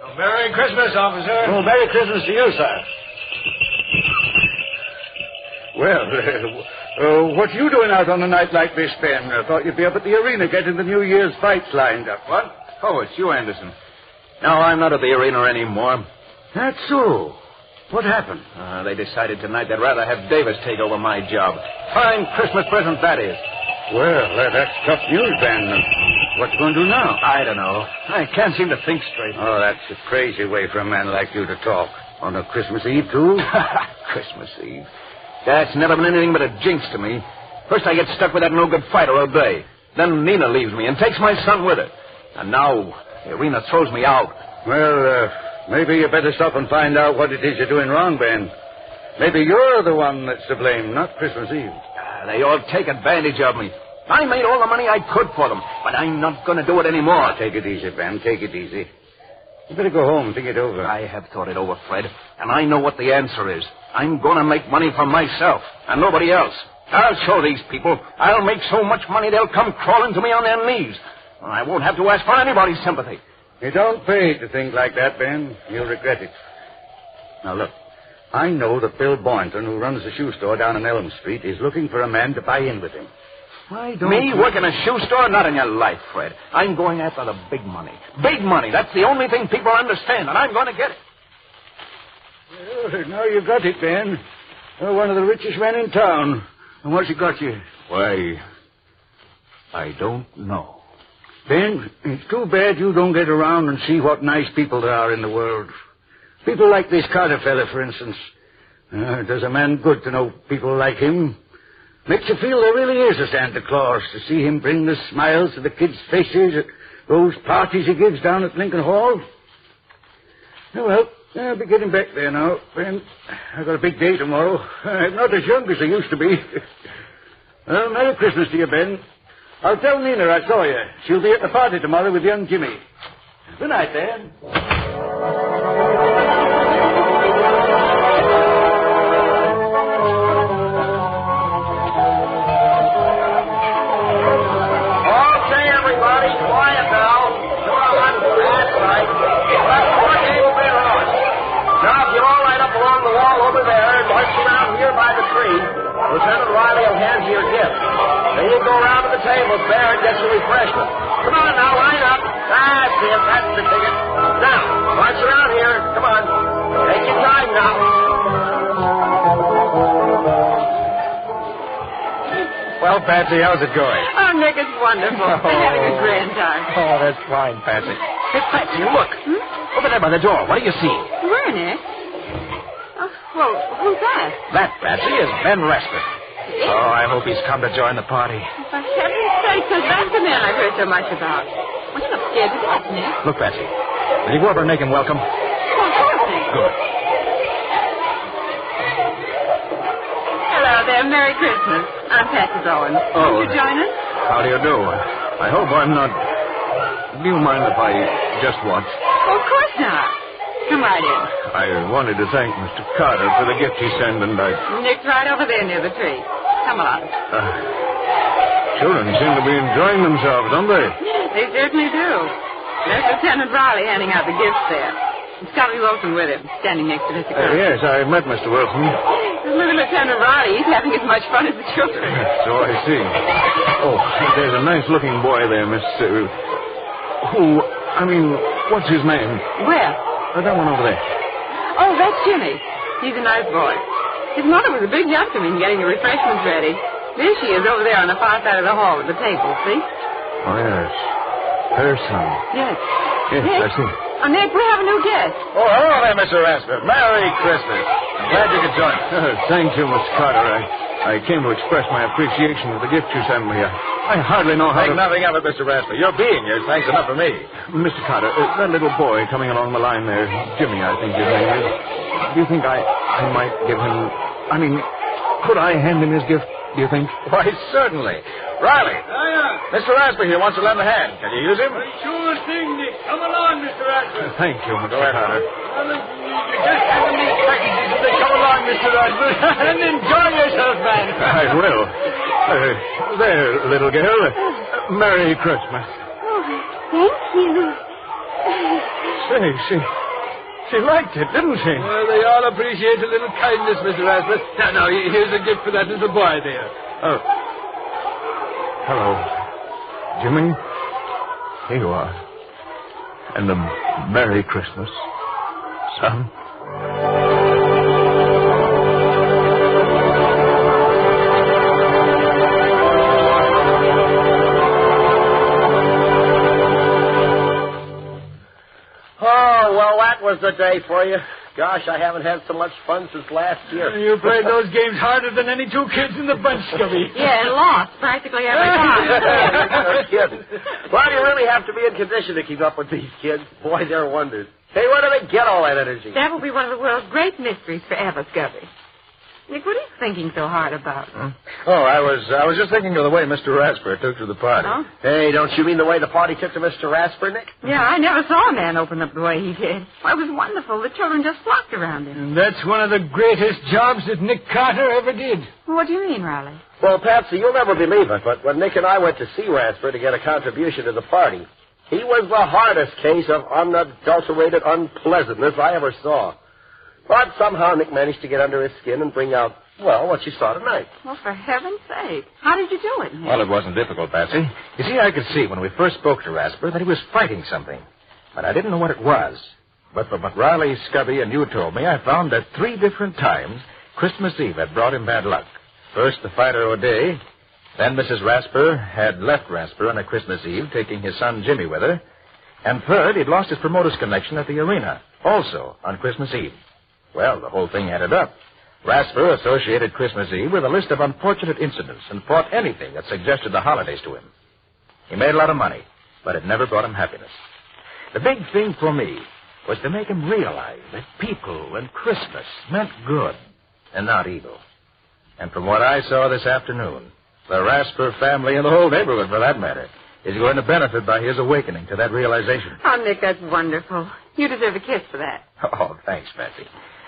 Speaker 24: Well, Merry Christmas, officer. Well, Merry Christmas to you, sir. Well, what you doing out on a night like this, Ben? I thought you'd be up at the arena getting the New Year's fights lined up.
Speaker 23: What? Oh, it's you, Anderson. No, I'm not at the arena anymore.
Speaker 24: That's so.
Speaker 4: What happened? They decided tonight they'd rather have Davis take over my job. Fine Christmas present that is.
Speaker 3: Well, that's tough news, Ben. What you going to do now?
Speaker 4: I don't know. I can't seem to think straight.
Speaker 3: Oh, that's a crazy way for a man like you to talk. On a Christmas Eve, too?
Speaker 4: Christmas Eve. That's never been anything but a jinx to me. First I get stuck with that no-good fighter all day. Then Nina leaves me and takes my son with her. And now Irina throws me out.
Speaker 3: Well, maybe you better stop and find out what it is you're doing wrong, Ben. Maybe you're the one that's to blame, not Christmas Eve.
Speaker 4: They all take advantage of me. I made all the money I could for them, but I'm not going to do it anymore.
Speaker 3: Take it easy, Ben. Take it easy. You better go home and think it over.
Speaker 4: I have thought it over, Fred, and I know what the answer is. I'm going to make money for myself and nobody else. I'll show these people. I'll make so much money they'll come crawling to me on their knees. I won't have to ask for anybody's sympathy.
Speaker 3: You don't pay to think like that, Ben. You'll regret it. Now, look. I know that Bill Boynton, who runs the shoe store down on Elm Street, is looking for a man to buy in with him. Why don't
Speaker 4: Me work in a shoe store? Not in your life, Fred. I'm going after the big money. Big money. That's the only thing people understand, and I'm going to get it.
Speaker 3: Well, now you got it, Ben. You're one of the richest men in town. And what's it got you?
Speaker 4: Why, I don't know.
Speaker 3: Ben, it's too bad you don't get around and see what nice people there are in the world. People like this Carter fella, for instance. It does a man good to know people like him. Makes you feel there really is a Santa Claus, to see him bring the smiles to the kids' faces at those parties he gives down at Lincoln Hall. Oh, well, I'll be getting back there now. Ben, I've got a big day tomorrow. I'm not as young as I used to be. Well, Merry Christmas to you, Ben. I'll tell Nina I saw you. She'll be at the party tomorrow with young Jimmy. Good night, Ben.
Speaker 4: Lieutenant Riley will hand you your gift. Then you go around to the table, Bear, and get your refreshment. Come on now, line up. That's it. That's the ticket. Now, march around here. Come on. Take your time now.
Speaker 6: Well, Patsy, how's it going?
Speaker 7: Oh, Nick, it's wonderful. I'm having a grand time.
Speaker 6: Oh, that's fine, Patsy.
Speaker 4: Hey, Patsy, look. Over there by the door. What do you see?
Speaker 7: Where, Nick? Oh, well, who's that?
Speaker 4: That, Patsy, is Ben Rasper. Oh, I hope he's come to join the party.
Speaker 7: For heaven's sake, because that's the man I've heard so much about. Well, you're not scared to death, Nick.
Speaker 4: Look, Patsy, will you go over and make him welcome?
Speaker 7: Well, of course, Nick.
Speaker 4: Good.
Speaker 7: Hello there. Merry Christmas. I'm Patsy Bowen.
Speaker 14: Oh.
Speaker 7: Won't you join us?
Speaker 14: How do you do? I hope I'm not... Do you mind if I just watch?
Speaker 7: Well, of course not. Come right in.
Speaker 14: I wanted to thank Mr. Carter for the gift he sent, and I...
Speaker 7: Nick's right over there near the tree. Come along.
Speaker 14: Children seem to be enjoying themselves, don't they?
Speaker 7: They certainly do. There's Lieutenant Riley handing out the gifts there. And Scotty Wilson with him, standing next to Mr. Carter.
Speaker 14: Yes, I met Mr. Wilson.
Speaker 7: Look at Lieutenant Riley. He's having as much fun as the children.
Speaker 14: So I see. Oh, there's a nice-looking boy there, Miss... what's his name?
Speaker 7: Where?
Speaker 14: That one over there.
Speaker 7: Oh, that's Jimmy. He's a nice boy. His mother was a big help to me in getting the refreshments ready. There she is over there on the far side of the hall at the table, see?
Speaker 14: Oh, yes. Her son.
Speaker 7: Yes.
Speaker 14: Yes,
Speaker 7: Nick?
Speaker 14: I see.
Speaker 7: Oh, Nick, we have a new guest.
Speaker 23: Oh, hello there, Mr. Rasper. Merry Christmas. I'm glad you could join us.
Speaker 14: Thank you, Mr. Carter. I came to express my appreciation of the gift you sent me. I hardly know how
Speaker 23: Make
Speaker 14: to...
Speaker 23: nothing of it, Mr. Rasper. Your being here is thanks enough for me.
Speaker 14: Mr. Carter, that little boy coming along the line there, Jimmy, I think his name is. Do you think I might give him... could I hand him his gift, do you think?
Speaker 23: Why, certainly. Riley. Mr. Rasper here wants to lend a hand. Can you use him?
Speaker 24: Sure thing, Nick. Come along, Mr. Rasper.
Speaker 14: Thank you, Mr.
Speaker 23: Go ahead,
Speaker 14: Carter.
Speaker 24: You just have to make packages as they come along, Mr. Rasper. And enjoy yourself, man.
Speaker 14: I will. There, little girl. Merry Christmas.
Speaker 7: Oh, thank you.
Speaker 14: Say, she liked it, didn't she?
Speaker 24: Well, they all appreciate a little kindness, Mr. Rasper. Now, here's a gift for that little boy there.
Speaker 14: Oh. Hello, Jimmy. Here you are. And a Merry Christmas, son.
Speaker 1: was the day for you. Gosh, I haven't had so much fun since last year.
Speaker 24: You played those games harder than any two kids in the bunch, Scubby.
Speaker 21: Yeah, and lost practically every time.
Speaker 1: No kidding. Well, you really have to be in condition to keep up with these kids. Boy, they're wonders. Hey, where do they get all that energy?
Speaker 21: That will be one of the world's great mysteries forever, Scubby. Nick, what are you thinking so hard about?
Speaker 4: Oh, I was just thinking of the way Mr. Rasper took to the party.
Speaker 21: Oh?
Speaker 1: Hey, don't you mean the way the party took to Mr. Rasper, Nick?
Speaker 21: Yeah, I never saw a man open up the way he did. Well, it was wonderful. The children just flocked around him.
Speaker 24: And that's one of the greatest jobs that Nick Carter ever did.
Speaker 21: What do you mean, Riley?
Speaker 1: Well, Patsy, you'll never believe it, but when Nick and I went to see Rasper to get a contribution to the party, he was the hardest case of unadulterated unpleasantness I ever saw. But somehow Nick managed to get under his skin and bring out, well, what you saw tonight.
Speaker 21: Well, for heaven's sake. How did you do it, Nick?
Speaker 4: Well, it wasn't difficult, Patsy. You see, I could see when we first spoke to Rasper that he was fighting something. But I didn't know what it was. But from what Riley, Scubby, and you told me, I found that 3 different times Christmas Eve had brought him bad luck. First, the fighter O'Day. Then Mrs. Rasper had left Rasper on a Christmas Eve, taking his son Jimmy with her. And third, he'd lost his promoter's connection at the arena, also on Christmas Eve. Well, the whole thing added up. Rasper associated Christmas Eve with a list of unfortunate incidents and fought anything that suggested the holidays to him. He made a lot of money, but it never brought him happiness. The big thing for me was to make him realize that people and Christmas meant good and not evil. And from what I saw this afternoon, the Rasper family and the whole neighborhood, for that matter, is going to benefit by his awakening to that realization.
Speaker 21: Oh, Nick, that's wonderful. You deserve a kiss for that.
Speaker 4: Oh, thanks, Patsy.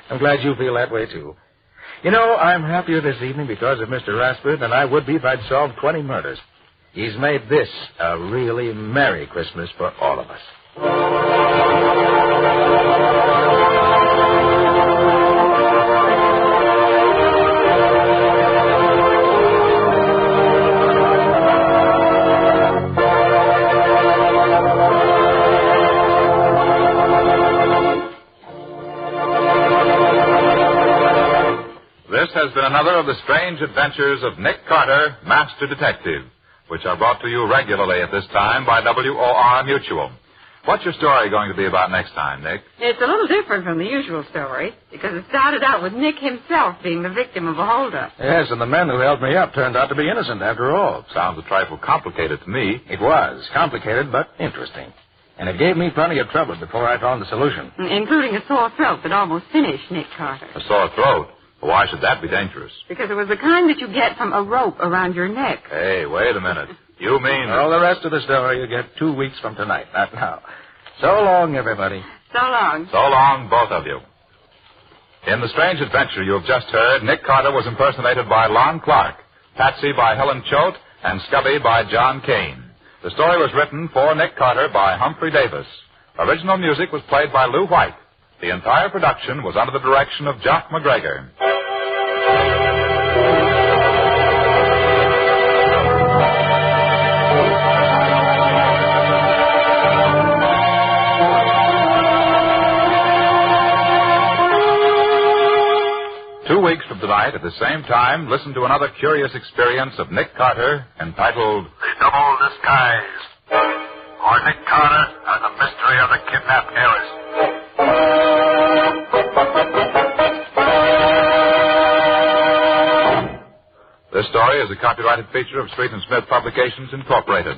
Speaker 4: I'm glad you feel that way, too. You know, I'm happier this evening because of Mr. Rasper than I would be if I'd solved 20 murders. He's made this a really Merry Christmas for all of us.
Speaker 8: This has been another of the strange adventures of Nick Carter, Master Detective, which are brought to you regularly at this time by WOR Mutual. What's your story going to be about next time, Nick?
Speaker 21: It's a little different from the usual story, because it started out with Nick himself being the victim of a holdup.
Speaker 4: Yes, and the men who held me up turned out to be innocent after all.
Speaker 8: Sounds a trifle complicated to me.
Speaker 4: It was. Complicated, but interesting. And it gave me plenty of trouble before I found the solution.
Speaker 21: Including a sore throat that almost finished Nick Carter.
Speaker 8: A sore throat? Why should that be dangerous?
Speaker 21: Because it was the kind that you get from a rope around your neck.
Speaker 8: Hey, wait a minute. You mean...
Speaker 4: Well, the rest of the story you get 2 weeks from tonight, not now. So long, everybody.
Speaker 21: So long.
Speaker 8: So long, both of you. In the strange adventure you have just heard, Nick Carter was impersonated by Lon Clark, Patsy by Helen Choate, and Scubby by John Kane. The story was written for Nick Carter by Humphrey Davis. Original music was played by Lou White. The entire production was under the direction of Jock McGregor. Weeks from tonight, at the same time, listen to another curious experience of Nick Carter entitled
Speaker 15: The Double Disguise, or Nick Carter and the Mystery of the Kidnapped Heiress.
Speaker 8: This story is a copyrighted feature of Street and Smith Publications, Incorporated.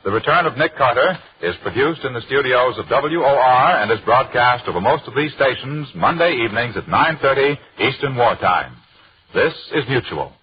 Speaker 8: The Return of Nick Carter is produced in the studios of WOR and is broadcast over most of these stations Monday evenings at 9:30 Eastern Wartime. This is Mutual.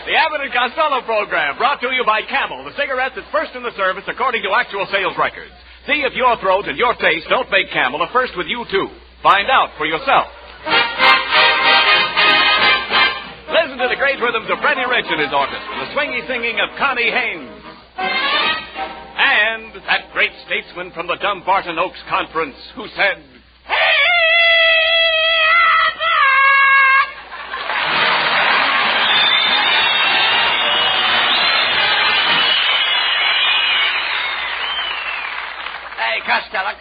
Speaker 17: The Abbott Costello program, brought to you by Camel, the cigarette that's first in the service according to actual sales records. See if your throat and your taste don't make Camel a first with you, too. Find out for yourself. Listen to the great rhythms of Freddie Rich and his orchestra, the swingy singing of Connie Haynes. And that great statesman from the Dumbarton Oaks Conference who said...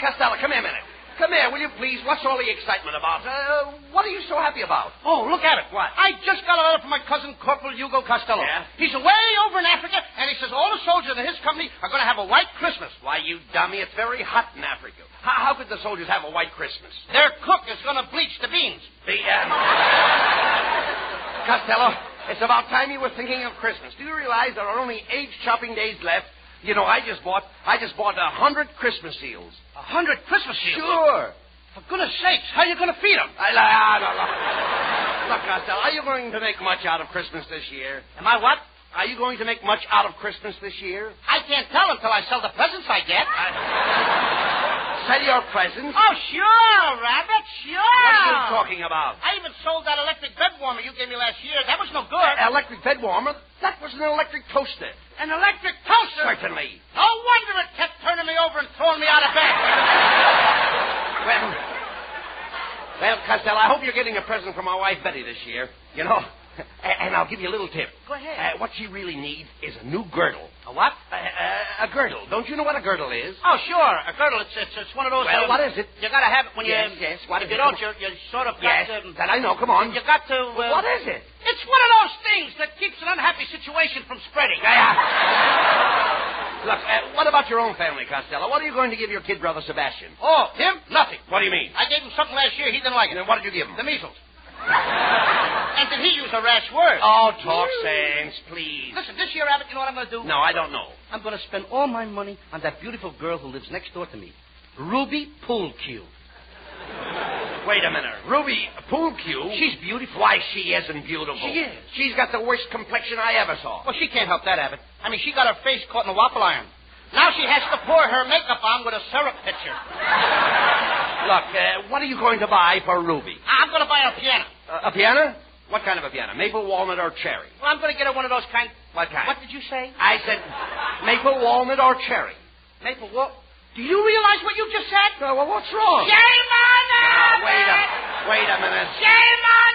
Speaker 11: Costello, come here a minute.
Speaker 10: Come here, will you please? What's all the excitement about? What are you so happy about?
Speaker 11: Oh, look at it.
Speaker 10: What?
Speaker 11: I just got a letter from my cousin, Corporal Hugo Costello.
Speaker 10: Yeah?
Speaker 11: He's away over in Africa, and he says all the soldiers in his company are going to have a white Christmas.
Speaker 10: Why, you dummy, it's very hot in Africa. How could the soldiers have a white Christmas?
Speaker 11: Their cook is going to bleach the beans.
Speaker 10: Costello, it's about time you were thinking of Christmas. Do you realize there are only 8 shopping days left? You know, I just bought 100 Christmas seals.
Speaker 11: 100 Christmas seals?
Speaker 10: Sure.
Speaker 11: For goodness sakes, how are you going to feed them?
Speaker 10: Look, Costello, are you going to make much out of Christmas this year?
Speaker 11: Am I what?
Speaker 10: Are you going to make much out of Christmas this year?
Speaker 11: I can't tell until I sell the presents I get.
Speaker 10: Sell your presents?
Speaker 11: Oh, sure, Rabbit, sure.
Speaker 10: What are you talking about?
Speaker 11: I even sold that electric bed warmer you gave me last year. That was no good.
Speaker 10: Electric bed warmer? That was an electric toaster.
Speaker 11: An electric toaster?
Speaker 10: Certainly.
Speaker 11: No wonder it kept turning me over and throwing me out of bed.
Speaker 10: Well, Costello, I hope you're getting a present from my wife, Betty, this year. You know, and I'll give you a little tip.
Speaker 11: Go ahead.
Speaker 10: What she really needs is a new girdle.
Speaker 11: A what?
Speaker 10: A girdle. Don't you know what a girdle is?
Speaker 11: Oh, sure. A girdle. It's one of those...
Speaker 10: Well, what is it?
Speaker 11: You got to have it when
Speaker 10: Yes. What
Speaker 11: if
Speaker 10: is
Speaker 11: you
Speaker 10: it?
Speaker 11: don't, you sort of got
Speaker 10: Yes,
Speaker 11: to...
Speaker 10: that I know. Come on.
Speaker 11: You got to...
Speaker 10: What is it?
Speaker 11: It's one of those things that keeps an unhappy situation from spreading.
Speaker 10: Look, what about your own family, Costello? What are you going to give your kid brother Sebastian?
Speaker 11: Oh, him? Nothing.
Speaker 10: What do you mean?
Speaker 11: I gave him something last year. He didn't like it.
Speaker 10: Then what did you give him?
Speaker 11: The measles. And did he use a rash word?
Speaker 10: Oh, talk sense, please.
Speaker 11: Listen, this year, Abbott, you know what I'm going to do?
Speaker 10: No, I don't know.
Speaker 11: I'm going to spend all my money on that beautiful girl who lives next door to me, Ruby Poolcue.
Speaker 10: Wait a minute. Ruby Poolcue?
Speaker 11: She's beautiful.
Speaker 10: Why, she isn't beautiful.
Speaker 11: She is.
Speaker 10: She's got the worst complexion I ever saw.
Speaker 11: Well, she can't help that, Abbott. I mean, she got her face caught in a waffle iron. Now she has to pour her makeup on with a syrup pitcher.
Speaker 10: Look, what are you going to buy for Ruby?
Speaker 11: I'm going to buy her a piano.
Speaker 10: A piano? What kind of a piano? Maple, walnut, or cherry?
Speaker 11: Well, I'm going to get her one of those kind...
Speaker 10: What kind?
Speaker 11: What did you say?
Speaker 10: I said maple, walnut, or cherry.
Speaker 11: Maple walnut? Do you realize what you just said?
Speaker 10: Well, what's wrong?
Speaker 11: Shame on Abbott!
Speaker 10: Wait a minute.
Speaker 11: Shame on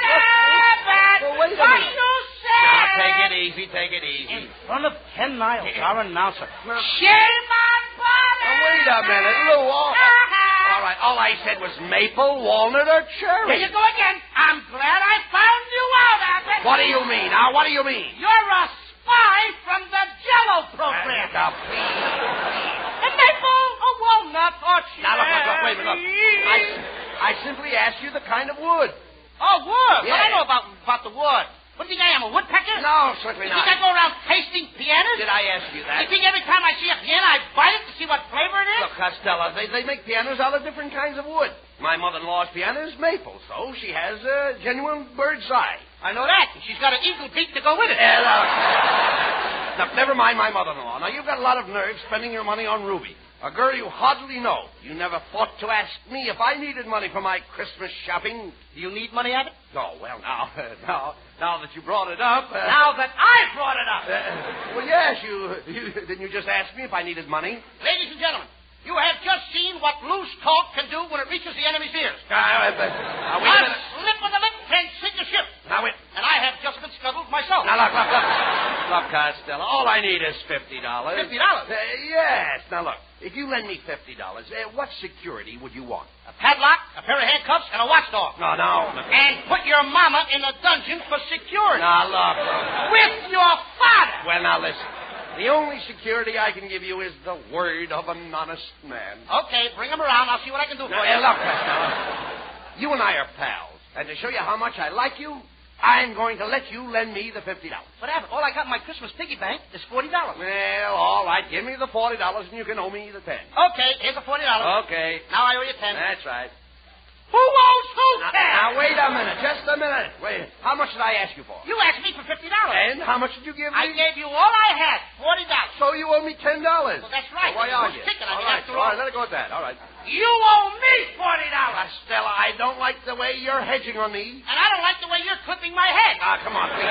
Speaker 11: Abbott!
Speaker 10: Well, wait a
Speaker 11: what
Speaker 10: minute.
Speaker 11: you said?
Speaker 10: Now, take it easy.
Speaker 11: In front of Ken Niles, our announcer.
Speaker 10: No.
Speaker 11: Shame on Abbott!
Speaker 10: Now, wait a minute, Lou. All right, all I said was maple, walnut, or cherry.
Speaker 11: There you go again. I'm glad I found you out, Abbott.
Speaker 10: What do you mean? Now, what do you mean?
Speaker 11: You're a spy from the Jell-O program.
Speaker 10: Now, please.
Speaker 11: A maple, a walnut, or cherry.
Speaker 10: Now, look, wait a minute. I simply asked you the kind of wood.
Speaker 11: Oh, wood?
Speaker 10: Yeah.
Speaker 11: Well, I know about the wood. What do you think I am, a woodpecker?
Speaker 10: No, certainly
Speaker 11: You
Speaker 10: not.
Speaker 11: think I go around tasting pianos?
Speaker 10: Did I ask you that?
Speaker 11: You think every time I see a piano, I bite it to see what flavor it is?
Speaker 10: Look, Costello, they make pianos out of different kinds of wood. My mother-in-law's piano is maple, so she has a genuine bird's eye.
Speaker 11: I know that. She's got an eagle beak to go with it.
Speaker 10: Look, never mind my mother-in-law. Now, you've got a lot of nerve spending your money on Ruby, a girl you hardly know. You never thought to ask me if I needed money for my Christmas shopping.
Speaker 11: Do you need money, Abbott?
Speaker 10: Oh, well, now that you brought it up...
Speaker 11: now that I brought it up.
Speaker 10: Well, yes, didn't you just ask me if I needed money?
Speaker 11: Ladies and gentlemen, you have just seen what loose talk can do when it reaches the enemy's ears.
Speaker 10: Wait a minute.
Speaker 11: Slip of the lip can sink a ship.
Speaker 10: Now, wait.
Speaker 11: And I have just been scuttled myself.
Speaker 10: Now, look. Look, Costello, all I need is $50.
Speaker 11: $50?
Speaker 10: Yes. Now, look, if you lend me $50, what security would you want?
Speaker 11: A padlock, a pair of handcuffs, and a watchdog.
Speaker 10: No.
Speaker 11: And put your mama in a dungeon for security.
Speaker 10: Now, look.
Speaker 11: With your father.
Speaker 10: Well, now, listen. The only security I can give you is the word of an honest man.
Speaker 11: Okay, bring him around. I'll see what I can do for you.
Speaker 10: Look, Costello, you and I are pals. And to show you how much I like you, I'm going to let you lend me the $50.
Speaker 11: But, Abbott, all I got in my Christmas piggy bank is $40.
Speaker 10: Well, all right. Give me the $40 and you can owe me the $10.
Speaker 11: Okay, here's the $40.
Speaker 10: Okay.
Speaker 11: Now I owe you $10.
Speaker 10: That's right.
Speaker 11: Who owes who $10?
Speaker 10: Now, wait a minute. Just a minute. Wait. How much did I ask you for?
Speaker 11: You asked me for $50.
Speaker 10: And how much did you give me?
Speaker 11: I gave you all I had, $40.
Speaker 10: So you owe me $10.
Speaker 11: Well, that's right.
Speaker 10: Well, why are you?
Speaker 11: Ticket.
Speaker 10: All right, let it go at that. All right.
Speaker 11: You owe me $40.
Speaker 10: Stella, I don't like the way you're hedging on me.
Speaker 11: And I don't like the way you're clipping my head.
Speaker 10: Come on, please.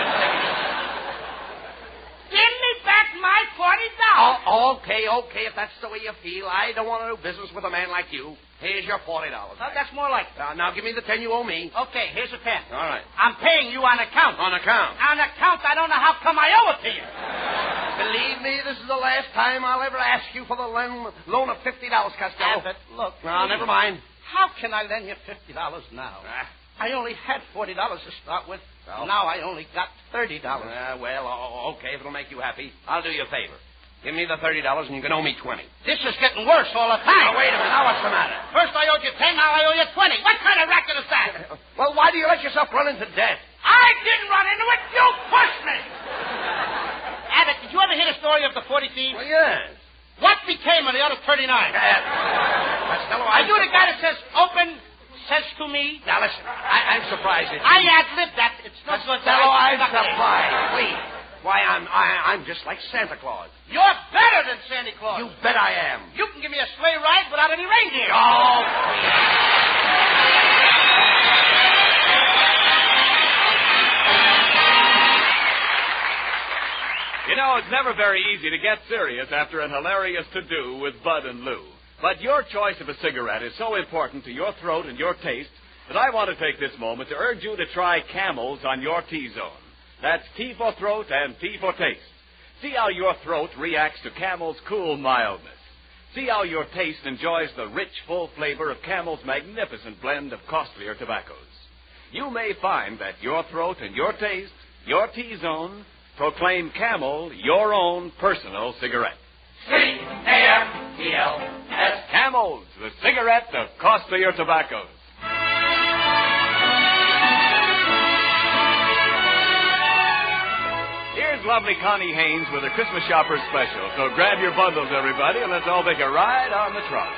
Speaker 11: Give me back my $40.
Speaker 10: Okay, if that's the way you feel. I don't want to do business with a man like you. Here's your $40.
Speaker 11: Oh, that's more like it.
Speaker 10: Now give me the $10 you owe me.
Speaker 11: Okay, here's the $10.
Speaker 10: All right.
Speaker 11: I'm paying you on account.
Speaker 10: On account?
Speaker 11: On account, I don't know how come I owe it to you.
Speaker 10: Believe me, this is the last time I'll ever ask you for the loan of $50, Costello.
Speaker 12: Abbott, look.
Speaker 10: No, never mind.
Speaker 12: How can I lend you $50 now? I only had $40 to start with.
Speaker 10: Well.
Speaker 12: Now I only got $30.
Speaker 10: Okay, if it'll make you happy, I'll do you a favor. Give me the $30 and you can owe me 20.
Speaker 12: This is getting worse all the time.
Speaker 10: Now, wait a minute. Now, what's the matter?
Speaker 12: First I owed you 10, now I owe you 20. What kind of racket is that?
Speaker 10: Well, why do you let yourself run into debt?
Speaker 12: I didn't run into it. You pushed me. Abbott, did you ever hear the story of the 40 thieves?
Speaker 10: Well, yes.
Speaker 12: What became of the other 39?
Speaker 10: Costello,
Speaker 12: Are you the guy that says open, says to me?
Speaker 10: Now, listen, I'm surprised that
Speaker 12: I ad-libbed that. It's no good.
Speaker 10: Costello, I'm surprised. Please. Why, I'm just like Santa Claus.
Speaker 12: You're better than Santa Claus.
Speaker 10: You bet I am.
Speaker 12: You can give me a sleigh ride without any reindeer.
Speaker 10: Oh,
Speaker 17: You know, it's never very easy to get serious after an hilarious to-do with Bud and Lou. But your choice of a cigarette is so important to your throat and your taste that I want to take this moment to urge you to try Camels on your T-zone. That's T for throat and T for taste. See how your throat reacts to Camel's cool mildness. See how your taste enjoys the rich, full flavor of Camel's magnificent blend of costlier tobaccos. You may find that your throat and your taste, your T-zone, proclaim Camel your own personal cigarette.
Speaker 13: C-A-M-E-L-S.
Speaker 17: Camels, the cigarette of costlier tobaccos. Here's lovely Connie Haynes with a Christmas Shopper special. So grab your bundles, everybody, and let's all take a ride on the trolley.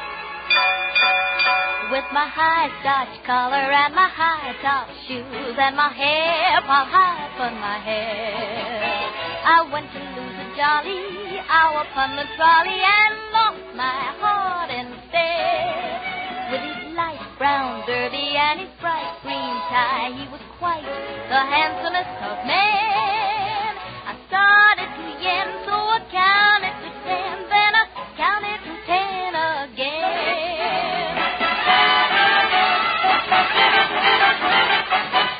Speaker 16: With my high starch collar and my high top shoes and my hair pop high upon my hair, I went to lose a jolly hour upon the trolley and lost my heart instead. With his light brown derby and his bright green tie, he was quite the handsomest of men. I started to yen, so I counted to 10, then I counted to 10 again.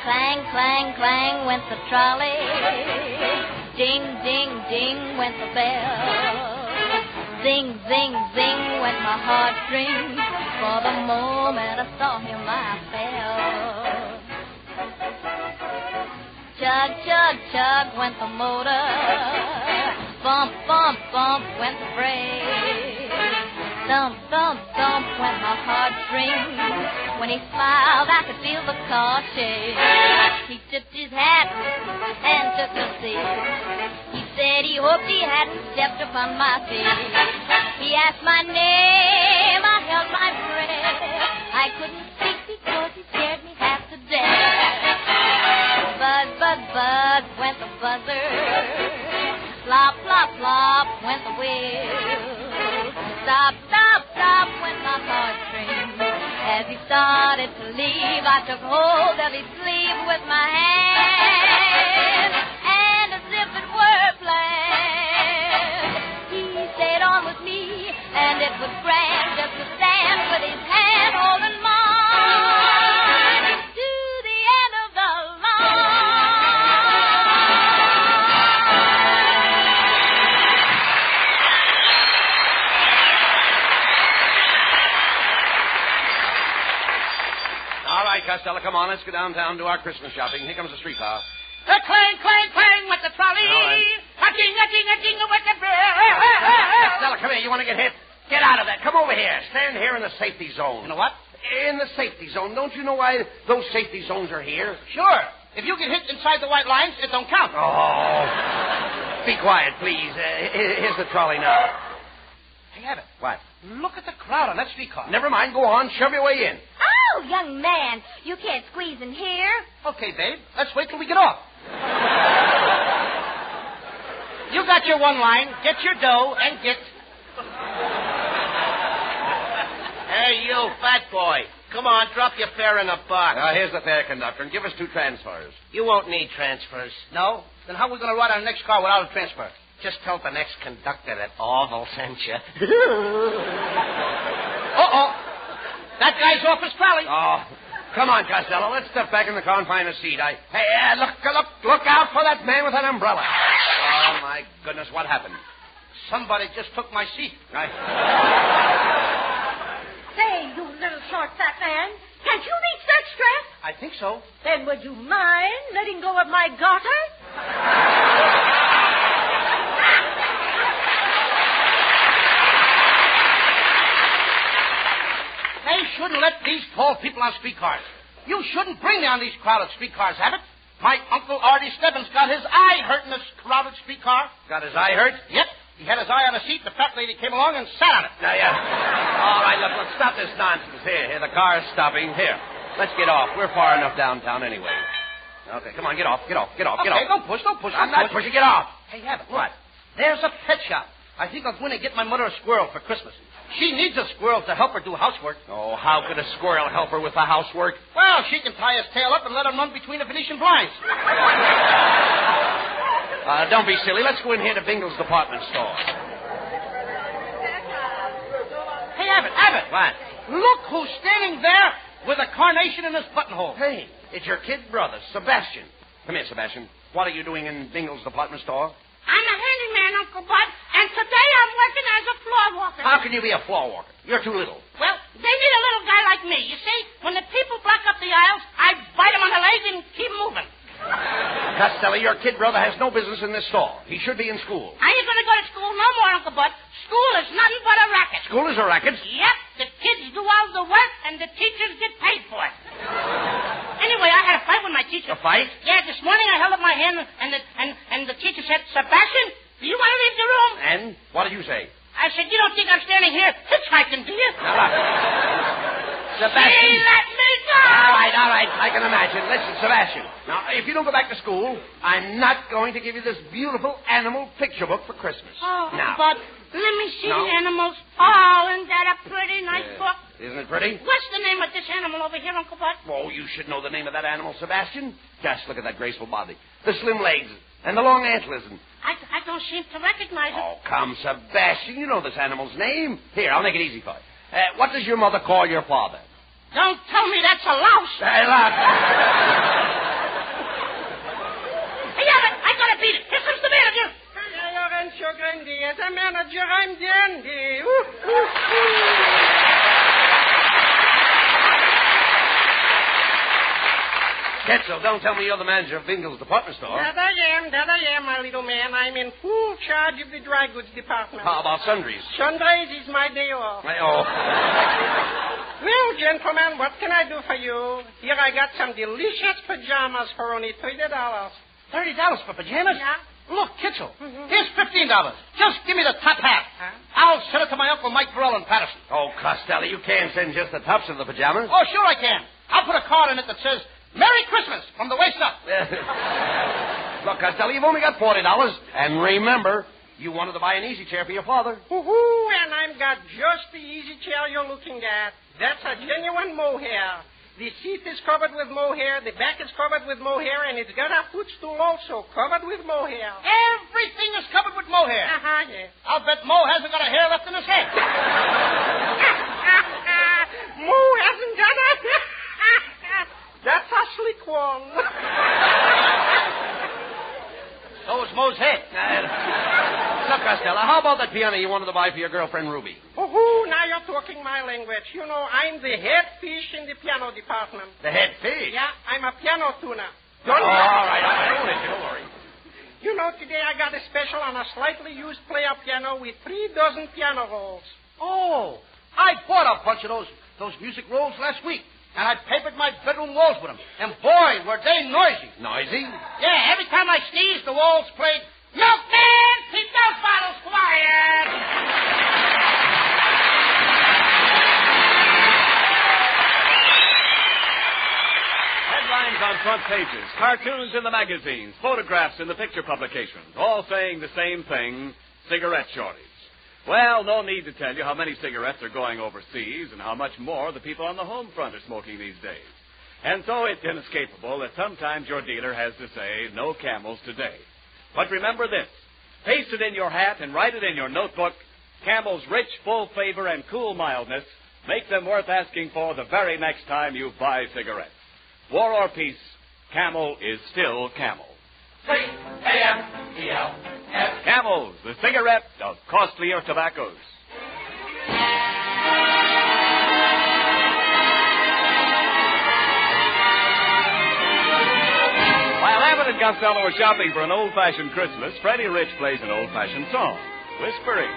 Speaker 16: Clang, clang, clang went the trolley. Ding, ding, ding went the bell. Zing, zing, zing went my heartstrings. For the moment I saw him, I fell. Chug, chug, chug went the motor. Bump, bump, bump went the brake. Thump, thump, thump went my heartstrings. When he smiled, I could feel the car shake. He tipped his hat and took a seat. He said he hoped he hadn't stepped upon my feet. He asked my name, I held my breath. I couldn't speak because he scared me half to death. Buzz, buzz, buzz went the buzzer. Flop, flop, flop went the wheel. Stop, stop, stop went my heartstrings. As he started to leave, I took hold of his sleeve with my hand, and as if it were planned, he stayed on with me, and it was grand just to stand with his hand holding mine to the end of the line.
Speaker 10: All right, Costello, come on. Let's go downtown and do our Christmas shopping. Here comes the streetcar.
Speaker 12: Clang, clang, clang with the trolley.
Speaker 10: All right.
Speaker 12: A-ding with the bell.
Speaker 10: Costello, come here. You want to get hit? Get out of that. Come over here. Stand here in the safety zone.
Speaker 12: You know what?
Speaker 10: In the safety zone. Don't you know why those safety zones are here?
Speaker 12: Sure. If you get hit inside the white lines, it don't count.
Speaker 10: Oh. Be quiet, please. Here's the trolley now.
Speaker 12: Hey, Abbott.
Speaker 10: What?
Speaker 12: Look at the crowd on that streetcar.
Speaker 10: Never mind. Go on. Shove your way in.
Speaker 16: Oh, young man, you can't squeeze in here.
Speaker 12: Okay, babe. Let's wait till we get off. You got your one line. Get your dough and get...
Speaker 10: Hey, you fat boy. Come on, drop your fare in the box. Here's the fare conductor, and give us 2 transfers.
Speaker 12: You won't need transfers. No? Then how are we going to ride on the next car without a transfer?
Speaker 10: Just tell the next conductor that Orville sent you.
Speaker 12: Uh-oh. That guy's off his trolley.
Speaker 10: Oh, come on, Costello. Let's step back in the car and find a seat. Hey, look out for that man with that umbrella. Oh, my goodness, what happened? Somebody just took my seat.
Speaker 9: Say, you little short fat man, can't you reach that strap?
Speaker 10: I think so.
Speaker 9: Then would you mind letting go of my garter?
Speaker 10: They shouldn't let these tall people on streetcars. You shouldn't bring down these crowded streetcars, Abbott. My Uncle Artie Stebbins got his eye hurt in this crowded streetcar. Got his eye hurt? Yep. He had his eye on a seat. The fat lady came along and sat on it. Now, all right, look, let's stop this nonsense. Here, the car's stopping. Here, let's get off. We're far enough downtown anyway. Okay, come on, get off. Okay, don't push. I'm not pushing. Get off. Hey, Abbott, look. What? There's a pet shop. I think I'll go in and get my mother a squirrel for Christmas. She needs a squirrel to help her do housework. Oh, how could a squirrel help her with the housework? Well, she can tie his tail up and let him run between the Venetian blinds. Don't be silly. Let's go in here to Bingle's department store. Hey, Abbott. What? Look who's standing there with a carnation in his buttonhole. Hey, it's your kid brother, Sebastian. Come here, Sebastian. What are you doing in Bingle's department store?
Speaker 12: I'm a handyman, Uncle Bud, and today I'm working as a floor walker.
Speaker 10: How can you be a floor walker? You're too little.
Speaker 12: Well, they need a little guy like me. You see, when the people block up the aisles, I bite them on the leg and keep moving.
Speaker 10: Costello, your kid brother has no business in this store. He should be in school.
Speaker 12: I ain't going to go to school no more, Uncle Bud. School is nothing but a racket.
Speaker 10: School is a racket?
Speaker 12: Yep. The kids do all the work, and the teachers get paid for it. Anyway, I had a fight with my teacher.
Speaker 10: A fight?
Speaker 12: Yeah, this morning I held up my hand, and the teacher said, Sebastian, do you want to leave the room?
Speaker 10: And what did you say?
Speaker 12: I said, you don't think I'm standing here hitchhiking, do you?
Speaker 10: Now, look. Sebastian.
Speaker 12: She let me go!
Speaker 10: All right. I can imagine. Listen, Sebastian. Now, if you don't go back to school, I'm not going to give you this beautiful animal picture book for Christmas.
Speaker 12: Oh,
Speaker 10: now.
Speaker 12: But let me see the animals. Oh, isn't that a pretty nice book?
Speaker 10: Isn't it pretty?
Speaker 12: What's the name of this animal over here, Uncle Bud?
Speaker 10: Oh, you should know the name of that animal, Sebastian. Just look at that graceful body, the slim legs, and the long antlers. And...
Speaker 12: I don't seem to recognize it.
Speaker 10: Oh, come, Sebastian. You know this animal's name. Here, I'll make it easy for you. What does your mother call your father?
Speaker 12: Don't tell me that's a louse.
Speaker 10: Hey, look.
Speaker 12: Hey, I gotta beat it. Here comes the manager.
Speaker 9: As a manager, I'm dandy.
Speaker 10: Quetzal, don't tell me you're the manager of Bingle's department store.
Speaker 9: That I am, my little man. I'm in full charge of the dry goods department.
Speaker 10: How about sundries?
Speaker 9: Sundries is my day off. Well, gentlemen, what can I do for you? Here I got some delicious pajamas for only $30.
Speaker 10: $30 for pajamas?
Speaker 9: Yeah.
Speaker 10: Look, Kitchell, here's $15. Just give me the top half.
Speaker 9: Huh?
Speaker 10: I'll send it to my Uncle Mike Burrell in Patterson. Oh, Costello, you can't send just the tops of the pajamas. Oh, sure I can. I'll put a card in it that says, Merry Christmas from the waist up. Look, Costello, you've only got $40. And remember, you wanted to buy an easy chair for your father.
Speaker 9: And I've got just the easy chair you're looking at. That's a genuine mohair. The seat is covered with mohair, the back is covered with mohair, and it's got a footstool also covered with mohair.
Speaker 10: Everything is covered with mohair.
Speaker 9: Yes.
Speaker 10: I'll bet Mo hasn't got a hair left in his head.
Speaker 9: Mo hasn't got a... That's a slick one.
Speaker 10: So is Mo's head. Look, Costello, how about that piano you wanted to buy for your girlfriend, Ruby?
Speaker 9: Now you're talking my language. You know, I'm the head fish in the piano department.
Speaker 10: The head fish?
Speaker 9: Yeah, I'm a piano tuner.
Speaker 10: All right. Don't worry.
Speaker 9: You know, today I got a special on a slightly used player piano with 3 dozen piano rolls.
Speaker 10: Oh, I bought a bunch of those music rolls last week. And I papered my bedroom walls with them. And boy, were they noisy. Noisy? Yeah, every time I sneezed, the walls played, Milkman, keep those bottles quiet.
Speaker 17: Headlines on front pages, cartoons in the magazines, photographs in the picture publications, all saying the same thing, cigarette shortage. Well, no need to tell you how many cigarettes are going overseas and how much more the people on the home front are smoking these days. And so it's inescapable that sometimes your dealer has to say, no Camels today. But remember this, paste it in your hat and write it in your notebook, Camel's rich, full flavor and cool mildness make them worth asking for the very next time you buy cigarettes. War or peace, Camel is still Camel.
Speaker 13: C-A-M-E-L
Speaker 17: Camels, the cigarette of costlier tobaccos. While Abbott and Costello are shopping for an old-fashioned Christmas, Freddie Rich plays an old-fashioned song, Whispering.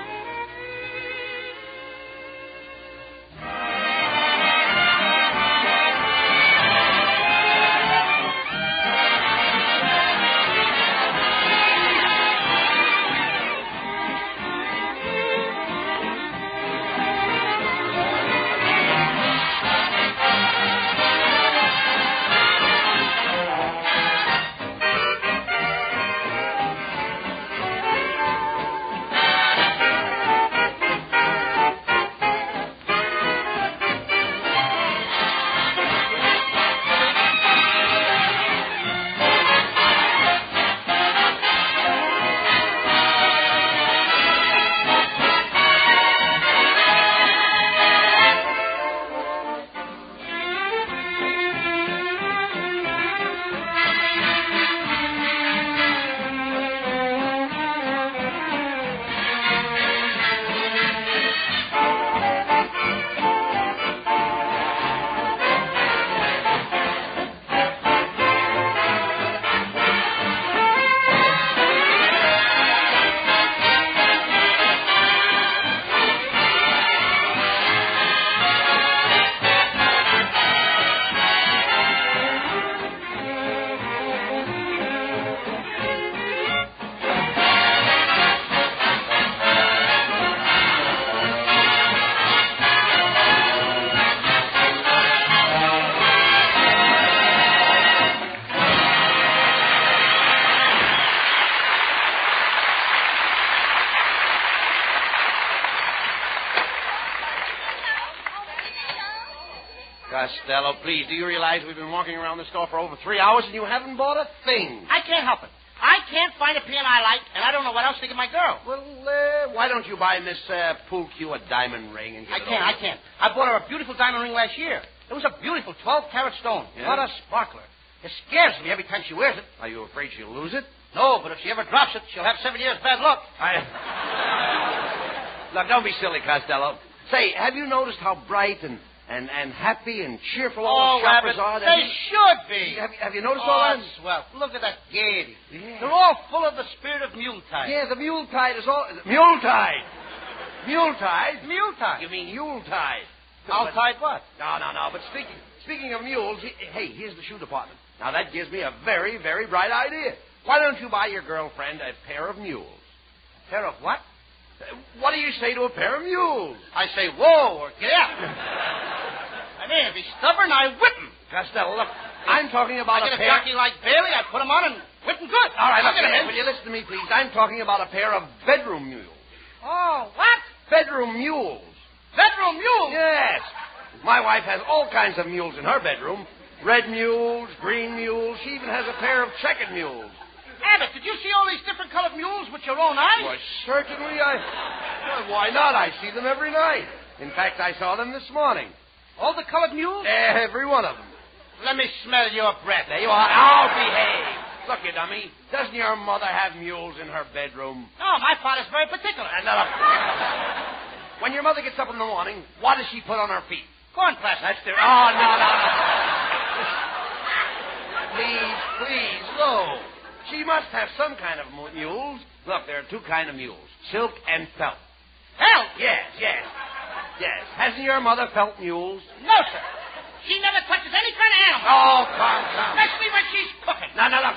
Speaker 10: Costello, please, do you realize we've been walking around the store for over 3 hours and you haven't bought a thing?
Speaker 12: I can't help it. I can't find a pin I like, and I don't know what else to get my girl.
Speaker 10: Well, why don't you buy Miss Pool Q a diamond ring and get it over?
Speaker 12: I can't. I bought her a beautiful diamond ring last year. It was a beautiful 12-carat stone.
Speaker 10: Yeah?
Speaker 12: What a sparkler. It scares me every time she wears it.
Speaker 10: Are you afraid she'll lose it?
Speaker 12: No, but if she ever drops it, she'll have 7 years bad luck.
Speaker 10: Look, don't be silly, Costello. Say, have you noticed how bright and happy and cheerful all the shoppers are?
Speaker 12: They should be.
Speaker 10: Have you noticed all that?
Speaker 12: Swell. Look at that gaiety.
Speaker 10: Yeah.
Speaker 12: They're all full of the spirit of Yuletide.
Speaker 10: Yeah, the Yuletide is all... Yuletide! Yuletide?
Speaker 12: Yuletide.
Speaker 10: You mean Yuletide.
Speaker 12: Yuletide what?
Speaker 10: No. But speaking of mules, hey, here's the shoe department. Now, that gives me a very, very bright idea. Why don't you buy your girlfriend a pair of mules?
Speaker 12: A pair of what?
Speaker 10: What do you say to a pair of mules?
Speaker 12: I say, whoa, or get out. I mean, if he's stubborn, I whip him.
Speaker 10: Costello, look, I'm talking about
Speaker 12: I
Speaker 10: a
Speaker 12: get
Speaker 10: pair...
Speaker 12: a jockey like Bailey, I put him on and whip him good.
Speaker 10: All right,
Speaker 12: I'll get him in.
Speaker 10: will you listen to me, please? I'm talking about a pair of bedroom mules.
Speaker 12: Oh, what?
Speaker 10: Bedroom mules.
Speaker 12: Bedroom mules?
Speaker 10: Yes. My wife has all kinds of mules in her bedroom. Red mules, green mules. She even has a pair of checkered mules.
Speaker 12: Abbott, did you see all these different colored mules with your own eyes?
Speaker 10: Why, certainly why not? I see them every night. In fact, I saw them this morning.
Speaker 12: All the colored mules?
Speaker 10: Every one of them.
Speaker 12: Let me smell your breath.
Speaker 10: There you are. Now behave. Look, you dummy. Doesn't your mother have mules in her bedroom?
Speaker 12: No, my father's very particular.
Speaker 10: And look, when your mother gets up in the morning, what does she put on her feet?
Speaker 12: Corn plaster.
Speaker 10: That's the... Oh, no. Please, no. She must have some kind of mules. Look, there are two kinds of mules, silk and felt.
Speaker 12: Felt?
Speaker 10: Yes. Hasn't your mother felt mules?
Speaker 12: No, sir. She never touches any kind of animal.
Speaker 10: Oh, come.
Speaker 12: Especially when she's cooking.
Speaker 10: No, look.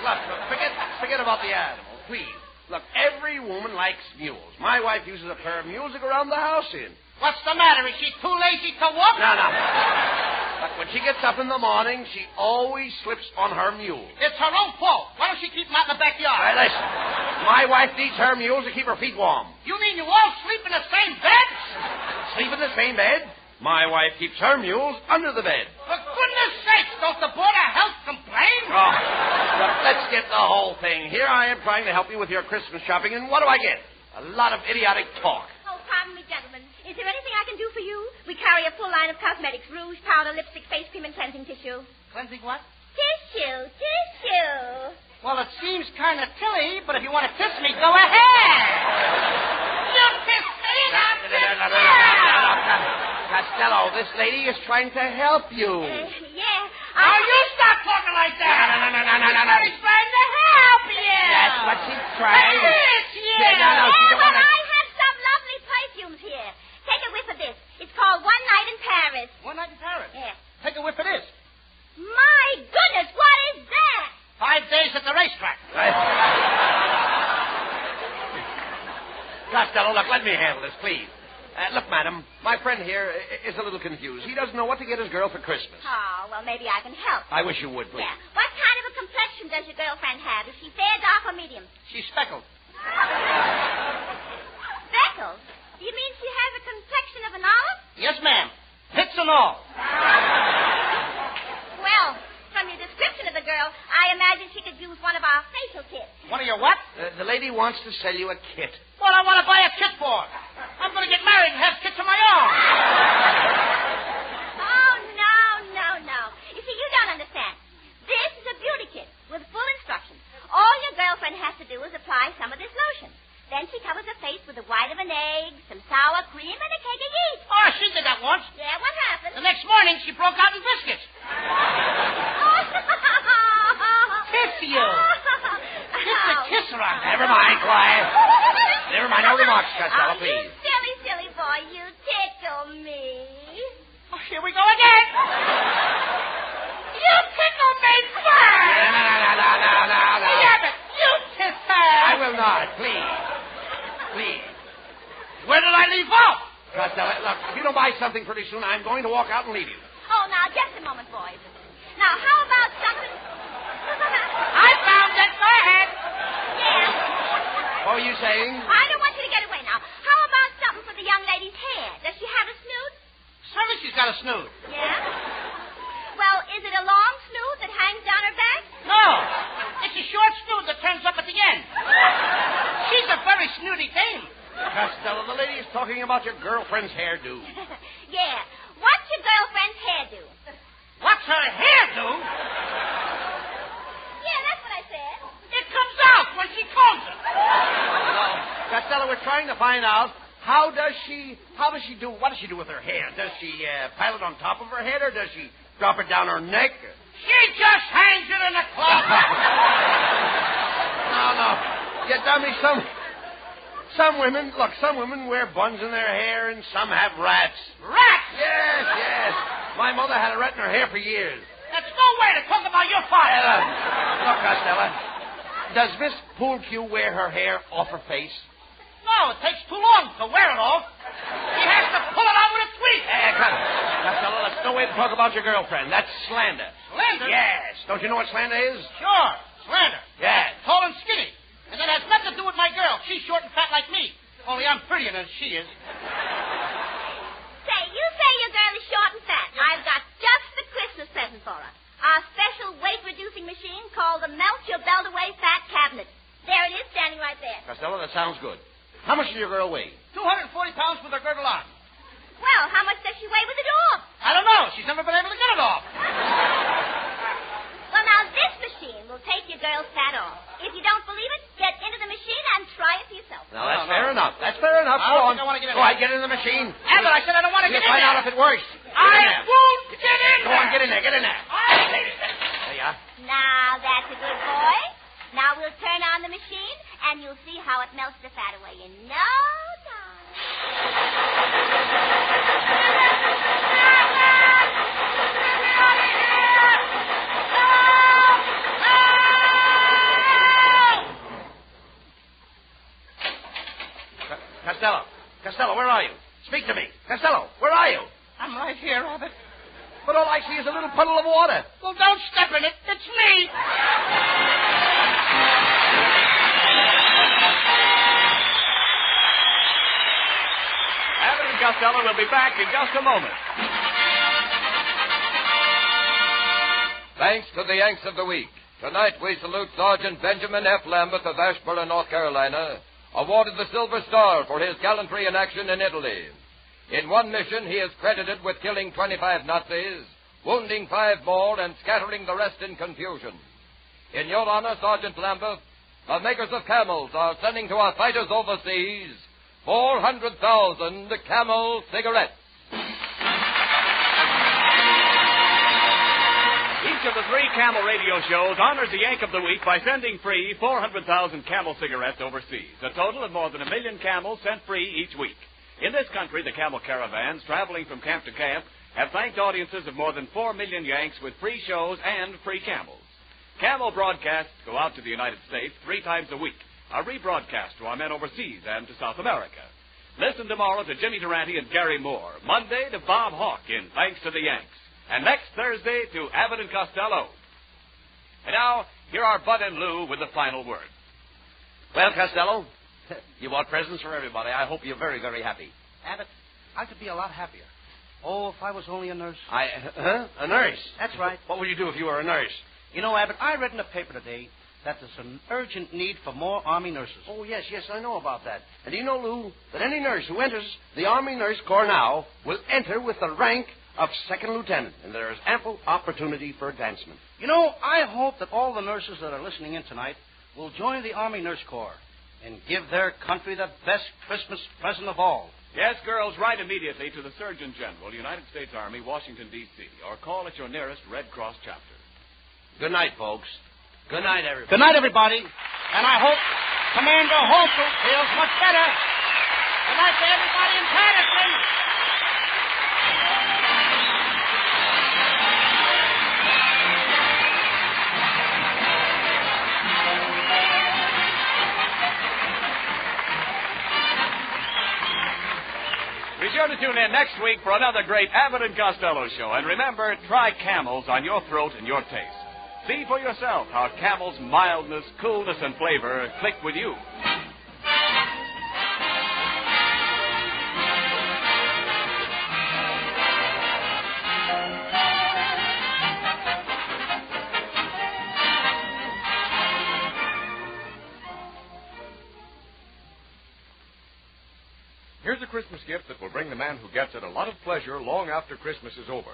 Speaker 10: Forget about the animal, please. Look, every woman likes mules. My wife uses a pair of mules to go around the house in.
Speaker 12: What's the matter? Is she too lazy to walk?
Speaker 10: No. Look, when she gets up in the morning, she always slips on her mule.
Speaker 12: It's her own fault. Why don't she keep them out in the backyard?
Speaker 10: All right, listen. My wife needs her mules to keep her feet warm.
Speaker 12: You mean you all sleep in the same bed?
Speaker 10: Sleep in the same bed? My wife keeps her mules under the bed.
Speaker 12: For goodness sakes, don't the Board of Health complain?
Speaker 10: Oh, look, let's get the whole thing. Here I am trying to help you with your Christmas shopping, and what do I get? A lot of idiotic talk.
Speaker 18: Oh, pardon me, gentlemen. Is there anything I can do for you? We carry a full line of cosmetics, rouge, powder, lipstick, face cream, and cleansing tissue.
Speaker 12: Cleansing what?
Speaker 18: Tissue.
Speaker 10: Well, it seems kind of silly, but if you want to kiss me, go ahead. You kiss me, now kiss me.
Speaker 5: Costello, this lady is trying to help you.
Speaker 12: Yeah.
Speaker 10: Oh, you stop talking like that.
Speaker 5: No.
Speaker 12: She's trying to help you.
Speaker 5: That's what she's trying.
Speaker 12: Yes, yeah.
Speaker 5: No, she don't
Speaker 12: But
Speaker 5: want to...
Speaker 12: I have some lovely perfumes here. Take a whiff of this. It's called One Night in Paris.
Speaker 10: One night in Paris?
Speaker 12: Yeah.
Speaker 10: Take a whiff of this.
Speaker 12: My goodness, what is that?
Speaker 10: 5 days at the racetrack.
Speaker 5: Costello, look, let me handle this, please. Look, madam, my friend here is a little confused. He doesn't know what to get his girl for Christmas.
Speaker 12: Oh, well, maybe I can help.
Speaker 5: I wish you would, please.
Speaker 12: Yeah. What kind of a complexion does your girlfriend have? Is she fair, dark, or medium?
Speaker 10: She's speckled.
Speaker 12: Speckled? You mean she has a complexion of an olive?
Speaker 10: Yes, ma'am. Pits and all.
Speaker 12: Well, from your description of the girl, I imagine she could use one of our facial kits.
Speaker 10: One of your what?
Speaker 5: The lady wants to sell you a kit.
Speaker 10: What I want to buy a kit for? I'm going to get married and have kits of my own.
Speaker 12: Oh, no. You see, you don't understand. This is a beauty kit with full instructions. All your girlfriend has to do is apply some of this lotion. Then she covers her face with the white of an egg, some sour cream, and a keg of yeast.
Speaker 10: Oh, she did that once.
Speaker 12: Yeah, what happened?
Speaker 10: The next morning, she broke out in biscuits. Kiss you. Kiss the kisser on that.
Speaker 5: Never mind, quiet. Never mind, no remarks, Costello,
Speaker 12: You
Speaker 5: please.
Speaker 12: silly boy, you tickle me.
Speaker 10: Oh, here we go again. You tickle me first.
Speaker 5: No.
Speaker 10: Abbott, you kiss her.
Speaker 5: I will not, please. Please.
Speaker 10: Where did I leave off?
Speaker 5: Costello, look, if you don't buy something pretty soon, I'm going to walk out and leave you.
Speaker 12: Oh, now, just a moment, boys. Now, how about something...
Speaker 10: I found it. Go ahead.
Speaker 12: Yeah.
Speaker 5: What were you saying?
Speaker 12: I don't want you to get away now. How about something for the young lady's hair? Does she have a snoot?
Speaker 10: Certainly she's got a snoot.
Speaker 12: Yeah? Well, is it a long snoot that hangs down her back?
Speaker 10: No. It's a short snoot that turns up at the end. She's a very snooty dame.
Speaker 5: Costello, the lady is talking about your girlfriend's hairdo.
Speaker 12: Yeah. What's your girlfriend's hairdo?
Speaker 10: What's her hairdo?
Speaker 12: Yeah, that's what I said.
Speaker 10: It comes out when she combs it.
Speaker 5: Costello, we're trying to find out what does she do with her hair? Does she pile it on top of her head, or does she drop it down her neck?
Speaker 10: She just hangs it in a closet.
Speaker 5: No. You dummy, some women wear buns in their hair, and some have rats.
Speaker 10: Rats?
Speaker 5: Yes. My mother had a rat in her hair for years.
Speaker 10: That's no way to talk about your father.
Speaker 5: Look, Costello, does Miss Poolcue wear her hair off her face?
Speaker 10: No, it takes too long to wear it off. She has to pull it out with a tweet.
Speaker 5: Costello, that's no way to talk about your girlfriend. That's slander.
Speaker 10: Slander?
Speaker 5: Yes. Don't you know what slander is?
Speaker 10: Sure, slander.
Speaker 5: Yes.
Speaker 10: Tall and skinny. And that has nothing to do with my girl. She's short and fat like me. Only I'm prettier than she is.
Speaker 12: Say, you say your girl is short and fat. I've got just the Christmas present for her. Our special weight-reducing machine called the Melt Your Belt Away Fat Cabinet. There it is, standing right there.
Speaker 5: Costello, that sounds good. How much does your girl weigh?
Speaker 10: 240 pounds with her girdle on.
Speaker 12: Well, how much does she weigh with it off?
Speaker 10: I don't know. She's never been able to get it off.
Speaker 12: Well, now, this machine will take your girl's fat off. If you don't believe it, get into the machine and try it for yourself.
Speaker 5: No, that's fair enough. That's fair enough.
Speaker 10: I don't think I want to get in
Speaker 5: Go
Speaker 10: there.
Speaker 5: on, get in the machine.
Speaker 10: Abbott, I said I don't want to get in
Speaker 5: Find
Speaker 10: there.
Speaker 5: out if it works.
Speaker 10: I won't get in
Speaker 5: Go
Speaker 10: there.
Speaker 5: on, get in there. There you are.
Speaker 12: Now, that's a good boy. Now we'll turn on the machine, and you'll see how it melts the fat away in no time.
Speaker 5: Costello, where are you? Speak to me. Costello, where are you?
Speaker 10: I'm right here, Abbott.
Speaker 5: But all I see is a little puddle of water.
Speaker 10: Well, don't step in it. It's me.
Speaker 17: Abbott and Costello will be back in just a moment.
Speaker 19: Thanks to the Yanks of the Week. Tonight we salute Sergeant Benjamin F. Lambeth of Ashburn, North Carolina, awarded the Silver Star for his gallantry in action in Italy. In one mission, he is credited with killing 25 Nazis, wounding 5 more, and scattering the rest in confusion. In your honor, Sergeant Lambert, the makers of Camels are sending to our fighters overseas 400,000 Camel cigarettes.
Speaker 17: Each of the 3 Camel radio shows honors the Yank of the Week by sending free 400,000 Camel cigarettes overseas. A total of more than 1 million Camels sent free each week. In this country, the Camel caravans traveling from camp to camp have thanked audiences of more than 4 million Yanks with free shows and free Camels. Camel broadcasts go out to the United States 3 times a week, a rebroadcast to our men overseas and to South America. Listen tomorrow to Jimmy Durante and Gary Moore, Monday to Bob Hawke in Thanks to the Yanks, and next Thursday to Abbott and Costello. And now, here are Bud and Lou with the final word.
Speaker 5: Well, Costello, you bought presents for everybody. I hope you're very, very happy.
Speaker 10: Abbott, I could be a lot happier. Oh, if I was only a nurse.
Speaker 5: A nurse?
Speaker 10: That's right.
Speaker 5: What would you do if you were a nurse?
Speaker 10: You know, Abbott, I read in the paper today that there's an urgent need for more Army nurses.
Speaker 5: Oh, yes, I know about that. And do you know, Lou, that any nurse who enters the Army Nurse Corps now will enter with the rank of second lieutenant, and there is ample opportunity for advancement.
Speaker 10: You know, I hope that all the nurses that are listening in tonight will join the Army Nurse Corps and give their country the best Christmas present of all.
Speaker 17: Yes, girls, write immediately to the Surgeon General, United States Army, Washington, D.C., or call at your nearest Red Cross chapter.
Speaker 5: Good night, folks. Good night, everybody.
Speaker 10: Good night, everybody. And I hope Commander Holker feels much better. Good night to everybody in Patterson.
Speaker 17: Be sure to tune in next week for another great Abbott and Costello show. And remember, try Camels on your throat and your taste. See for yourself how Camel's mildness, coolness, and flavor click with you.
Speaker 2: Here's a Christmas gift that will bring the man who gets it a lot of pleasure long after Christmas is over.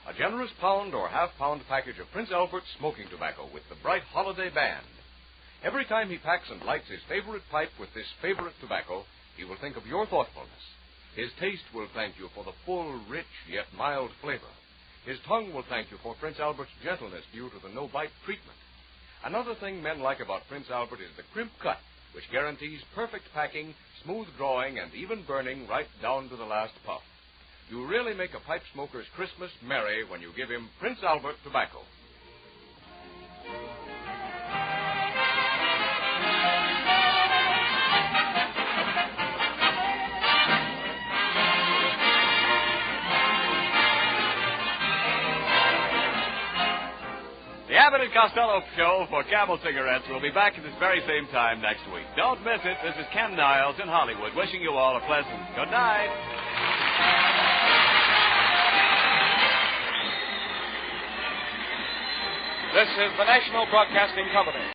Speaker 2: A generous pound or half-pound package of Prince Albert's smoking tobacco with the bright holiday band. Every time he packs and lights his favorite pipe with this favorite tobacco, he will think of your thoughtfulness. His taste will thank you for the full, rich, yet mild flavor. His tongue will thank you for Prince Albert's gentleness due to the no-bite treatment. Another thing men like about Prince Albert is the crimp cut, which guarantees perfect packing, smooth drawing, and even burning right down to the last puff. You really make a pipe smoker's Christmas merry when you give him Prince Albert tobacco.
Speaker 17: The Abbott and Costello show for Camel cigarettes will be back at this very same time next week. Don't miss it. This is Ken Niles in Hollywood wishing you all a pleasant good night.
Speaker 2: This is the National Broadcasting Company.